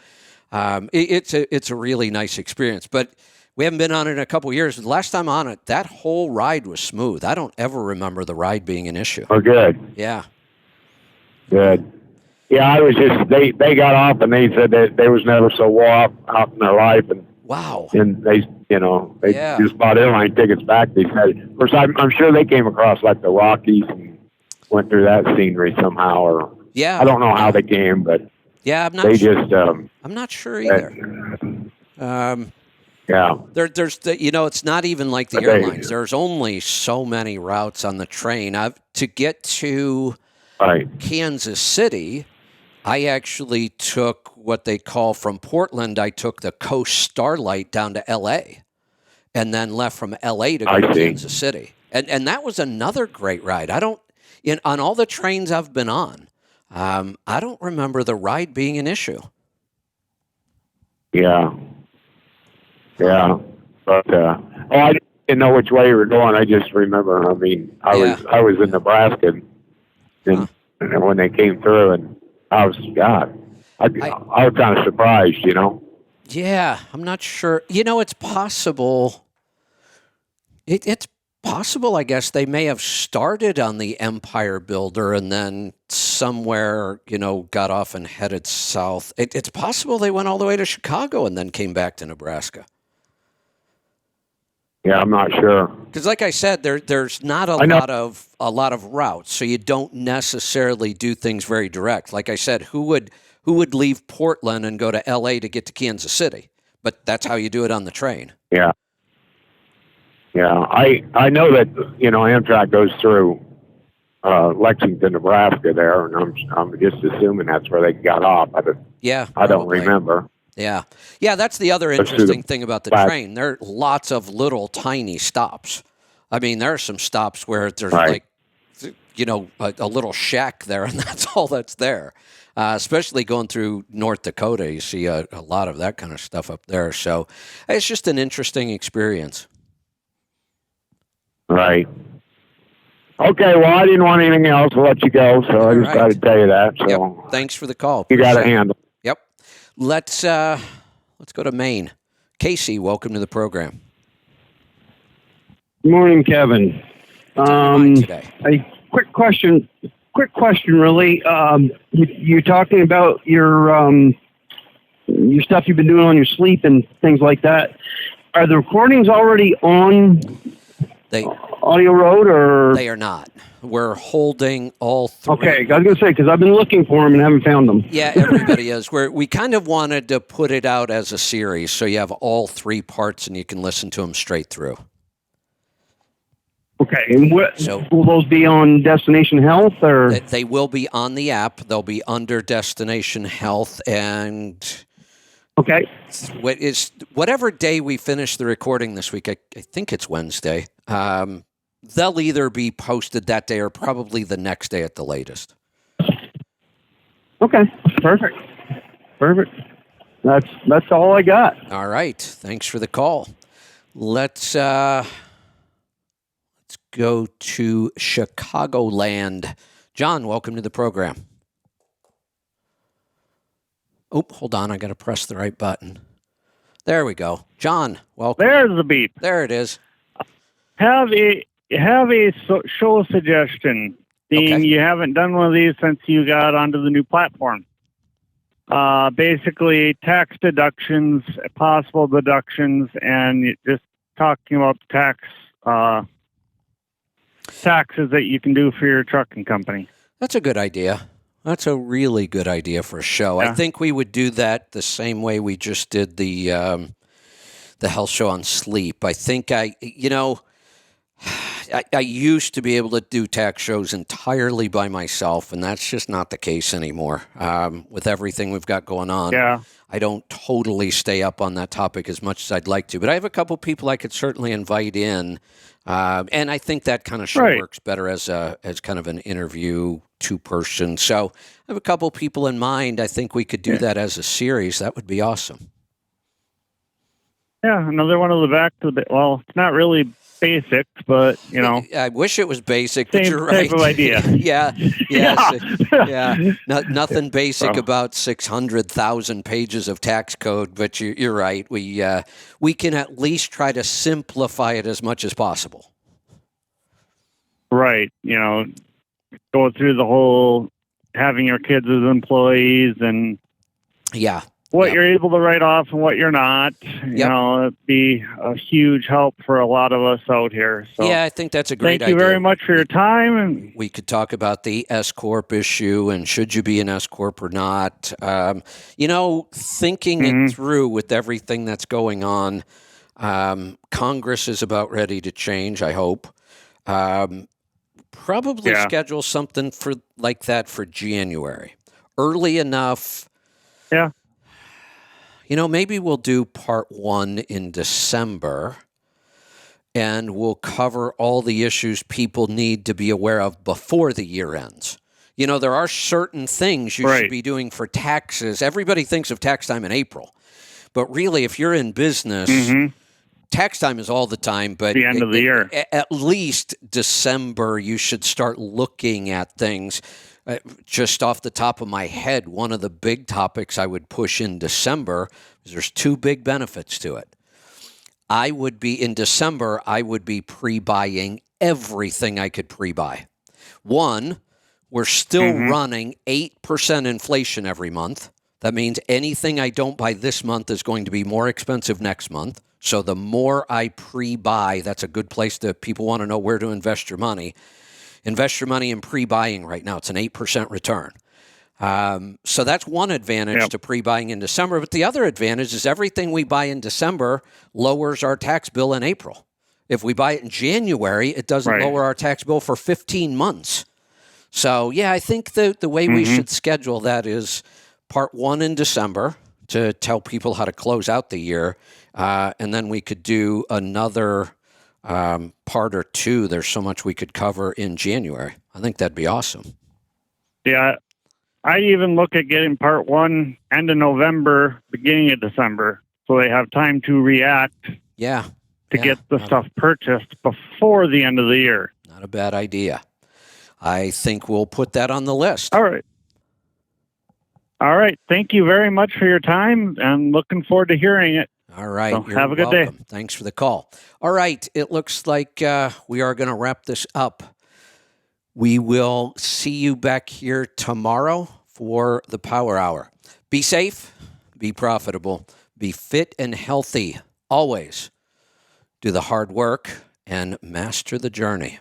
it's a really nice experience. But we haven't been on it in a couple of years. The last time on it, that whole ride was smooth. I don't ever remember the ride being an issue. Oh, good. Yeah. Good. Yeah, I was just, they got off and they said that they was never so wore out in their life. And wow. And they just bought airline tickets back. They said, of course, I'm sure they came across like the Rockies and went through that scenery somehow. Or I don't know how they came, but I'm not sure. I'm not sure either. There's it's not even like the airlines. There's only so many routes on the train. To get to Kansas City, I actually took what they call from Portland. I took the Coast Starlight down to L.A. and then left from L.A. to go to Kansas City. And that was another great ride. On all the trains I've been on, I don't remember the ride being an issue. Yeah. But I didn't know which way you were going. I just remember. I mean, I was in Nebraska, and when they came through, and I was I was kind of surprised, Yeah, I'm not sure. It's possible. It's possible, I guess, they may have started on the Empire Builder and then somewhere, got off and headed south. It's possible they went all the way to Chicago and then came back to Nebraska. Yeah, I'm not sure. Because, like I said, there's not a lot of routes, so you don't necessarily do things very direct. Like I said, who would leave Portland and go to L.A. to get to Kansas City? But that's how you do it on the train. Yeah. I know that Amtrak goes through Lexington, Nebraska there, and I'm just assuming that's where they got off. I don't remember. Yeah, that's the other interesting thing about the train. There are lots of little tiny stops. I mean, there are some stops where there's a little shack there, and that's all that's there. Especially going through North Dakota, you see a lot of that kind of stuff up there. So it's just an interesting experience. Right. Okay, well, I didn't want anything else. I'll let you go, so I just got to tell you that. So yep. Thanks for the call. You got to handle. Yep. Let's go to Maine. Casey, welcome to the program. Good morning, Kevin. What's on your mind today? A quick question. Really. You're talking about your stuff you've been doing on your sleep and things like that. Are the recordings already on Audio Road, or They are not. We're holding all three. Okay, I was going to say, because I've been looking for them and haven't found them. Yeah, everybody is. We kind of wanted to put it out as a series, so you have all three parts and you can listen to them straight through. Okay, and will those be on Destination Health, or? They will be on the app. They'll be under Destination Health, and Okay. whatever day we finish the recording this week, I think it's Wednesday, they'll either be posted that day or probably the next day at the latest. Okay, perfect. That's all I got. All right. Thanks for the call. Let's go to Chicagoland. John, welcome to the program. Oh, hold on. I got to press the right button. There we go. John, welcome. There's the beep. There it is. Have a show suggestion. Being Okay. you haven't done one of these since you got onto the new platform. Basically, tax deductions, possible deductions, and just talking about taxes that you can do for your trucking company. That's a good idea. That's a really good idea for a show. Yeah. I think we would do that the same way we just did the health show on sleep. I think I used to be able to do tax shows entirely by myself, and that's just not the case anymore. With everything we've got going on, Yeah. I don't totally stay up on that topic as much as I'd like to. But I have a couple people I could certainly invite in, and I think that kind of show Right. works better as kind of an interview, two-person. So I have a couple people in mind. I think we could do that as a series. That would be awesome. Yeah, another one of the back to the, well, it's not really basics, but, I wish it was basic, but same you're right. type of idea. Nothing basic about 600,000 pages of tax code, but you're right. We can at least try to simplify it as much as possible. Right. Go through the whole having your kids as employees and what you're able to write off and what you're not. It'd be a huge help for a lot of us out here. So Yeah, I think that's a great idea. thank you very much for your time. And we could talk about the S-Corp issue and should you be an S-Corp or not. Thinking it through with everything that's going on, Congress is about ready to change, I hope. Probably schedule something like that for January. Early enough. Yeah. Maybe we'll do part 1 in December, and we'll cover all the issues people need to be aware of before the year ends. There are certain things you should be doing for taxes. Everybody thinks of tax time in April, but really, if you're in business, tax time is all the time, but the end of the year. At least December, you should start looking at things. Just off the top of my head, one of the big topics I would push in December is there's 2 big benefits to it. In December, I would be pre-buying everything I could pre-buy. One, we're still running 8% inflation every month. That means anything I don't buy this month is going to be more expensive next month. So the more I pre-buy, that's a good place people want to know where to invest your money. Invest your money in pre-buying right now. It's an 8% return. So that's one advantage to pre-buying in December. But the other advantage is everything we buy in December lowers our tax bill in April. If we buy it in January, it doesn't lower our tax bill for 15 months. So, I think the way we should schedule that is part 1 in December to tell people how to close out the year. And then we could do another part or 2. There's so much we could cover in January. I think that'd be awesome. Yeah. I even look at getting part 1 end of November, beginning of December, so they have time to react to get the stuff purchased before the end of the year. Not a bad idea. I think we'll put that on the list. All right. Thank you very much for your time, and looking forward to hearing it. All right. So You're have a good welcome. day. Thanks for the call. All right. It looks like we are going to wrap this up. We will see you back here tomorrow for the Power Hour. Be safe, be profitable, be fit and healthy. Always do the hard work and master the journey.